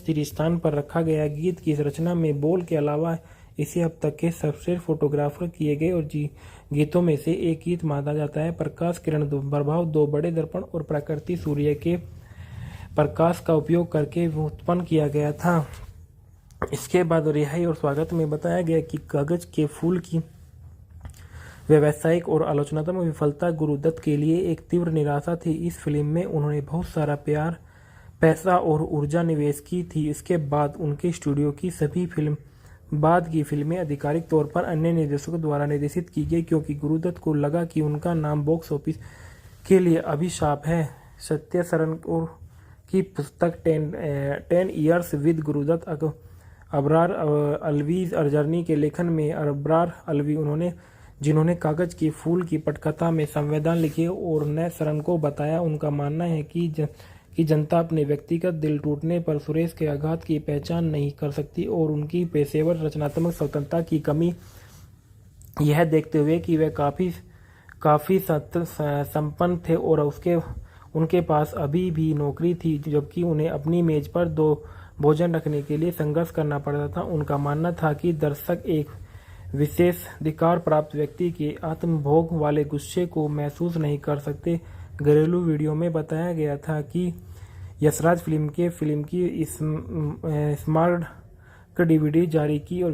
3 स्थान पर रखा गया। गीत की रचना में बोल के अलावा इसे अब तक के सर्वश्रेष्ठ फोटोग्राफर किए गए और गीतों में से एक गीत माना जाता है। प्रकाश किरण प्रभाव 2 बड़े दर्पण और प्रकृति सूर्य के प्रकाश का उपयोग करके उत्पन्न किया गया था। इसके बाद रिहाई और स्वागत में बताया गया कि कागज के फूल की व्यावसायिक और आलोचनात्मक विफलता गुरुदत्त के लिए एक तीव्र निराशा थी। इस फिल्म में उन्होंने बहुत सारा प्यार, पैसा और ऊर्जा निवेश की थी। इसके बाद उनके स्टूडियो की सभी बाद की फिल्में आधिकारिक तौर पर अन्य निर्देशकों द्वारा निर्देशित की गई क्योंकि गुरुदत्त को लगा कि उनका नाम बॉक्स ऑफिस के लिए अभिशाप है। सत्य सरन की पुस्तक 10 years with Guru Dutt Abrar Alvi's journey के लेखन में अबरार अलवी जिन्होंने कागज के फूल की पटकथा में संवेदन लिखे और न सरन को बताया। उनका मानना है कि जनता अपने व्यक्तिगत दिल टूटने पर सुरेश के आघात की पहचान नहीं कर सकती और उनकी पेशेवर रचनात्मक स्वतंत्रता की कमी यह देखते हुए कि वे काफ़ी संपन्न थे और उनके पास अभी भी नौकरी थी जबकि उन्हें अपनी मेज पर 2 भोजन रखने के लिए संघर्ष करना पड़ता था। उनका मानना था कि दर्शक एक विशेष अधिकार प्राप्त व्यक्ति के आत्मभोग वाले गुस्से को महसूस नहीं कर सकते। घरेलू वीडियो में बताया गया था कि यशराज फिल्म की स्मार्ट DVD जारी की और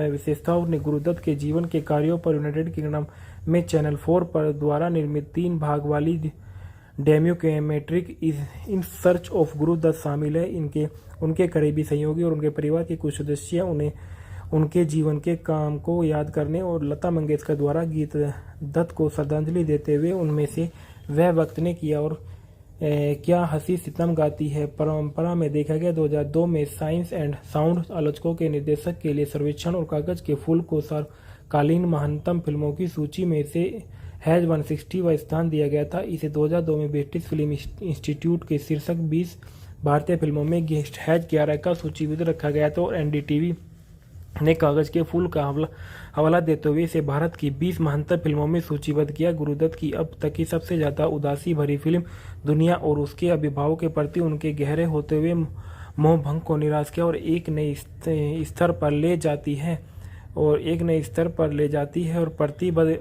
विशेषताओं ने गुरुदत्त के जीवन के कार्यों पर यूनाइटेड किंगडम में चैनल 4 पर द्वारा निर्मित 3 भाग वाली documentary in search of Guru Dutt शामिल है। उनके करीबी सहयोगी और उनके परिवार के कुछ सदस्य उनके जीवन के काम को याद करने और लता मंगेशकर द्वारा गीत दत्त को श्रद्धांजलि देते हुए उनमें से वह वक्त ने किया और क्या हंसी सितम गाती है परंपरा में देखा गया। 2002 में साइंस एंड साउंड आलोचकों के निर्देशक के लिए सर्वेक्षण और कागज के फूल को सर्वकालीन महानतम फिल्मों की सूची में से हैज 160वां स्थान दिया गया था। इसे 2002 में ब्रिटिश फिल्म इंस्टीट्यूट के शीर्षक 20 भारतीय फिल्मों में गेस्ट हैज 11 का सूचीबद्ध रखा गया था और एनडीटीवी ने कागज के फूल का हवाला देते हुए इसे भारत की 20 महानतर फिल्मों में सूचीबद्ध किया। गुरुदत्त की अब तक की सबसे ज़्यादा उदासी भरी फिल्म दुनिया और उसके अभिभावकों के प्रति उनके गहरे होते हुए मोहभंग को निराश किया और एक नई स्तर पर ले जाती है और प्रतिबद्ध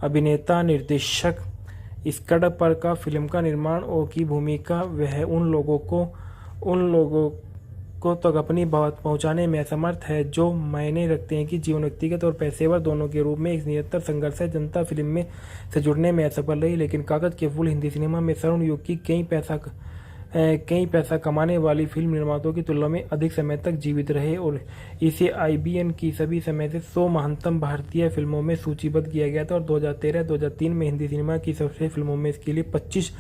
अभिनेता निर्देशक स्कंदर पर का फिल्म का निर्माण और की भूमिका वह उन लोगों को तक अपनी बात पहुंचाने में असमर्थ है जो मायने रखते हैं कि जीवन व्यक्तिगत और पेशेवर दोनों के रूप में एक निरंतर संघर्ष है। जनता फिल्म में से जुड़ने में असफल रही, लेकिन कागज के फूल हिंदी सिनेमा में स्वर्ण युग की कई पैसा कमाने वाली फिल्म निर्माताओं की तुलना में अधिक समय तक जीवित रहे और इसे IBN की सभी समय से 100 महानतम भारतीय फिल्मों में सूचीबद्ध किया गया था और 2013-2003 में हिंदी सिनेमा की सबसे फिल्मों में इसके लिए 25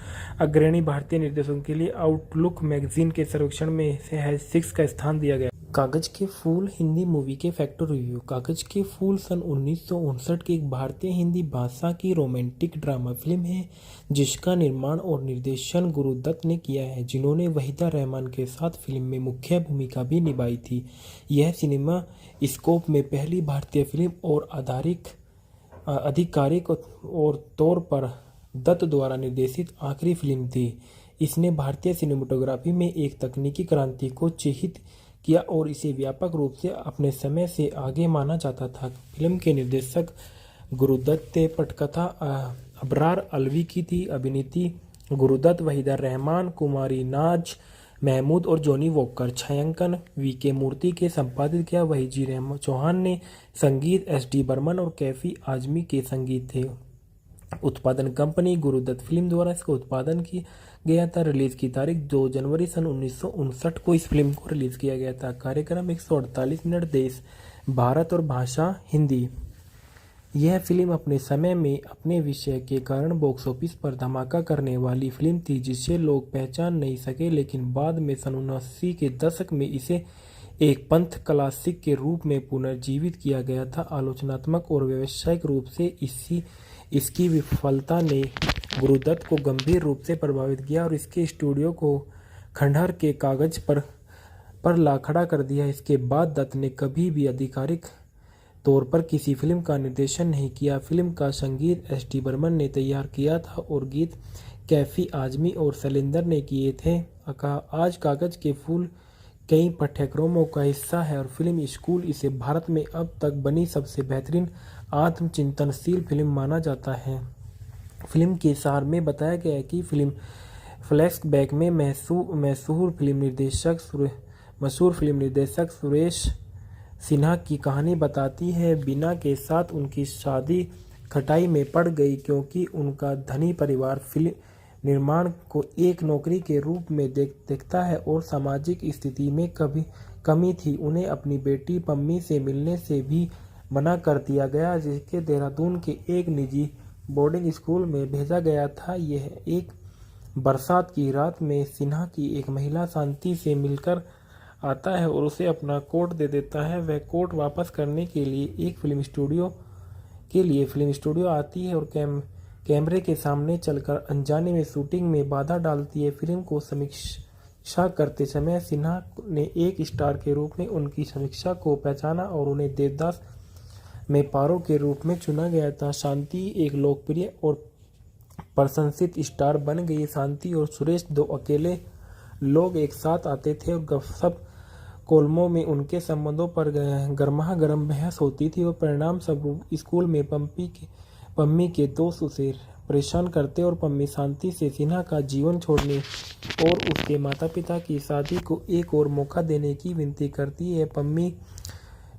अग्रणी भारतीय निर्देशकों के लिए आउटलुक मैगजीन के सर्वेक्षण में से हैज 6 का स्थान दिया गया। कागज के फूल हिंदी मूवी के फैक्टर रिव्यू। कागज के फूल सन 1959 की एक भारतीय हिंदी भाषा की रोमांटिक ड्रामा फिल्म है जिसका निर्माण और निर्देशन गुरुदत्त ने किया है, जिन्होंने वहीदा रहमान के साथ फिल्म में मुख्य भूमिका भी निभाई थी। यह सिनेमा स्कोप में पहली भारतीय फिल्म और आधिकारिक और तौर पर दत्त द्वारा निर्देशित आखिरी फिल्म थी। इसने भारतीय सिनेमेटोग्राफी में एक तकनीकी क्रांति को चिह्नित किया और इसे व्यापक रूप से अपने समय से आगे माना जाता था। फिल्म के निर्देशक गुरुदत्त थे। पटकथा अबरार अलवी की थी। अभिनीति गुरुदत्त, वहीदा रहमान, कुमारी नाज महमूद और जॉनी वॉकर। छायांकन VK मूर्ति के संपादित किया। वहीजी रहमान चौहान ने संगीत, SD बर्मन और कैफी आजमी के संगीत थे। उत्पादन कंपनी गुरुदत्त फिल्म द्वारा इसका उत्पादन किया गया था। रिलीज की तारीख 2 जनवरी सन 1959 को इस फिल्म को रिलीज किया गया था। कार्यक्रम 148 मिनट। देश भारत और भाषा हिंदी। यह फिल्म अपने समय में अपने विषय के कारण बॉक्स ऑफिस पर धमाका करने वाली फिल्म थी जिसे लोग पहचान नहीं सके, लेकिन बाद में सन 79 के दशक में इसे एक पंथ क्लासिक के रूप में पुनर्जीवित किया गया था। आलोचनात्मक और व्यावसायिक रूप से इसकी विफलता ने गुरुदत्त को गंभीर रूप से प्रभावित किया और इसके स्टूडियो को खंडहर के कागज पर ला खड़ा कर दिया। इसके बाद दत्त ने कभी भी आधिकारिक तौर पर किसी फिल्म का निर्देशन नहीं किया। फिल्म का संगीत SD बर्मन ने तैयार किया था और गीत कैफी आजमी और शैलेंद्र ने किए थे। आज कागज के फूल कई पाठ्यक्रमों का हिस्सा है और फिल्म स्कूल इसे भारत में अब तक बनी सबसे बेहतरीन आत्मचिंतनशील फिल्म माना जाता है। फिल्म के सार में बताया गया है कि फिल्म फ्लैशबैक में मशहूर फिल्म निर्देशक सुरेश सिन्हा की कहानी बताती है। बीना के साथ उनकी शादी खटाई में पड़ गई क्योंकि उनका धनी परिवार फिल्म निर्माण को एक नौकरी के रूप में देखता है और सामाजिक स्थिति में कमी थी। उन्हें अपनी बेटी पम्मी से मिलने से भी मना कर दिया गया, जिसके देहरादून के एक निजी बोर्डिंग स्कूल में भेजा गया था। यह एक बरसात की रात में सिन्हा की एक महिला शांति से मिलकर आता है और उसे अपना कोट दे देता है। वह कोट वापस करने के लिए फिल्म स्टूडियो आती है और कैमरे के सामने चलकर अनजाने में शूटिंग में बाधा डालती है। फिल्म को समीक्षा करते समय सिन्हा ने एक स्टार के रूप में उनकी समीक्षा को पहचाना और उन्हें देवदास में पारो के रूप में चुना गया था। शांति एक लोकप्रिय और प्रशंसित स्टार बन गई। शांति और सुरेश दो अकेले लोग एक साथ आते थे और गपशप कोलमों में उनके संबंधों पर गर्मागर्म बहस होती थी और परिणाम स्वरूप स्कूल में पम्मी के दोस्त उसे परेशान करते और पम्मी शांति से सिन्हा का जीवन छोड़ने और उसके माता पिता की शादी को एक और मौका देने की विनती करती है। पम्मी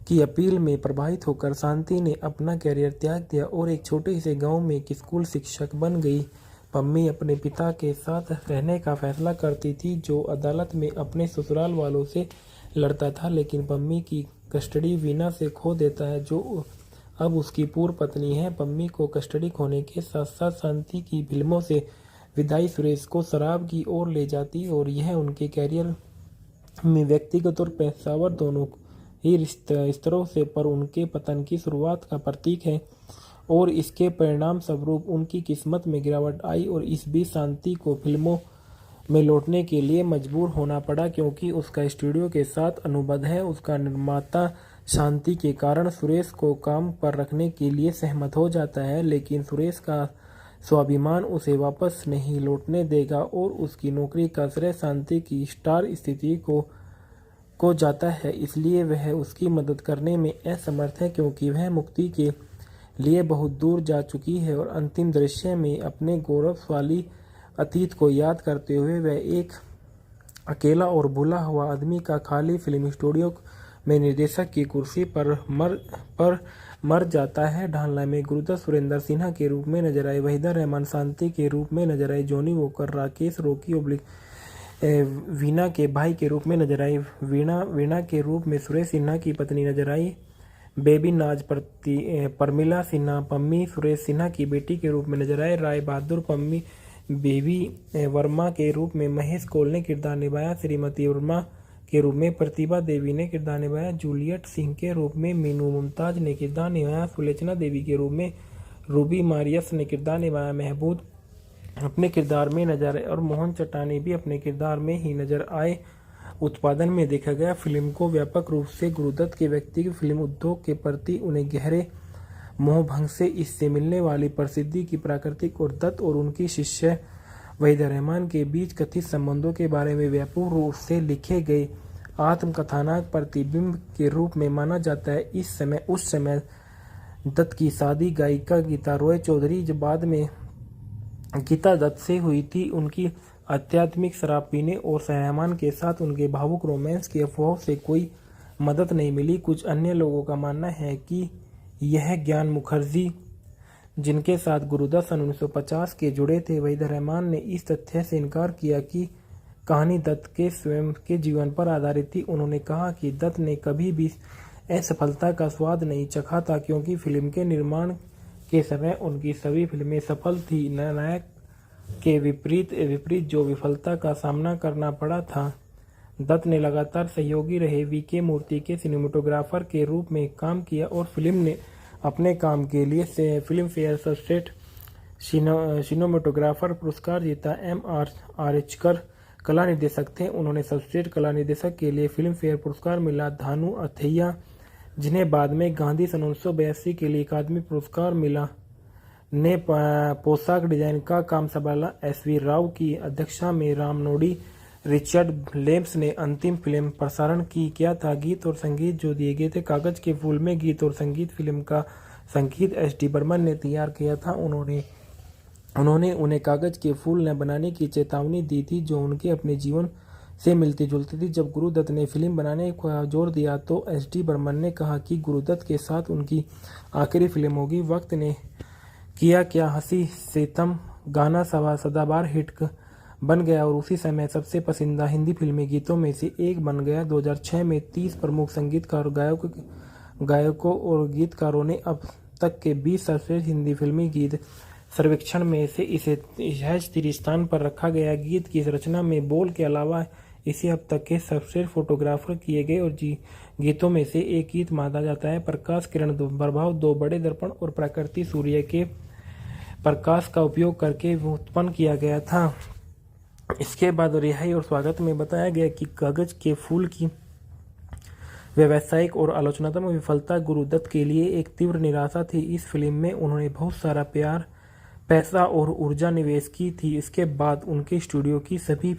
की अपील में प्रभावित होकर शांति ने अपना कैरियर त्याग दिया और एक छोटे से गांव में एक स्कूल शिक्षक बन गई। पम्मी अपने पिता के साथ रहने का फैसला करती थी जो अदालत में अपने ससुराल वालों से लड़ता था, लेकिन पम्मी की कस्टडी वीना से खो देता है जो अब उसकी पूर्व पत्नी है। पम्मी को कस्टडी खोने के साथ साथ शांति की फिल्मों से विदाई सुरेश को शराब की ओर ले जाती और यह उनके कैरियर में व्यक्तिगत और पेशेवर दोनों ही स्तरों से पर उनके पतन की शुरुआत का प्रतीक है और इसके परिणाम स्वरूप उनकी किस्मत में गिरावट आई और इस बीच शांति को फिल्मों में लौटने के लिए मजबूर होना पड़ा क्योंकि उसका स्टूडियो के साथ अनुबंध है। उसका निर्माता शांति के कारण सुरेश को काम पर रखने के लिए सहमत हो जाता है, लेकिन सुरेश का स्वाभिमान उसे वापस नहीं लौटने देगा और उसकी नौकरी का श्रेय शांति की स्टार स्थिति को जाता है। इसलिए वह उसकी मदद करने में असमर्थ है क्योंकि वह मुक्ति के लिए बहुत दूर जा चुकी है। और अंतिम दृश्य में अपने गौरवशाली अतीत को याद करते हुए वह एक अकेला और भूला हुआ आदमी का खाली फिल्म स्टूडियो में निर्देशक की कुर्सी पर मर जाता है। ढालना में गुरुदत्त सुरेंद्र सिन्हा के रूप में नजर आए, वहीदा रहमान शांति के रूप में नजर आए, जॉनी वॉकर राकेश रॉकी वीणा के भाई के रूप में नजर आई, वीणा के रूप में सुरेश सिन्हा की पत्नी नजर आई, बेबी नाज परमिला सिन्हा पम्मी सुरेश सिन्हा की बेटी के रूप में नजर आए, राय बहादुर पम्मी बेबी वर्मा के रूप में महेश कौल ने किरदार निभाया, श्रीमती वर्मा के रूप में प्रतिभा देवी ने किरदार निभाया, जूलियट सिंह के रूप में मीनू मुमताज ने किरदार निभाया, सुलोचना देवी के रूप में रूबी मारियस ने किरदार निभाया, महबूब अपने किरदार में नजर आए और मोहन चट्टानी भी अपने किरदार में ही नजर आए। उत्पादन में देखा गया फिल्म को व्यापक रूप से गुरुदत्त के व्यक्तिगत फिल्म उद्योग के प्रति उन्हें गहरे मोहभंग से इससे मिलने वाली प्रसिद्धि की प्राकृतिक और दत्त और उनकी शिष्य वहीदा रहमान के बीच कथित संबंधों के बारे में व्यापक रूप से लिखे गए आत्मकथानक प्रतिबिंब के रूप में माना जाता है। उस समय दत्त की शादी गायिका गीता रॉय चौधरी जो बाद में गीता दत्त से हुई थी। उनकी आध्यात्मिक शराब पीने और रहमान के साथ उनके भावुक रोमांस की अफवाहों से कोई मदद नहीं मिली। कुछ अन्य लोगों का मानना है कि यह ज्ञान मुखर्जी जिनके साथ गुरुदत्त सन 1950 के जुड़े थे, वहीदा रहमान ने इस तथ्य से इनकार किया कि कहानी दत्त के स्वयं के जीवन पर आधारित थी। उन्होंने कहा कि दत्त ने कभी भी असफलता का स्वाद नहीं चखा था क्योंकि फिल्म के निर्माण के समय उनकी सभी फिल्में सफल थी। नायक के विपरीत जो विफलता का सामना करना पड़ा था। दत्त ने लगातार सहयोगी रहे वीके मूर्ति के सिनेमेटोग्राफर के रूप में काम किया और फिल्म ने अपने काम के लिए फिल्म फेयर सर्वश्रेष्ठ सिनेमेटोग्राफर पुरस्कार जीता। M.R. आर्चकर कला निर्देशक थे। उन्होंने सर्वश्रेष्ठ कला निर्देशक के लिए फिल्म फेयर पुरस्कार मिला। धानु अथैया जिन्हें बाद में गांधी सन 1982 के लिए अकादमी पुरस्कार मिला ने पोशाक डिजाइन का काम संभाला। SV राव की अध्यक्षता में रामनोडी रिचर्ड लेम्स ने अंतिम फिल्म प्रसारण किया था। गीत और संगीत जो दिए गए थे कागज के फूल में गीत और संगीत फिल्म का संगीत SD बर्मन ने तैयार किया था। उन्होंने उन्हें कागज के फूल न बनाने की चेतावनी दी थी जो उनके अपने जीवन से मिलती जुलती थी। जब गुरुदत्त ने फिल्म बनाने का जोर दिया तो SD बर्मन ने कहा कि गुरुदत्त के साथ उनकी आखिरी फिल्म होगी। वक्त ने किया क्या हंसी सितम गाना सदाबहार हिट बन गया और उसी समय सबसे पसंदीदा हिंदी फिल्मी गीतों में से एक बन गया। 2006 में 30 प्रमुख संगीतकार गायकों और गीतकारों ने अब तक के 20 सर्वश्रेष्ठ हिंदी फिल्मी गीत सर्वेक्षण में से इसे 30 स्थान पर रखा गया। गीत की रचना में बोल के अलावा इसे अब तक के सर्वश्रेष्ठ फोटोग्राफर किए गए और गीतों में से एक गीत माना जाता है। प्रकाश किरण प्रभाव दो बड़े दर्पण और प्रकृति सूर्य के प्रकाश का उपयोग करके उत्पन्न किया गया था। इसके बाद रिहाई और स्वागत में बताया गया कि कागज के फूल की व्यावसायिक और आलोचनात्मक विफलता गुरुदत्त के लिए एक तीव्र निराशा थी। इस फिल्म में उन्होंने बहुत सारा पैसा और ऊर्जा निवेश की थी। इसके बाद उनके स्टूडियो की सभी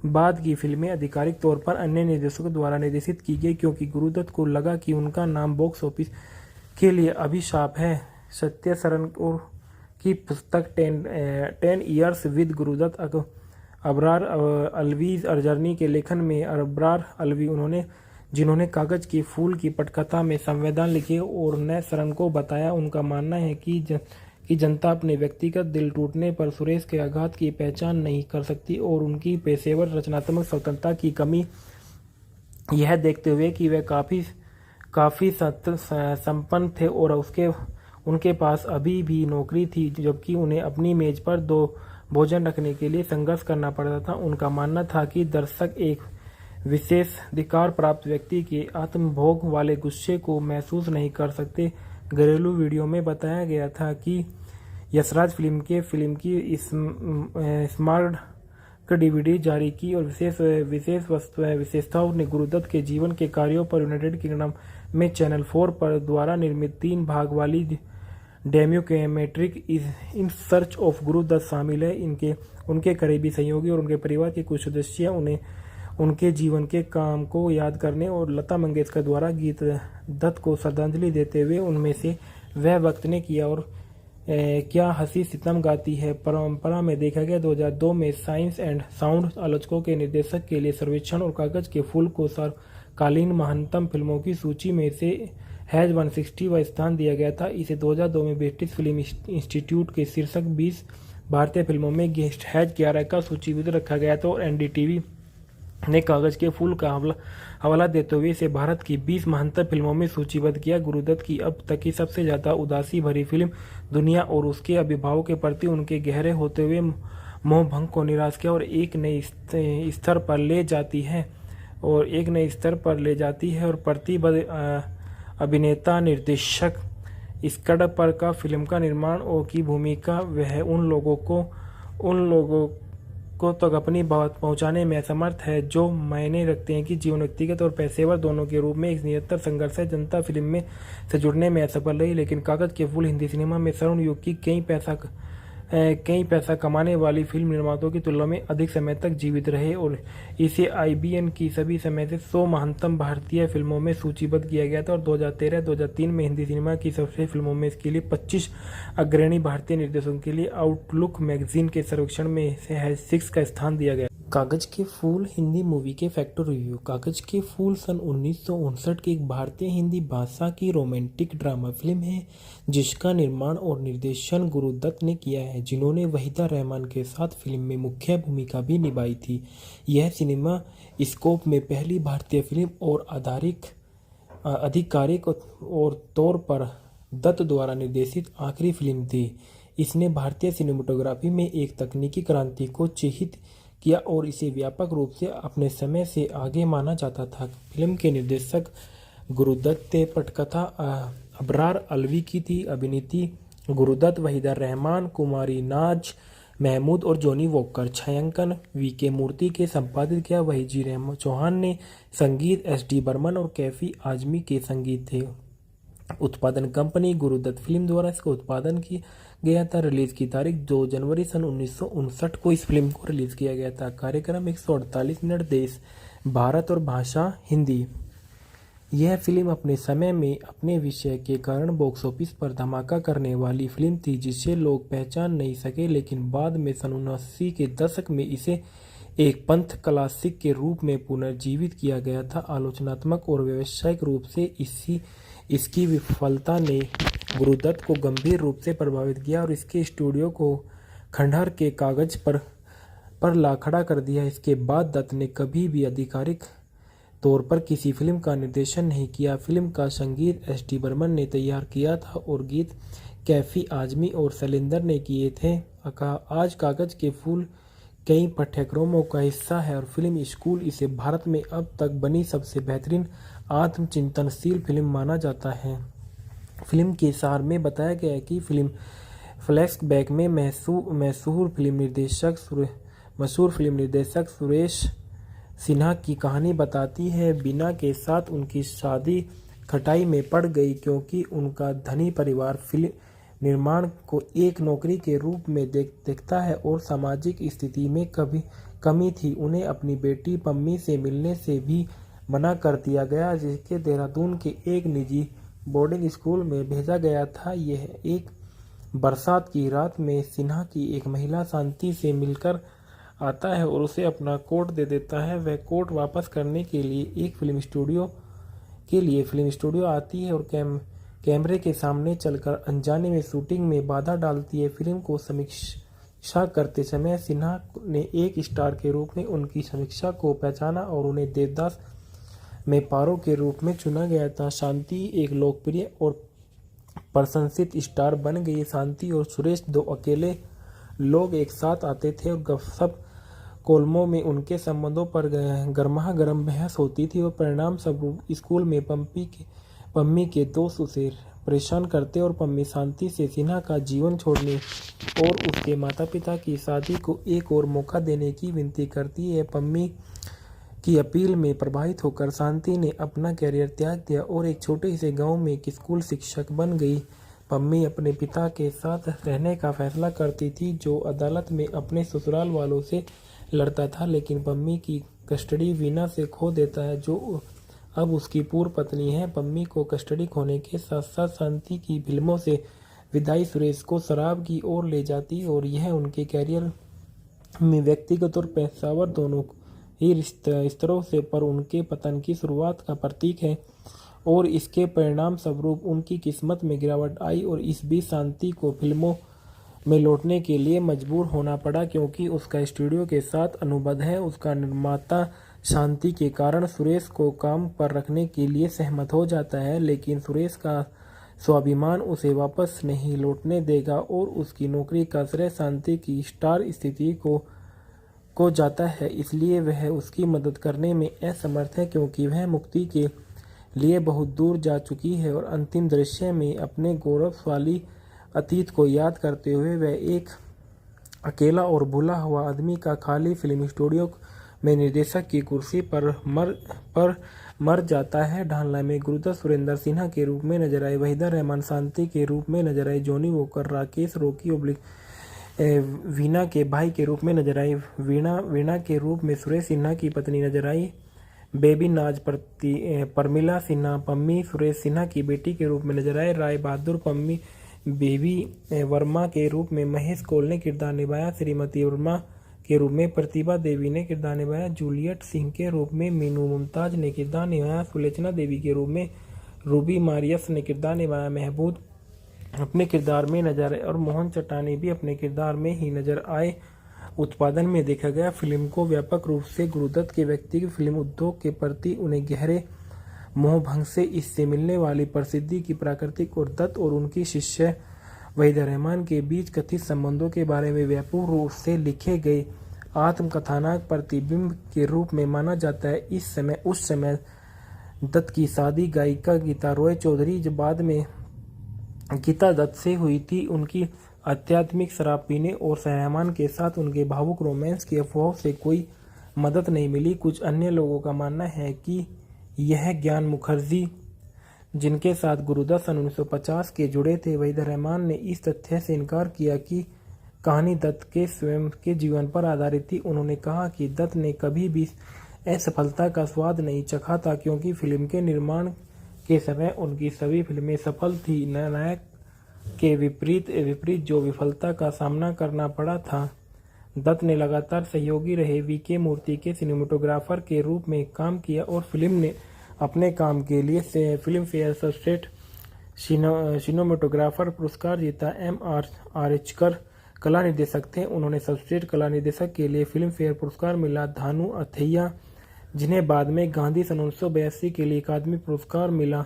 बाद की फिल्में आधिकारिक तौर पर अन्य निर्देशकों द्वारा निर्देशित की गई क्योंकि गुरुदत्त को लगा कि उनका नाम बॉक्स ऑफिस के लिए अभिशाप है। सत्य सरन की पुस्तक 10 years with Guru Dutt Abrar Alvi's journey के लेखन में अबरार अलवी जिन्होंने कागज के फूल की पटकथा में संवेदन लिखे और नए सरन को बताया। उनका मानना है कि जनता अपने व्यक्तिगत दिल टूटने पर सुरेश के आघात की पहचान नहीं कर सकती और उनकी पेशेवर रचनात्मक स्वतंत्रता की कमी यह देखते हुए कि वे काफ़ी संपन्न थे और उनके पास अभी भी नौकरी थी जबकि उन्हें अपनी मेज पर 2 भोजन रखने के लिए संघर्ष करना पड़ता था। उनका मानना था कि दर्शक एक विशेष अधिकार प्राप्त व्यक्ति के आत्मभोग वाले गुस्से को महसूस नहीं कर सकते। घरेलू वीडियो में बताया गया था कि यशराज फिल्म की स्मार्ट डीवीडी जारी की और विशेषताओं ने गुरुदत्त के जीवन के कार्यों पर यूनाइटेड किंगडम में चैनल 4 पर द्वारा निर्मित 3 भाग वाली documentary in search of Guru Dutt शामिल है। उनके करीबी सहयोगी और उनके परिवार के कुछ सदस्य उन्हें उनके जीवन के काम को याद करने और लता मंगेशकर द्वारा गीत दत्त को श्रद्धांजलि देते हुए उनमें से वह वक्त ने किया और क्या हंसी सितम गाती है परंपरा में देखा गया। 2002 में साइंस एंड साउंड आलोचकों के निर्देशक के लिए सर्वेक्षण और कागज के फूल को सर्वकालीन महानतम फिल्मों की सूची में से हैज 160वां स्थान दिया गया था। इसे 2002 में ब्रिटिश फिल्म इंस्टीट्यूट के शीर्षक 20 भारतीय फिल्मों में हैज 11 का सूचीबद्ध रखा गया था और एनडीटीवी ने कागज के फूल का हवाला देते हुए इसे भारत की 20 महानतम फिल्मों में सूचीबद्ध किया। गुरुदत्त की अब तक की सबसे ज्यादा उदासी भरी फिल्म दुनिया और उसके अभिभावकों के प्रति उनके गहरे होते हुए मोहभंग को निराश किया और एक नई स्तर पर ले जाती है और प्रतिबद्ध अभिनेता निर्देशक स्कड पर का फिल्म का निर्माण और की भूमिका वह उन लोगों को तक अपनी बात पहुंचाने में असमर्थ है जो मायने रखते हैं कि जीवन व्यक्तिगत और पेशेवर दोनों के रूप में एक निरंतर संघर्ष है। जनता फिल्म में से जुड़ने में असफल रही, लेकिन कागज के फूल हिंदी सिनेमा में स्वर्ण युग की कई पैसा कमाने वाली फिल्म निर्माताओं की तुलना में अधिक समय तक जीवित रहे और इसे IBN की सभी समय से 100 महानतम भारतीय फिल्मों में सूचीबद्ध किया गया था और 2013-2003 में हिंदी सिनेमा की सबसे फिल्मों में इसके लिए 25 अग्रणी भारतीय निर्देशकों के लिए आउटलुक मैगजीन के सर्वेक्षण में से हैज 6 का स्थान दिया गया। कागज के फूल हिंदी मूवी के फैक्टर रिव्यू। कागज के फूल सन 1959 की एक भारतीय हिंदी भाषा की रोमांटिक ड्रामा फिल्म है जिसका निर्माण और निर्देशन गुरुदत्त ने किया है, जिन्होंने वहीदा रहमान के साथ फिल्म में मुख्य भूमिका भी निभाई थी। यह सिनेमा स्कोप में पहली भारतीय फिल्म और आधिकारिक और तौर पर दत्त द्वारा निर्देशित आखिरी फिल्म थी। इसने भारतीय सिनेमेटोग्राफी में एक तकनीकी क्रांति को चिह्नित किया और इसे व्यापक रूप से अपने समय से आगे माना जाता था। फिल्म के निर्देशक गुरुदत्त थे। पटकथा अबरार अलवी की थी। अभिनीति गुरुदत्त, वहीदा रहमान, कुमारी नाज महमूद और जॉनी वॉकर। छायांकन VK मूर्ति के संपादित किया। वहीजी रहमान चौहान ने। संगीत SD बर्मन और कैफी आजमी के संगीत थे। उत्पादन कंपनी गुरुदत्त फिल्म द्वारा इसका उत्पादन किया गया था। रिलीज की तारीख 2 जनवरी सन 1959 को इस फिल्म को रिलीज किया गया था। कार्यक्रम 148 मिनट। देश भारत और भाषा हिंदी। यह फिल्म अपने समय में अपने विषय के कारण बॉक्स ऑफिस पर धमाका करने वाली फिल्म थी जिसे लोग पहचान नहीं सके, लेकिन बाद में सन 79 के दशक में इसे एक पंथ क्लासिक के रूप में पुनर्जीवित किया गया था। आलोचनात्मक और व्यावसायिक रूप से इसकी विफलता ने गुरुदत्त को गंभीर रूप से प्रभावित किया और इसके स्टूडियो को खंडहर के कागज पर ला खड़ा कर दिया। इसके बाद दत्त ने कभी भी आधिकारिक तौर पर किसी फिल्म का निर्देशन नहीं किया। फिल्म का संगीत SD बर्मन ने तैयार किया था और गीत कैफी आजमी और शैलेंद्र ने किए थे। आज कागज के फूल कई पाठ्यक्रमों का हिस्सा है और फिल्म स्कूल इसे भारत में अब तक बनी सबसे बेहतरीन आत्मचिंतनशील फिल्म माना जाता है। फिल्म के सार में बताया गया है कि फिल्म फ्लैशबैक में मशहूर फिल्म निर्देशक सुरेश सिन्हा की कहानी बताती है। बीना के साथ उनकी शादी खटाई में पड़ गई क्योंकि उनका धनी परिवार फिल्म निर्माण को एक नौकरी के रूप में देखता है और सामाजिक स्थिति में कमी थी। उन्हें अपनी बेटी पम्मी से मिलने से भी मना कर दिया गया, जिसके देहरादून के एक निजी बोर्डिंग स्कूल में भेजा गया था। यह एक बरसात की रात में सिन्हा की एक महिला शांति से मिलकर आता है और उसे अपना कोट दे देता है। वह कोट वापस करने के लिए फिल्म स्टूडियो आती है और कैमरे के सामने चलकर अनजाने में शूटिंग में बाधा डालती है। फिल्म को समीक्षा करते समय सिन्हा ने एक स्टार के रूप में उनकी समीक्षा को पहचाना और उन्हें देवदास में पारो के रूप में चुना गया था। शांति एक लोकप्रिय और प्रशंसित स्टार बन गई। शांति और सुरेश दो अकेले लोग एक साथ आते थे और गपशप कोलमों में उनके संबंधों पर गर्मागर्म बहस होती थी और परिणाम स्वरूप स्कूल में पम्मी के दोस्त उसे परेशान करते और पम्मी शांति से सिन्हा का जीवन छोड़ने और उसके माता पिता की शादी को एक और मौका देने की विनती करती है। पम्मी की अपील में प्रभावित होकर शांति ने अपना कैरियर त्याग दिया और एक छोटे से गांव में एक स्कूल शिक्षक बन गई। पम्मी अपने पिता के साथ रहने का फैसला करती थी, जो अदालत में अपने ससुराल वालों से लड़ता था, लेकिन पम्मी की कस्टडी वीना से खो देता है, जो अब उसकी पूर्व पत्नी है। पम्मी को कस्टडी खोने के साथ साथ शांति की फिल्मों से विदाई सुरेश को शराब की ओर ले जाती और यह उनके कैरियर में व्यक्तिगत और पेशेवर दोनों ही स्तरों से पर उनके पतन की शुरुआत का प्रतीक है और इसके परिणाम स्वरूप उनकी किस्मत में गिरावट आई और इस बीच शांति को फिल्मों में लौटने के लिए मजबूर होना पड़ा क्योंकि उसका स्टूडियो के साथ अनुबंध है। उसका निर्माता शांति के कारण सुरेश को काम पर रखने के लिए सहमत हो जाता है, लेकिन सुरेश का स्वाभिमान उसे वापस नहीं लौटने देगा और उसकी नौकरी का श्रेय शांति की स्टार स्थिति को जाता है। इसलिए वह उसकी मदद करने में असमर्थ है क्योंकि वह मुक्ति के लिए बहुत दूर जा चुकी है और अंतिम दृश्य में अपने गौरवशाली अतीत को याद करते हुए वह एक अकेला और भूला हुआ आदमी का खाली फिल्म स्टूडियो में निर्देशक की कुर्सी पर मर जाता है। ढालना में गुरुदत्त सुरेंद्र सिन्हा के रूप में नजर आए, वहीदा रहमान शांति के रूप में नजर आए, जॉनी वॉकर राकेश रॉकी वीणा के भाई के रूप में नजर आई, वीणा के रूप में सुरेश सिन्हा की पत्नी नजर आई, बेबी नाज परमिला सिन्हा पम्मी सुरेश सिन्हा की बेटी के रूप में नजर आए, राय बहादुर पम्मी बेबी वर्मा के रूप में महेश कौल ने किरदार निभाया, श्रीमती वर्मा के रूप में प्रतिभा देवी ने किरदार निभाया, जूलियट सिंह के रूप में मीनू मुमताज ने किरदार निभाया, सुलोचना देवी के रूप में रूबी मारियस ने किरदार निभाया, महबूब अपने किरदार में नजर आए और मोहन चट्टानी भी अपने किरदार में ही नजर आए। उत्पादन में देखा गया फिल्म को व्यापक रूप से गुरुदत्त के व्यक्तिगत फिल्म उद्योग के प्रति उन्हें गहरे मोहभंग से इससे मिलने वाली प्रसिद्धि की प्राकृतिक और दत्त और उनकी शिष्य वहीदा रहमान के बीच कथित संबंधों के बारे में व्यापक रूप से लिखे गए आत्मकथानक प्रतिबिंब के रूप में माना जाता है। उस समय दत्त की शादी गायिका गीता रॉय चौधरी जो बाद में गीता दत्त से हुई थी। उनकी आध्यात्मिक शराब पीने और रहमान के साथ उनके भावुक रोमांस की अफवाहों से कोई मदद नहीं मिली। कुछ अन्य लोगों का मानना है कि यह ज्ञान मुखर्जी जिनके साथ गुरुदत्त सन 1950 के जुड़े थे, वहीदा रहमान ने इस तथ्य से इनकार किया कि कहानी दत्त के स्वयं के जीवन पर आधारित थी। उन्होंने कहा कि दत्त ने कभी भी असफलता का स्वाद नहीं चखा था क्योंकि फिल्म के निर्माण के समय उनकी सभी फिल्में सफल थी। नायक के विपरीत जो विफलता का सामना करना पड़ा था। दत्त ने लगातार सहयोगी रहे वीके मूर्ति के सिनेमेटोग्राफर के रूप में काम किया और फिल्म ने अपने काम के लिए फिल्म फेयर सर्वश्रेष्ठ सिनेमेटोग्राफर पुरस्कार जीता। M.R. आर्चकर कला निर्देशक थे। उन्होंने सर्वश्रेष्ठ कला निर्देशक के लिए फिल्म फेयर पुरस्कार मिला। धानु अथैया जिन्हें बाद में गांधी सन 1982 के लिए अकादमी पुरस्कार मिला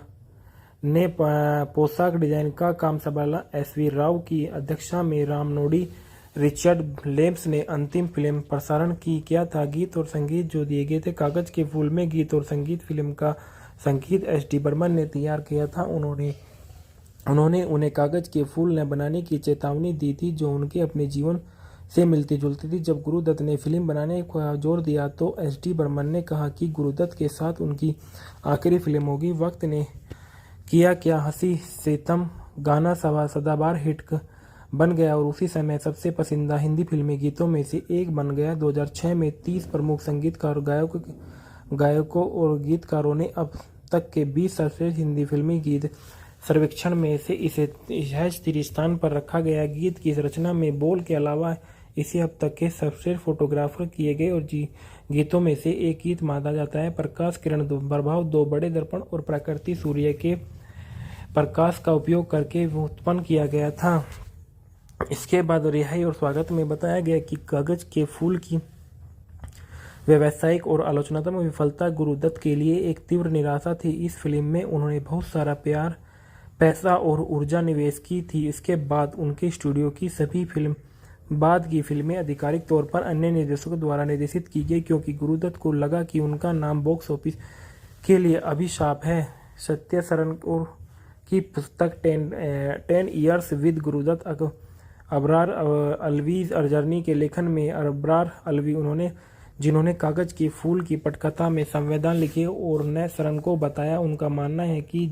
ने पोशाक डिजाइन का काम संभाला। SV राव की अध्यक्षता में रामनोडी रिचर्ड लेम्स ने अंतिम फिल्म प्रसारण किया था। गीत और संगीत जो दिए गए थे कागज के फूल में गीत और संगीत फिल्म का संगीत SD बर्मन ने तैयार किया था। उन्होंने उन्हें कागज के फूल न बनाने की चेतावनी दी थी जो उनके अपने जीवन से मिलती जुलती थी। जब गुरुदत्त ने फिल्म बनाने का जोर दिया तो SD बर्मन ने कहा कि गुरुदत्त के साथ उनकी आखिरी फिल्म होगी। वक्त ने किया क्या हंसी सितम गाना सदाबहार हिट बन गया और उसी समय सबसे पसंदीदा हिंदी फिल्मी गीतों में से एक बन गया। 2006 में 30 प्रमुख संगीतकार गायकों और गीतकारों ने अब तक के 20 सर्वश्रेष्ठ हिंदी फिल्मी गीत सर्वेक्षण में से इसे 30 स्थान पर रखा गया। गीत की रचना में बोल के अलावा इसे अब तक के सर्वश्रेष्ठ फोटोग्राफर किए गए और गीतों में से एक गीत माना जाता है। प्रकाश किरण प्रभाव 2 बड़े दर्पण और प्रकृति सूर्य के प्रकाश का उपयोग करके उत्पन्न किया गया था। इसके बाद रिहाई और स्वागत में बताया गया कि कागज के फूल की व्यावसायिक और आलोचनात्मक विफलता गुरुदत्त के लिए एक तीव्र निराशा थी। इस फिल्म में उन्होंने बहुत सारा प्यार पैसा और ऊर्जा निवेश की थी। इसके बाद उनके स्टूडियो की सभी बाद की फिल्में आधिकारिक तौर पर अन्य निर्देशकों द्वारा निर्देशित की गई क्योंकि गुरुदत्त को लगा कि उनका नाम बॉक्स ऑफिस के लिए अभिशाप है। सत्य शरण और की पुस्तक 10 years with Guru Dutt Abrar Alvi journey के लेखन में अबरार अलवी जिन्होंने कागज के फूल की पटकथा में संविधान लिखे और नए शरण को बताया, उनका मानना है कि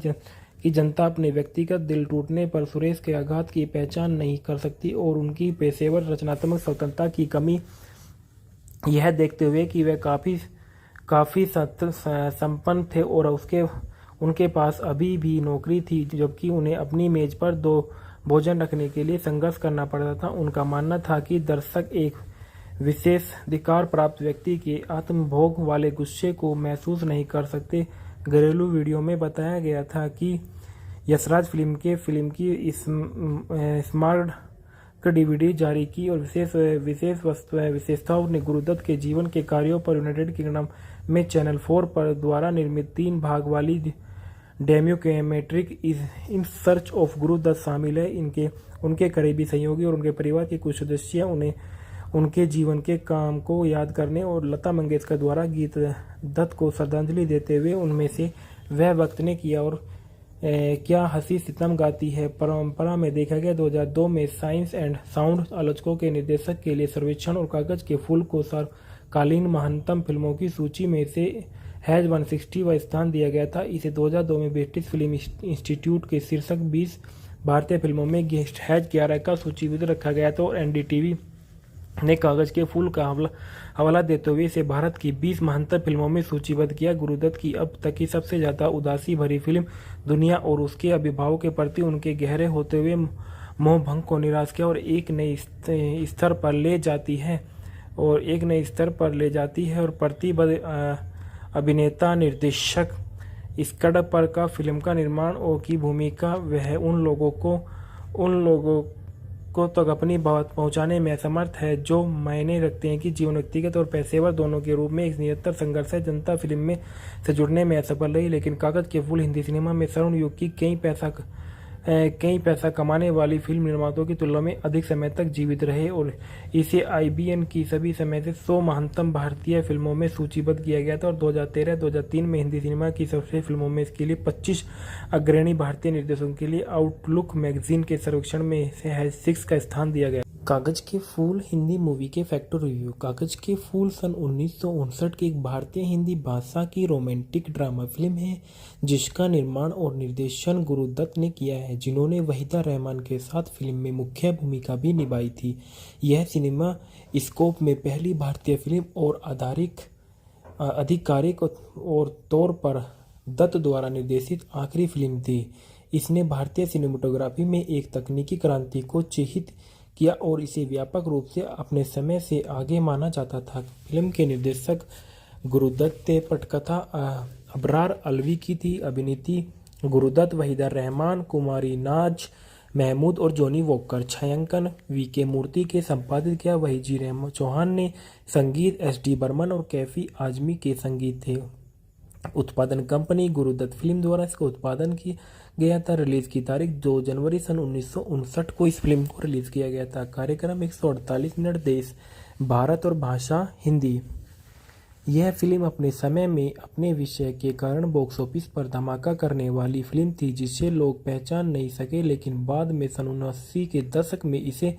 जनता अपने व्यक्तिगत दिल टूटने पर सुरेश के आघात की पहचान नहीं कर सकती और उनकी पेशेवर रचनात्मक स्वतंत्रता की कमी, यह देखते हुए कि वे काफ़ी संपन्न थे और उनके पास अभी भी नौकरी थी, जबकि उन्हें अपनी मेज पर 2 भोजन रखने के लिए संघर्ष करना पड़ता था। उनका मानना था कि दर्शक एक विशेषाधिकार प्राप्त व्यक्ति के आत्मभोग वाले गुस्से को महसूस नहीं कर सकते। घरेलू वीडियो में बताया गया था कि यशराज फिल्म की स्मार्ट डीवीडी जारी की और विशेषताओं ने गुरुदत्त के जीवन के कार्यों पर यूनाइटेड किंगडम में चैनल 4 पर द्वारा निर्मित 3 भाग वाली documentary in search of Guru Dutt शामिल है। उनके करीबी सहयोगी और उनके परिवार के कुछ सदस्य उनके जीवन के काम को याद करने और लता मंगेशकर द्वारा गीत दत्त को श्रद्धांजलि देते हुए उनमें से वह वक्त ने किया और क्या हंसी सितम गाती है परंपरा में देखा गया। 2002 में साइंस एंड साउंड आलोचकों के निर्देशक के लिए सर्वेक्षण और कागज के फूल को सर्वकालीन महानतम फिल्मों की सूची में से हैज 160वां स्थान दिया गया था। इसे 2002 में ब्रिटिश फिल्म इंस्टीट्यूट के शीर्षक 20 भारतीय फिल्मों में हैज 11 का सूचीबद्ध रखा गया था और एनडीटीवी ने कागज के फूल का हवाला देते हुए इसे भारत की 20 महानतम फिल्मों में सूचीबद्ध किया। गुरुदत्त की अब तक की सबसे ज्यादा उदासी भरी फिल्म दुनिया और उसके अभिभावकों के प्रति उनके गहरे होते हुए मोहभंग को निराश किया और एक नई स्तर पर ले जाती है और प्रतिबद्ध अभिनेता निर्देशक स्कंदर का फिल्म का निर्माण और की भूमिका वह उन लोगों को तक अपनी बात पहुंचाने में असमर्थ है जो मायने रखते हैं कि जीवन व्यक्तिगत और पेशेवर दोनों के रूप में एक निरंतर संघर्ष है। जनता फिल्म में से जुड़ने में असफल रही, लेकिन कागज के फूल हिंदी सिनेमा में स्वर्ण युग की कई पैसा कमाने वाली फिल्म निर्माताओं की तुलना में अधिक समय तक जीवित रहे और इसे IBN की सभी समय से 100 महानतम भारतीय फिल्मों में सूचीबद्ध किया गया था और 2013-2003 में हिंदी सिनेमा की सबसे फिल्मों में इसके लिए 25 अग्रणी भारतीय निर्देशकों के लिए आउटलुक मैगजीन के सर्वेक्षण में से 6 का स्थान दिया गया। कागज के फूल हिंदी मूवी के फैक्टर रिव्यू। कागज के फूल सन 1959 की एक भारतीय हिंदी भाषा की रोमांटिक ड्रामा फिल्म है जिसका निर्माण और निर्देशन गुरुदत्त ने किया है, जिन्होंने वहीदा रहमान के साथ फिल्म में मुख्य भूमिका भी निभाई थी। यह सिनेमा स्कोप में पहली भारतीय फिल्म और आधिकारिक और तौर पर दत्त द्वारा निर्देशित आखिरी फिल्म थी। इसने भारतीय सिनेमेटोग्राफी में एक तकनीकी क्रांति को चिह्नित किया और इसे व्यापक रूप से अपने समय से आगे माना जाता था। फिल्म के निर्देशक गुरुदत्त थे, पटकथा अबरार अलवी की थी, अभिनेत्री गुरुदत्त, वहीदा रहमान, कुमारी नाज महमूद और जॉनी वॉकर। छायांकन VK मूर्ति के संपादित किया। वहीजी रहमान चौहान ने संगीत, SD बर्मन और कैफी आजमी के संगीत थे। उत्पादन कंपनी गुरुदत्त फिल्म द्वारा इसका उत्पादन किया गया था। रिलीज की तारीख 2 जनवरी सन 1959 को इस फिल्म को रिलीज किया गया था। कार्यक्रम 148 मिनट। देश भारत और भाषा हिंदी। यह फिल्म अपने समय में अपने विषय के कारण बॉक्स ऑफिस पर धमाका करने वाली फिल्म थी जिसे लोग पहचान नहीं सके, लेकिन बाद में सन 1980 के दशक में इसे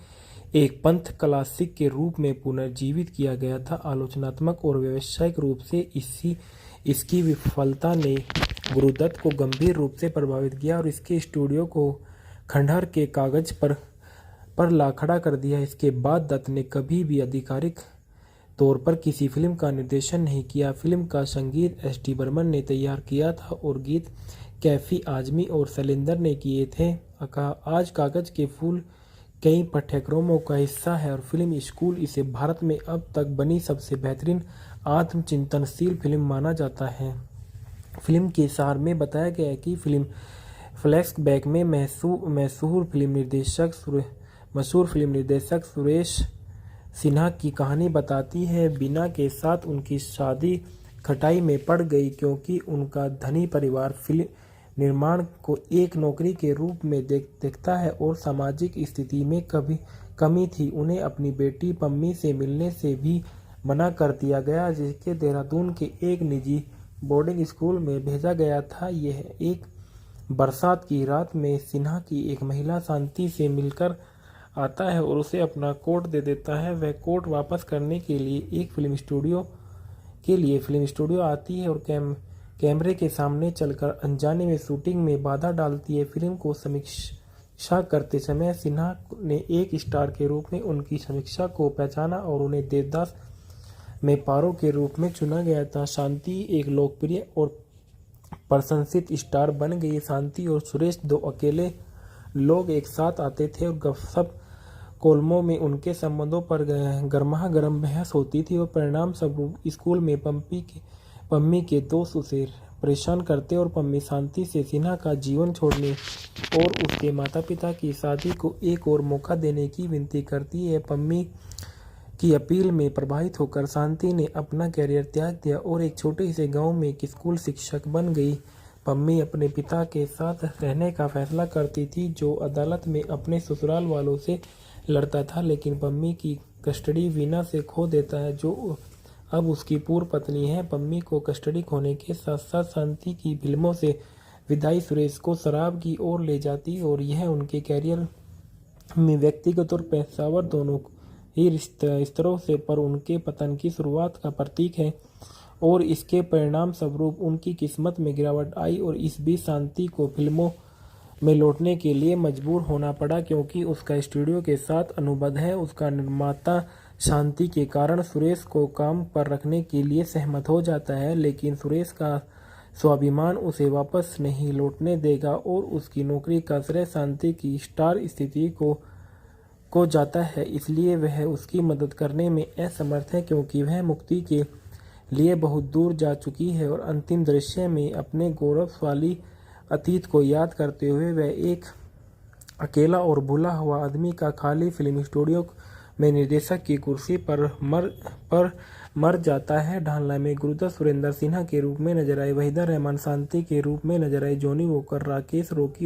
एक पंथ क्लासिक के रूप में पुनर्जीवित किया गया था। आलोचनात्मक और व्यावसायिक रूप से इसकी विफलता ने गुरुदत्त को गंभीर रूप से प्रभावित किया और इसके स्टूडियो को खंडहर के कागज पर ला खड़ा कर दिया। इसके बाद दत्त ने कभी भी आधिकारिक तौर पर किसी फिल्म का निर्देशन नहीं किया। फिल्म का संगीत SD बर्मन ने तैयार किया था और गीत कैफी आजमी और शैलेंद्र ने किए थे। आज कागज के फूल कई पाठ्यक्रमों का हिस्सा है और फिल्म स्कूल इसे भारत में अब तक बनी सबसे बेहतरीन आत्मचिंतनशील फिल्म माना जाता है। फिल्म के सार में बताया गया है कि फिल्म फ्लैशबैक में मशहूर फिल्म निर्देशक सुरेश सिन्हा की कहानी बताती है। बीना के साथ उनकी शादी खटाई में पड़ गई क्योंकि उनका धनी परिवार फिल्म निर्माण को एक नौकरी के रूप में देखता है और सामाजिक स्थिति में कमी थी। उन्हें अपनी बेटी पम्मी से मिलने से भी मना कर दिया गया, जिसके देहरादून के एक निजी बोर्डिंग स्कूल में भेजा गया था। यह एक बरसात की रात में सिन्हा की एक महिला शांति से मिलकर आता है और उसे अपना कोट दे देता है। वह कोट वापस करने के लिए फिल्म स्टूडियो आती है और कैमरे के सामने चलकर अनजाने में शूटिंग में बाधा डालती है। फिल्म को समीक्षा करते समय सिन्हा ने एक स्टार के रूप में उनकी समीक्षा को पहचाना और उन्हें देवदास में पारो के रूप में चुना गया था। शांति एक लोकप्रिय और प्रशंसित स्टार बन गई। शांति और सुरेश दो अकेले लोग एक साथ आते थे और गपशप कोलमों में उनके संबंधों पर गर्मागर्म बहस होती थी और परिणाम स्वरूप स्कूल में पम्मी के दोस्त उसे परेशान करते और पम्मी शांति से सिन्हा का जीवन छोड़ने और उसके माता पिता की शादी को एक और मौका देने की विनती करती है। पम्मी की अपील में प्रभावित होकर शांति ने अपना करियर त्याग दिया और एक छोटे से गांव में एक स्कूल शिक्षक बन गई। पम्मी अपने पिता के साथ रहने का फैसला करती थी जो अदालत में अपने ससुराल वालों से लड़ता था, लेकिन पम्मी की कस्टडी वीना से खो देता है जो अब उसकी पूर्व पत्नी है। पम्मी को कस्टडी खोने के साथ साथ शांति की फिल्मों से विदाई सुरेश को शराब की ओर ले जाती और यह उनके कैरियर में व्यक्तिगत और पेशेवर दोनों ही स्तरों से पर उनके पतन की शुरुआत का प्रतीक है और इसके परिणाम स्वरूप उनकी किस्मत में गिरावट आई और इस बीच शांति को फिल्मों में लौटने के लिए मजबूर होना पड़ा क्योंकि उसका स्टूडियो के साथ अनुबंध है। उसका निर्माता शांति के कारण सुरेश को काम पर रखने के लिए सहमत हो जाता है, लेकिन सुरेश का स्वाभिमान उसे वापस नहीं लौटने देगा और उसकी नौकरी का श्रेय शांति की स्टार स्थिति को जाता है। इसलिए वह उसकी मदद करने में असमर्थ है क्योंकि वह मुक्ति के लिए बहुत दूर जा चुकी है और अंतिम दृश्य में अपने गौरवशाली अतीत को याद करते हुए वह एक अकेला और भूला हुआ आदमी का खाली फिल्म स्टूडियो में निर्देशक की कुर्सी पर मर जाता है। ढालना में गुरुदत्त सुरेंद्र सिन्हा के रूप में नजर आए, वहीदा रहमान शांति के रूप में नजर आए, जॉनी वॉकर राकेश रॉकी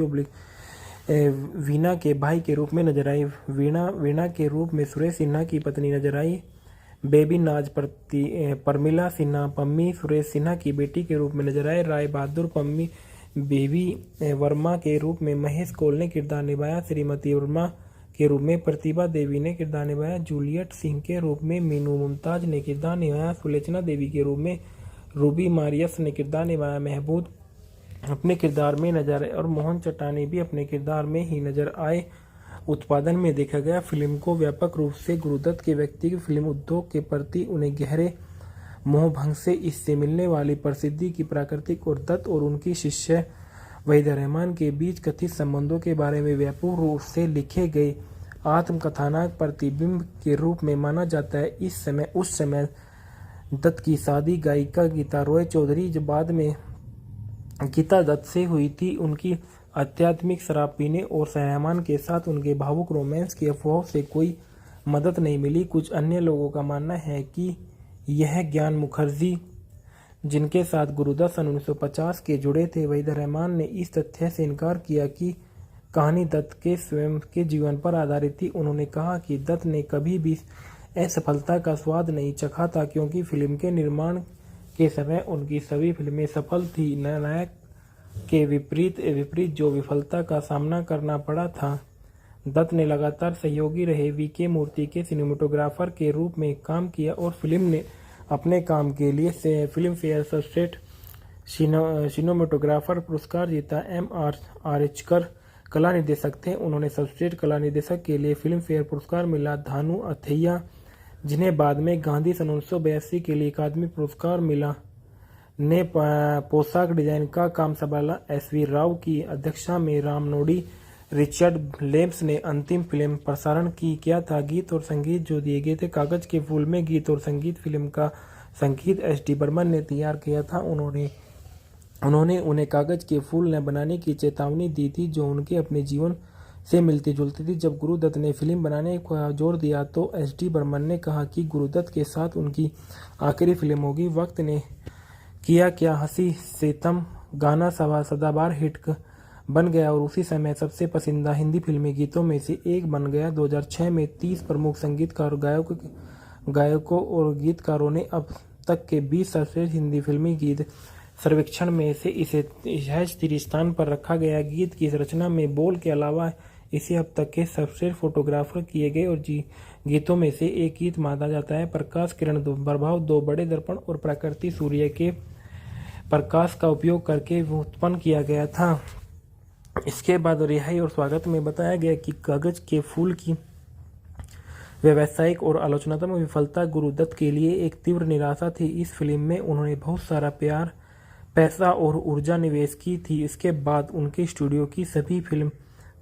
वीणा के भाई के रूप में नजर आई, वीणा के रूप में सुरेश सिन्हा की पत्नी नजर आई, बेबी नाज परमिला सिन्हा पम्मी सुरेश सिन्हा की बेटी के रूप में नजर आए, राय बहादुर पम्मी बेबी वर्मा के रूप में महेश कौल ने किरदार निभाया, श्रीमती वर्मा के रूप में प्रतिभा देवी ने किरदार निभाया, जूलियट सिंह के रूप में मीनू मुमताज ने किरदार निभाया, सुलोचना देवी के रूप में रूबी मारियस ने किरदार निभाया, महबूब अपने किरदार में नजर आए और मोहन चट्टानी भी अपने किरदार में ही नजर आए। उत्पादन में देखा गया फिल्म को व्यापक रूप से गुरुदत्त के व्यक्तिगत फिल्म उद्योग के प्रति उन्हें गहरे मोहभंग से इससे मिलने वाली प्रसिद्धि की प्राकृतिक और दत्त और उनकी शिष्य वहीदा रहमान के बीच कथित संबंधों के बारे में व्यापक रूप से लिखे गए आत्मकथानक प्रतिबिंब के रूप में माना जाता है। उस समय दत्त की शादी गायिका गीता रॉय चौधरी जो बाद में गीता दत्त से हुई थी। उनकी आध्यात्मिक शराब पीने और रहमान के साथ उनके भावुक रोमांस की अफवाहों से कोई मदद नहीं मिली। कुछ अन्य लोगों का मानना है कि यह ज्ञान मुखर्जी जिनके साथ गुरुदत्त सन 1950 के जुड़े थे, वहीदा रहमान ने इस तथ्य से इनकार किया कि कहानी दत्त के स्वयं के जीवन पर आधारित थी। उन्होंने कहा कि दत्त ने कभी भी असफलता का स्वाद नहीं चखा था क्योंकि फिल्म के निर्माण के समय उनकी सभी फिल्में सफल थी। नायक के विपरीत जो विफलता का सामना करना पड़ा था। दत्त ने लगातार सहयोगी रहे वीके मूर्ति के सिनेमेटोग्राफर के रूप में काम किया और फिल्म ने अपने काम के लिए फिल्म फेयर सर्वश्रेष्ठ सिनेमेटोग्राफर पुरस्कार जीता। M.R. आर्चकर कला निर्देशक थे। उन्होंने सर्वश्रेष्ठ कला निर्देशक के लिए फिल्म फेयर पुरस्कार मिला। धानु अथैया जिन्हें बाद में गांधी सन 1982 के लिए अकादमी पुरस्कार मिला ने पोशाक डिजाइन का काम संभाला। SV राव की अध्यक्षता में रामनोडी रिचर्ड लेम्स ने अंतिम फिल्म प्रसारण किया था। गीत और संगीत जो दिए गए थे कागज के फूल में गीत और संगीत फिल्म का संगीत SD बर्मन ने तैयार किया था। उन्होंने उन्हें कागज के फूल न बनाने की चेतावनी दी थी जो उनके अपने जीवन से मिलती जुलती थी। जब गुरुदत्त ने फिल्म बनाने का जोर दिया तो SD बर्मन ने कहा कि गुरुदत्त के साथ उनकी आखिरी फिल्म होगी। वक्त ने किया क्या हंसी सितम गाना सदाबहार हिट बन गया और उसी समय सबसे पसंदीदा हिंदी फिल्मी गीतों में से एक बन गया। 2006 में 30 प्रमुख संगीतकार गायकों और गीतकारों ने अब तक के 20 सर्वश्रेष्ठ हिंदी फिल्मी गीत सर्वेक्षण में से इसे तृतीय स्थान पर रखा गया। गीत की रचना में बोल के अलावा इसे अब तक के सर्वश्रेष्ठ फोटोग्राफर किए गए और गीतों में से एक गीत माना जाता है। प्रकाश किरण प्रभाव दो बड़े दर्पण और प्रकृति सूर्य के प्रकाश का उपयोग करके उत्पन्न किया गया था। इसके बाद रिहाई और स्वागत में बताया गया कि कागज के फूल की व्यावसायिक और आलोचनात्मक विफलता गुरुदत्त के लिए एक तीव्र निराशा थी। इस फिल्म में उन्होंने बहुत सारा प्यार, पैसा और ऊर्जा निवेश की थी। इसके बाद उनके स्टूडियो की सभी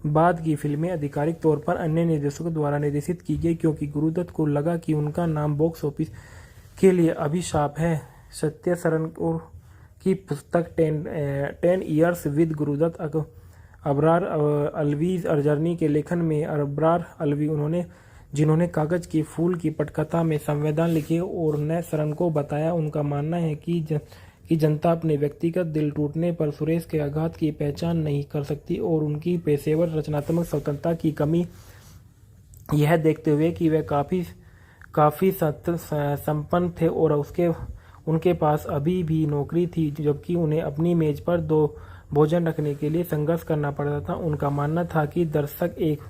बाद की फिल्में आधिकारिक तौर पर अन्य निर्देशकों द्वारा निर्देशित की गई, क्योंकि गुरुदत्त को लगा कि उनका नाम बॉक्स ऑफिस के लिए अभिशाप है। सत्य सरन की पुस्तक 10 years with Guru Dutt Abrar Alvi's journey के लेखन में अबरार अलवी जिन्होंने कागज के फूल की पटकथा में संवेदन लिखे और न सरन को बताया, उनका मानना है कि जनता अपने व्यक्तिगत दिल टूटने पर सुरेश के आघात की पहचान नहीं कर सकती और उनकी पेशेवर रचनात्मक स्वतंत्रता की कमी, यह देखते हुए कि वे काफ़ी संपन्न थे और उनके पास अभी भी नौकरी थी, जबकि उन्हें अपनी मेज पर 2 भोजन रखने के लिए संघर्ष करना पड़ता था। उनका मानना था कि दर्शक एक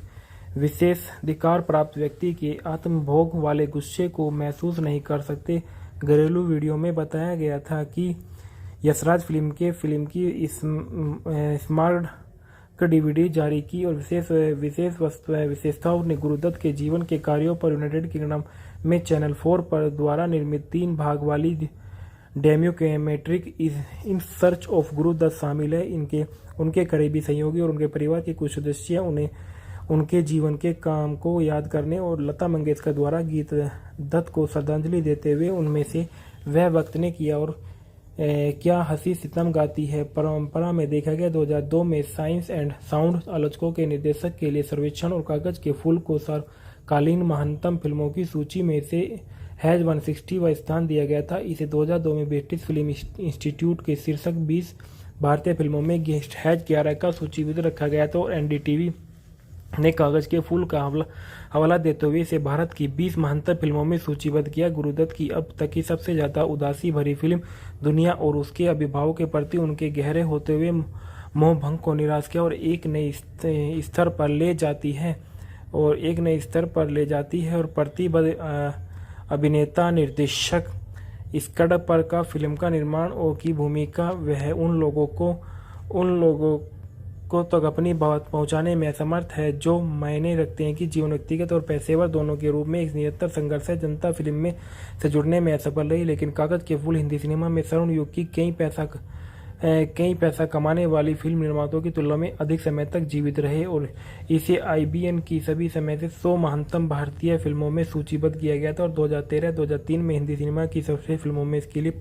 विशेष अधिकार प्राप्त व्यक्ति के आत्मभोग वाले गुस्से को महसूस नहीं कर सकते। घरेलू वीडियो में बताया गया था कि यशराज फिल्म की स्मार्ट डीवीडी जारी की और विशेषताओं ने गुरुदत्त के जीवन के कार्यों पर यूनाइटेड किंगडम में चैनल 4 पर द्वारा निर्मित 3 भाग वाली documentary in search of Guru Dutt शामिल है। उनके करीबी सहयोगी और उनके परिवार के कुछ सदस्य उनके जीवन के काम को याद करने और लता मंगेशकर द्वारा गीत दत्त को श्रद्धांजलि देते हुए उनमें से वह वक्त ने किया और क्या हंसी सितम गाती है परंपरा में देखा गया। 2002 में साइंस एंड साउंड आलोचकों के निर्देशक के लिए सर्वेक्षण और कागज के फूल को सर्वकालीन महानतम फिल्मों की सूची में से हैज 160वां स्थान दिया गया था। इसे 2002 में ब्रिटिश फिल्म इंस्टीट्यूट के शीर्षक 20 भारतीय फिल्मों में हैज 11 का सूचीबद्ध रखा गया था और एनडीटीवी ने कागज के फूल का हवाला देते हुए इसे भारत की 20 महानतम फिल्मों में सूचीबद्ध किया। गुरुदत्त की अब तक की सबसे ज्यादा उदासी भरी फिल्म दुनिया और उसके अभिभावों के प्रति उनके गहरे होते हुए मोहभंग को निराश किया और एक नए स्तर पर ले जाती है और प्रतिबद्ध अभिनेता निर्देशक स्कड पर का फिल्म का निर्माण की भूमिका वह उन लोगों को तक अपनी बात पहुंचाने में असमर्थ है जो मायने रखते हैं कि जीवन व्यक्तिगत और पेशेवर दोनों के रूप में एक निरंतर संघर्ष है। जनता फिल्म में से जुड़ने में असफल रही, लेकिन कागज के फूल हिंदी सिनेमा में स्वर्ण युग की कई पैसा कमाने वाली फिल्म निर्माताओं की तुलना में अधिक समय तक जीवित रहे और इसे IBN की सभी समय से 100 महानतम भारतीय फिल्मों में सूचीबद्ध किया गया था और 2013-2003 में हिंदी सिनेमा की सबसे फिल्मों में इसके लिए